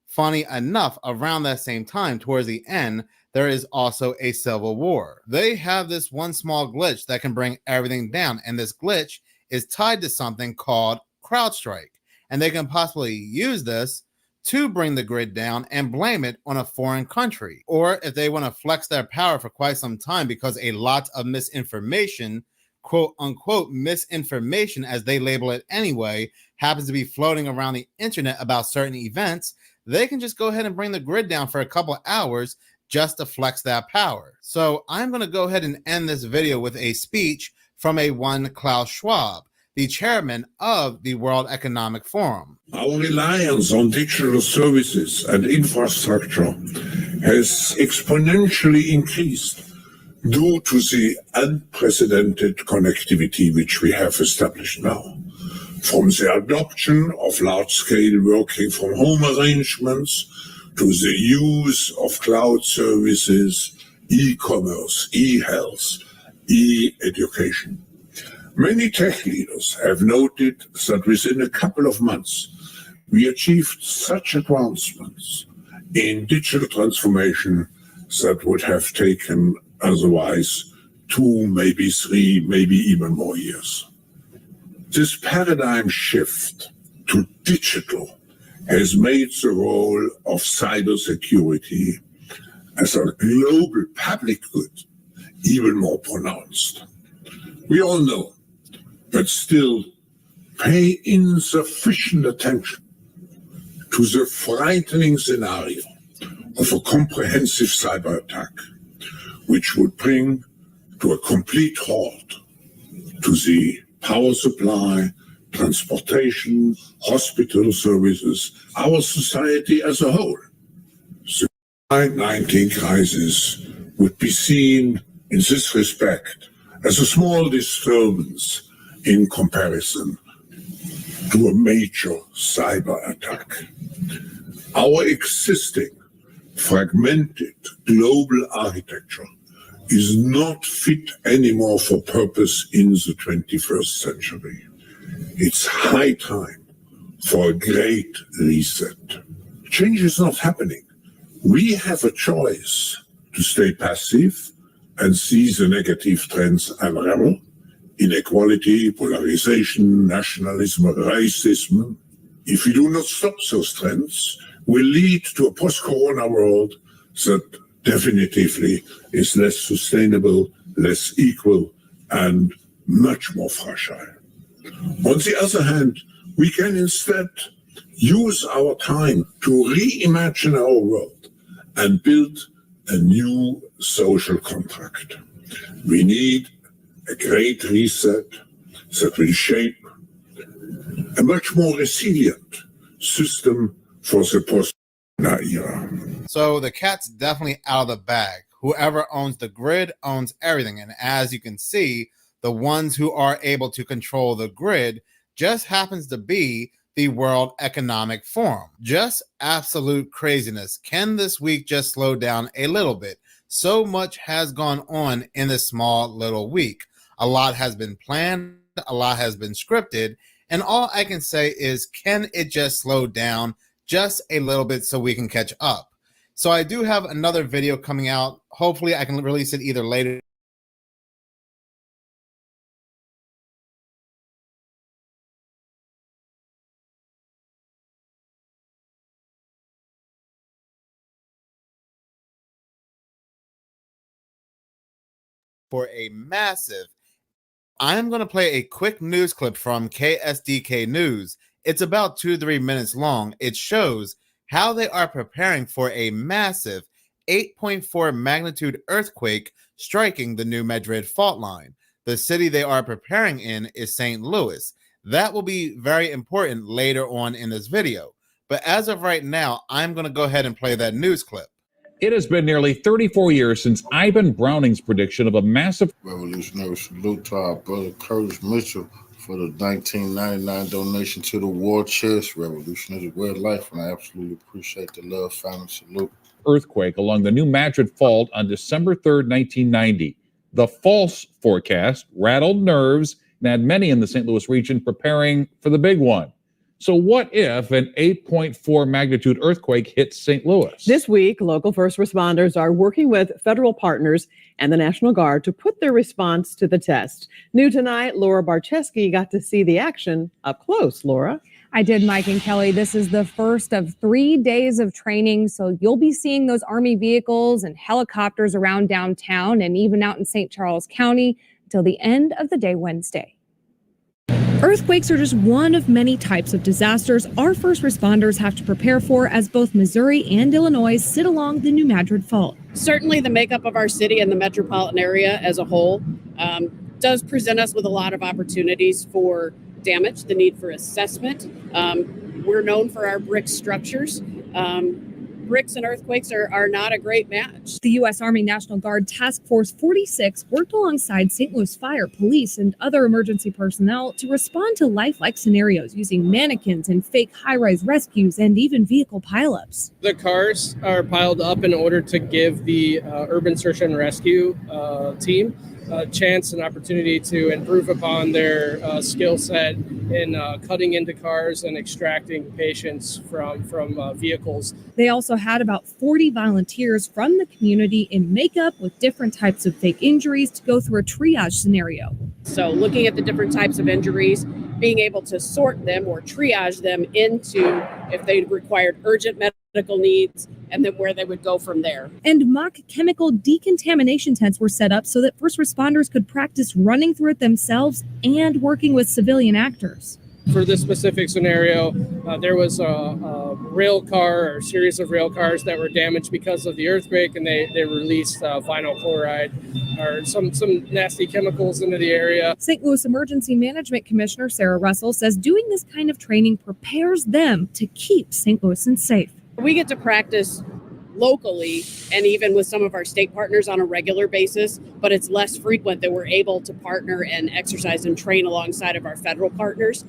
Funny enough, around that same time, towards the end, there is also a civil war. They have this one small glitch that can bring everything down, and this glitch is tied to something called CrowdStrike, and they can possibly use this to bring the grid down and blame it on a foreign country. Or if they want to flex their power for quite some time because a lot of misinformation, quote unquote misinformation as they label it anyway, happens to be floating around the internet about certain events, they can just go ahead and bring the grid down for a couple hours just to flex that power. So I'm going to go ahead and end this video with a speech from a one Klaus Schwab, the chairman of the World Economic Forum. Our reliance on digital services and infrastructure has exponentially increased due to the unprecedented connectivity which we have established now. From the adoption of large-scale working from home arrangements to the use of cloud services, e-commerce, e-health, e-education. Many tech leaders have noted that within a couple of months, we achieved such advancements in digital transformation that would have taken otherwise 2, maybe 3, maybe even more years. This paradigm shift to digital has made the role of cybersecurity as a global public good even more pronounced. We all know, but still pay insufficient attention to the frightening scenario of a comprehensive cyber attack, which would bring to a complete halt to the power supply, transportation, hospital services, our society as a whole. The COVID-19 crisis would be seen in this respect as a small disturbance in comparison to a major cyber attack. Our existing fragmented global architecture is not fit anymore for purpose in the 21st century. It's high time for a great reset. Change is not happening. We have a choice to stay passive and see the negative trends unravel. Inequality, polarization, nationalism, racism. If we do not stop those trends, will lead to a post-corona world that definitively is less sustainable, less equal, and much more fragile. On the other hand, we can instead use our time to reimagine our world and build a new social contract. We need a great reset that will shape a much more resilient system for the post-corona era. So the cat's definitely out of the bag. Whoever owns the grid owns everything. And as you can see, the ones who are able to control the grid just happens to be the World Economic Forum. Just absolute craziness. Can this week just slow down a little bit? So much has gone on in this small little week. A lot has been planned, a lot has been scripted, and all I can say is, can it just slow down just a little bit so we can catch up? So I do have another video coming out. Hopefully I can release it either later for a massive. I'm going to play a quick news clip from KSDK News. It's about 2 to 3 minutes long. It shows how they are preparing for a massive 8.4 magnitude earthquake striking the New Madrid fault line. The city they are preparing in is St. Louis. That will be very important later on in this video. But as of right now, I'm going to go ahead and play that news clip. It has been nearly 34 years since Ivan Browning's prediction of a massive revolutionary salute to our brother Curtis Mitchell for the 1999 donation to the war chest. Revolution is a way of life, and I absolutely appreciate the love, family salute. Earthquake along the New Madrid Fault on December 3rd, 1990. The false forecast rattled nerves and had many in the St. Louis region preparing for the big one. So what if an 8.4 magnitude earthquake hits St. Louis? This week, local first responders are working with federal partners and the National Guard to put their response to the test. New tonight, Laura Barczewski got to see the action up close. Laura? I did, Mike and Kelly. This is the first of 3 days of training, so you'll be seeing those Army vehicles and helicopters around downtown and even out in St. Charles County until the end of the day Wednesday. Earthquakes are just one of many types of disasters our first responders have to prepare for as both Missouri and Illinois sit along the New Madrid Fault. Certainly the makeup of our city and the metropolitan area as a whole does present us with a lot of opportunities for damage, the need for assessment. We're known for our brick structures. Bricks and earthquakes are not a great match. The U.S. Army National Guard Task Force 46 worked alongside St. Louis Fire, police, and other emergency personnel to respond to lifelike scenarios using mannequins and fake high-rise rescues and even vehicle pileups. The cars are piled up in order to give the urban search and rescue team a chance and opportunity to improve upon their skill set in cutting into cars and extracting patients from vehicles. They also had about 40 volunteers from the community in makeup with different types of fake injuries to go through a triage scenario. So looking at the different types of injuries, being able to sort them or triage them into if they required urgent medical needs, and then where they would go from there. And mock chemical decontamination tents were set up so that first responders could practice running through it themselves and working with civilian actors. For this specific scenario, there was a rail car or series of rail cars that were damaged because of the earthquake, and they released vinyl chloride or some nasty chemicals into the area. St. Louis Emergency Management Commissioner Sarah Russell says doing this kind of training prepares them to keep St. Louisans safe. We get to practice locally and even with some of our state partners on a regular basis, but it's less frequent that we're able to partner and exercise and train alongside of our federal partners.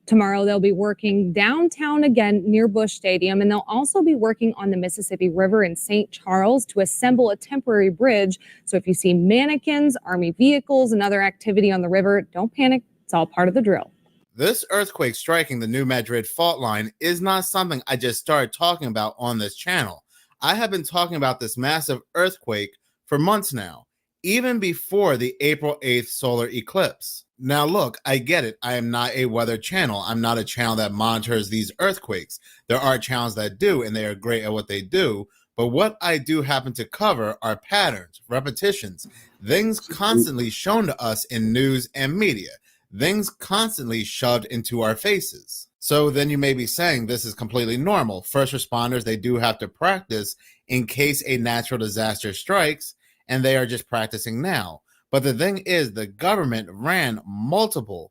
Tomorrow, they'll be working downtown again near Busch Stadium, and they'll also be working on the Mississippi River in St. Charles to assemble a temporary bridge. So if you see mannequins, Army vehicles, and other activity on the river, don't panic. It's all part of the drill. This earthquake striking the New Madrid fault line is not something I just started talking about on this channel. I have been talking about this massive earthquake for months now, even before the April 8th solar eclipse. Now look, I get it. I am not a weather channel. I'm not a channel that monitors these earthquakes. There are channels that do, and they are great at what they do. But what I do happen to cover are patterns, repetitions, things constantly shown to us in news and media. Things constantly shoved into our faces. So then you may be saying this is completely normal. First responders, they do have to practice in case a natural disaster strikes, and they are just practicing now. But the thing is, the government ran multiple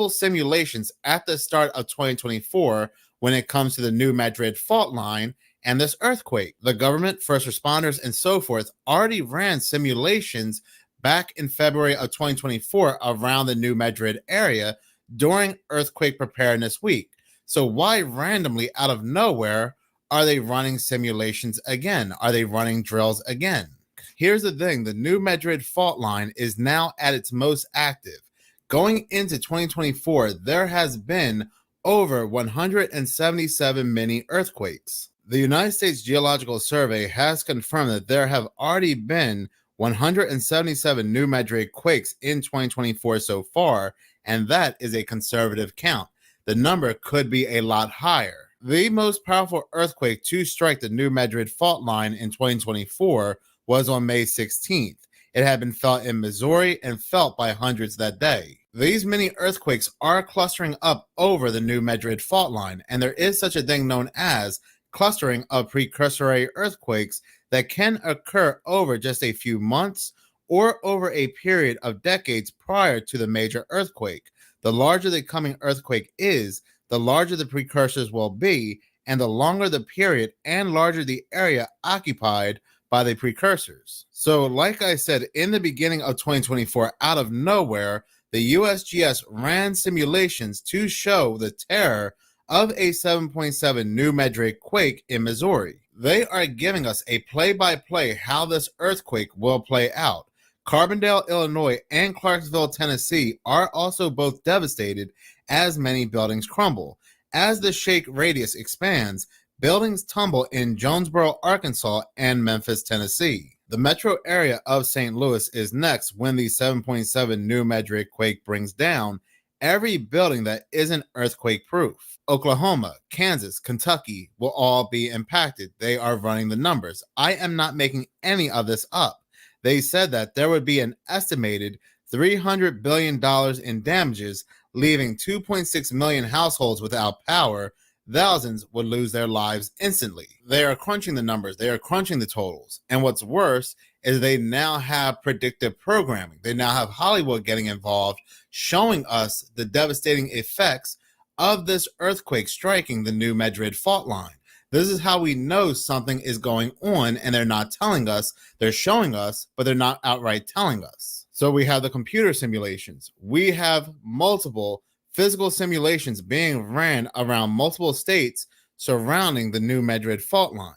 simulations at the start of 2024 when it comes to the New Madrid fault line and this earthquake. The government, first responders, and so forth already ran simulations back in February of 2024 around the New Madrid area during Earthquake Preparedness Week. So why randomly out of nowhere are they running simulations again? Are they running drills again? Here's the thing, the New Madrid fault line is now at its most active. Going into 2024, there has been over 177 mini earthquakes. The United States Geological Survey has confirmed that there have already been 177 New Madrid quakes in 2024 so far, and that is a conservative count. The number could be a lot higher. The most powerful earthquake to strike the New Madrid fault line in 2024 was on May 16th. It had been felt in Missouri and felt by hundreds that day. These mini earthquakes are clustering up over the New Madrid fault line, and there is such a thing known as clustering of precursory earthquakes that can occur over just a few months or over a period of decades prior to the major earthquake. The larger the coming earthquake is, the larger the precursors will be, and the longer the period and larger the area occupied by the precursors. So like I said, in the beginning of 2024, out of nowhere, the USGS ran simulations to show the terror of a 7.7 New Madrid quake in Missouri. They are giving us a play-by-play how this earthquake will play out. Carbondale, Illinois, and Clarksville, Tennessee are also both devastated as many buildings crumble. As the shake radius expands, buildings tumble in Jonesboro, Arkansas, and Memphis, Tennessee. The metro area of St. Louis is next when the 7.7 New Madrid quake brings down every building that isn't earthquake-proof. Oklahoma, Kansas, Kentucky will all be impacted. They are running the numbers. I am not making any of this up. They said that there would be an estimated $300 billion in damages, leaving 2.6 million households without power. Thousands would lose their lives instantly. They are crunching the numbers. They are crunching the totals. And what's worse is they now have predictive programming. They now have Hollywood getting involved, showing us the devastating effects of this earthquake striking the New Madrid fault line. This is how we know something is going on, and they're not telling us. They're showing us, but they're not outright telling us. So we have the computer simulations. We have multiple physical simulations being ran around multiple states surrounding the New Madrid fault line.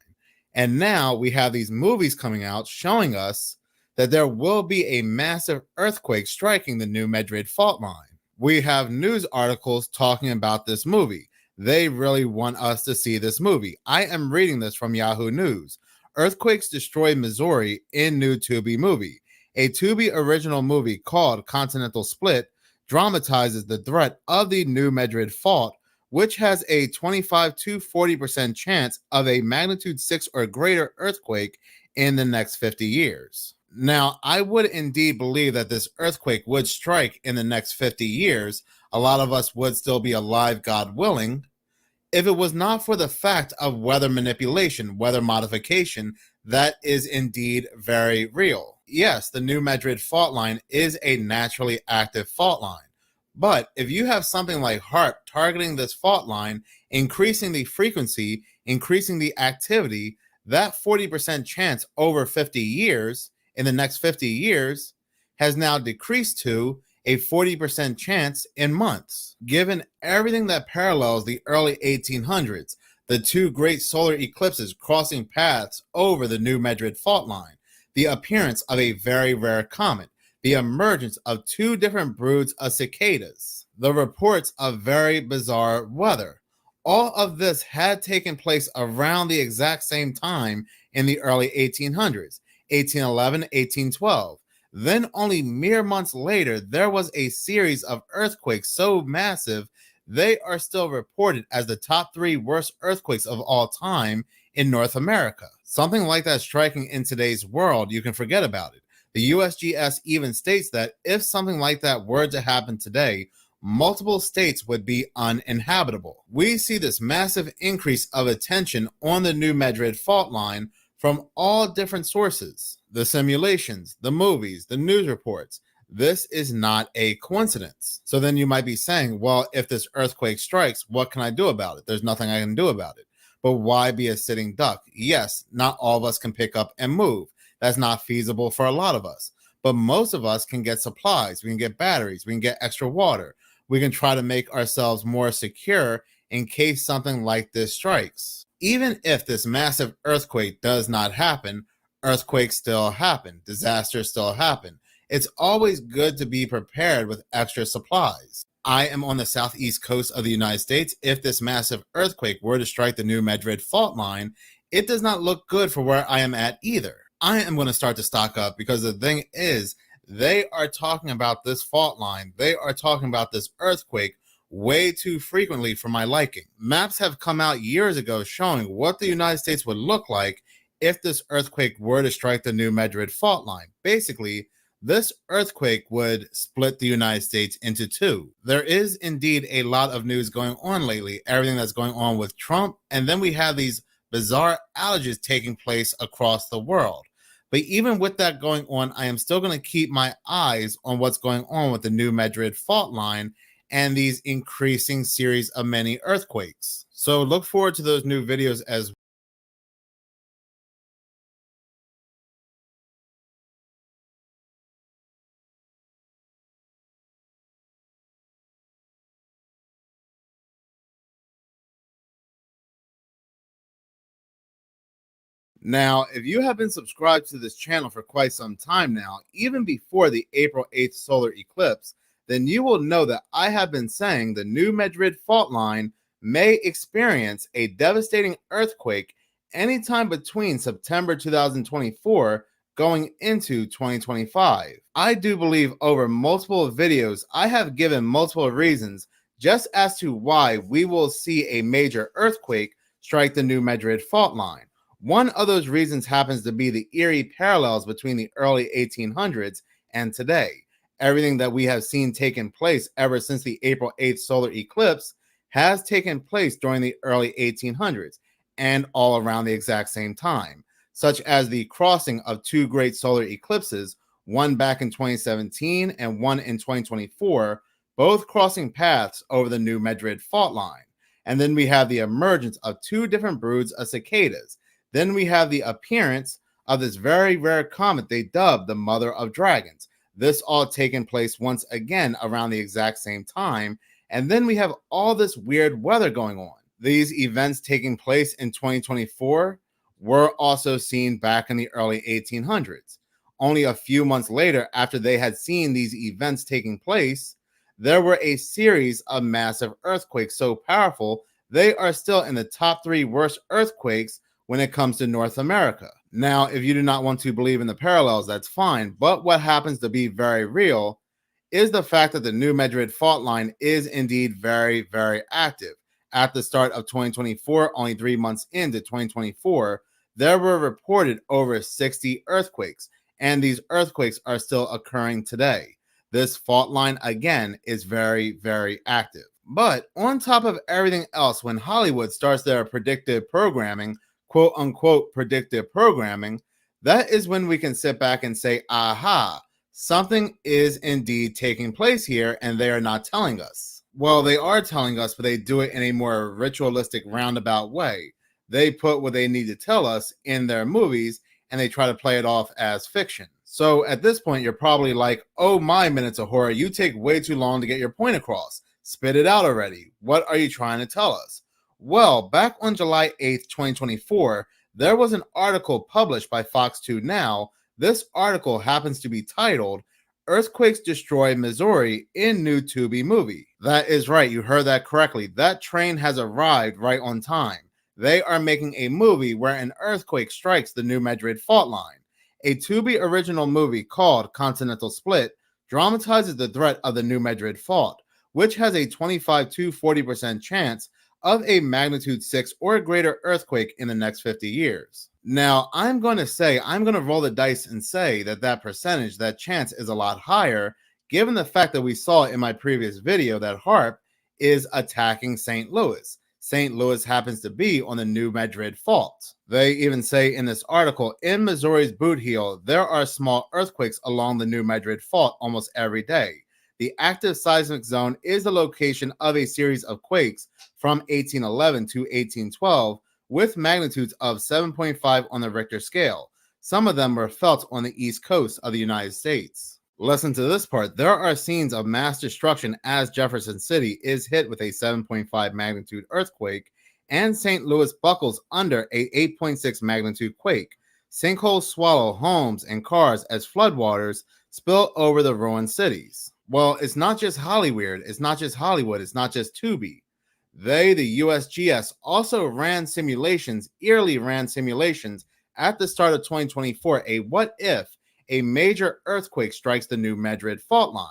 And now we have these movies coming out showing us that there will be a massive earthquake striking the New Madrid fault line. We have news articles talking about this movie. They really want us to see this movie. I am reading this from Yahoo News. Earthquakes destroy Missouri in new Tubi movie. A Tubi original movie called Continental Split dramatizes the threat of the New Madrid fault, which has a 25 to 40% chance of a magnitude 6 or greater earthquake in the next 50 years. Now, I would indeed believe that this earthquake would strike in the next 50 years. A lot of us would still be alive, God willing, if it was not for the fact of weather manipulation, weather modification, that is indeed very real. Yes, the New Madrid fault line is a naturally active fault line. But if you have something like HARP targeting this fault line, increasing the frequency, increasing the activity, that 40% chance over 50 years, in the next 50 years, has now decreased to a 40% chance in months. Given everything that parallels the early 1800s, the two great solar eclipses crossing paths over the New Madrid fault line, the appearance of a very rare comet, the emergence of two different broods of cicadas, the reports of very bizarre weather. All of this had taken place around the exact same time in the early 1800s, 1811, 1812. Then only mere months later, there was a series of earthquakes so massive, they are still reported as the top 3 worst earthquakes of all time in North America. Something like that striking in today's world, you can forget about it. The USGS even states that if something like that were to happen today, multiple states would be uninhabitable. We see this massive increase of attention on the New Madrid fault line from all different sources. The simulations, the movies, the news reports. This is not a coincidence. So then you might be saying, well, if this earthquake strikes, what can I do about it? There's nothing I can do about it. But why be a sitting duck? Yes, not all of us can pick up and move. That's not feasible for a lot of us. But most of us can get supplies. We can get batteries. We can get extra water. We can try to make ourselves more secure in case something like this strikes. Even if this massive earthquake does not happen, earthquakes still happen. Disasters still happen. It's always good to be prepared with extra supplies. I am on the southeast coast of the United States. If this massive earthquake were to strike the New Madrid fault line, it does not look good for where I am at either. I am going to start to stock up because the thing is, they are talking about this fault line. They are talking about this earthquake way too frequently for my liking. Maps have come out years ago showing what the United States would look like if this earthquake were to strike the New Madrid fault line. Basically, this earthquake would split the United States into two. There is indeed a lot of news going on lately, everything that's going on with Trump, and then we have these bizarre outages taking place across the world. But even with that going on, I am still going to keep my eyes on what's going on with the New Madrid fault line and these increasing series of many earthquakes. So look forward to those new videos as Now, if you have been subscribed to this channel for quite some time now, even before the April 8th solar eclipse, then you will know that I have been saying the New Madrid fault line may experience a devastating earthquake anytime between September 2024 going into 2025. I do believe over multiple videos I have given multiple reasons just as to why we will see a major earthquake strike the New Madrid fault line. One of those reasons happens to be the eerie parallels between the early 1800s and today. Everything that we have seen taking place ever since the April 8th solar eclipse has taken place during the early 1800s and all around the exact same time, such as the crossing of two great solar eclipses, one back in 2017 and one in 2024, both crossing paths over the New Madrid fault line. And then we have the emergence of two different broods of cicadas. Then we have the appearance of this very rare comet they dubbed the Mother of Dragons. This all taking place once again around the exact same time. And then we have all this weird weather going on. These events taking place in 2024 were also seen back in the early 1800s. Only a few months later, after they had seen these events taking place, there were a series of massive earthquakes so powerful they are still in the top 3 worst earthquakes when it comes to North America. Now, if you do not want to believe in the parallels, that's fine. But what happens to be very real is the fact that the New Madrid fault line is indeed very, very active. At the start of 2024, only 3 months into 2024, there were reported over 60 earthquakes, and these earthquakes are still occurring today. This fault line, again, is very, very active. But on top of everything else, when Hollywood starts their predictive programming, quote unquote predictive programming, that is when we can sit back and say, aha, something is indeed taking place here and they are not telling us. Well, they are telling us, but they do it in a more ritualistic roundabout way. They put what they need to tell us in their movies and they try to play it off as fiction. So at this point, you're probably like, oh my minutes of horror, you take way too long to get your point across. Spit it out already. What are you trying to tell us? Well, back on July 8th, 2024, there was an article published by Fox 2 Now. This article happens to be titled, Earthquakes Destroy Missouri in New Tubi Movie. That is right, you heard that correctly. That train has arrived right on time. They are making a movie where an earthquake strikes the New Madrid fault line. A Tubi original movie called Continental Split dramatizes the threat of the New Madrid fault, which has a 25 to 40% chance of a magnitude 6 or greater earthquake in the next 50 years. Now, I'm going to roll the dice and say that percentage, that chance is a lot higher, given the fact that we saw in my previous video that HAARP is attacking St. Louis. St. Louis happens to be on the New Madrid fault. They even say in this article, in Missouri's Boot Heel, there are small earthquakes along the New Madrid fault almost every day. The active seismic zone is the location of a series of quakes from 1811 to 1812 with magnitudes of 7.5 on the Richter scale. Some of them were felt on the east coast of the United States. Listen to this part. There are scenes of mass destruction as Jefferson City is hit with a 7.5 magnitude earthquake and St. Louis buckles under a 8.6 magnitude quake. Sinkholes swallow homes and cars as floodwaters spill over the ruined cities. Well, it's not just Hollywood, it's not just Tubi. They, the USGS, also ran simulations, eerily ran simulations at the start of 2024, a what if a major earthquake strikes the New Madrid fault line.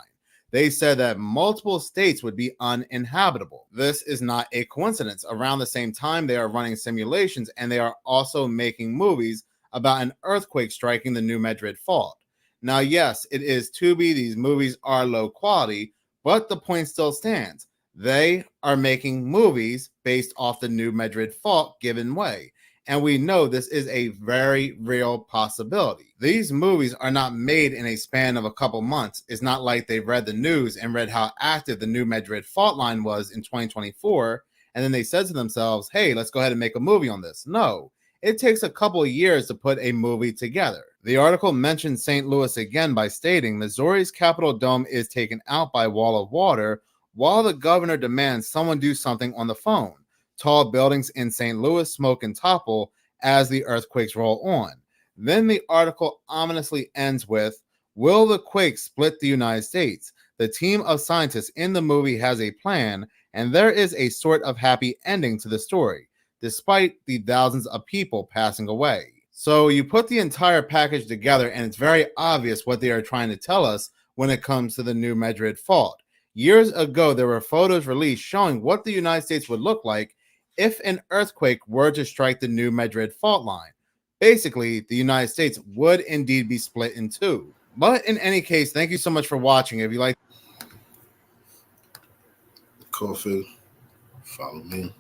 They said that multiple states would be uninhabitable. This is not a coincidence. Around the same time, they are running simulations and they are also making movies about an earthquake striking the New Madrid fault. Now, yes, it is Tubi. These movies are low quality, but the point still stands. They are making movies based off the New Madrid fault given way. And we know this is a very real possibility. These movies are not made in a span of a couple months. It's not like they read the news and read how active the New Madrid fault line was in 2024. And then they said to themselves, hey, let's go ahead and make a movie on this. No, it takes a couple of years to put a movie together. The article mentions St. Louis again by stating Missouri's Capitol Dome is taken out by wall of water while the governor demands someone do something on the phone. Tall buildings in St. Louis smoke and topple as the earthquakes roll on. Then the article ominously ends with, will the quake split the United States? The team of scientists in the movie has a plan, and there is a sort of happy ending to the story, despite the thousands of people passing away. So you put the entire package together, and it's very obvious what they are trying to tell us when it comes to the New Madrid fault. Years ago, there were photos released showing what the United States would look like if an earthquake were to strike the New Madrid fault line. Basically, the United States would indeed be split in two. But in any case, thank you so much for watching. If you like Coffee, follow me.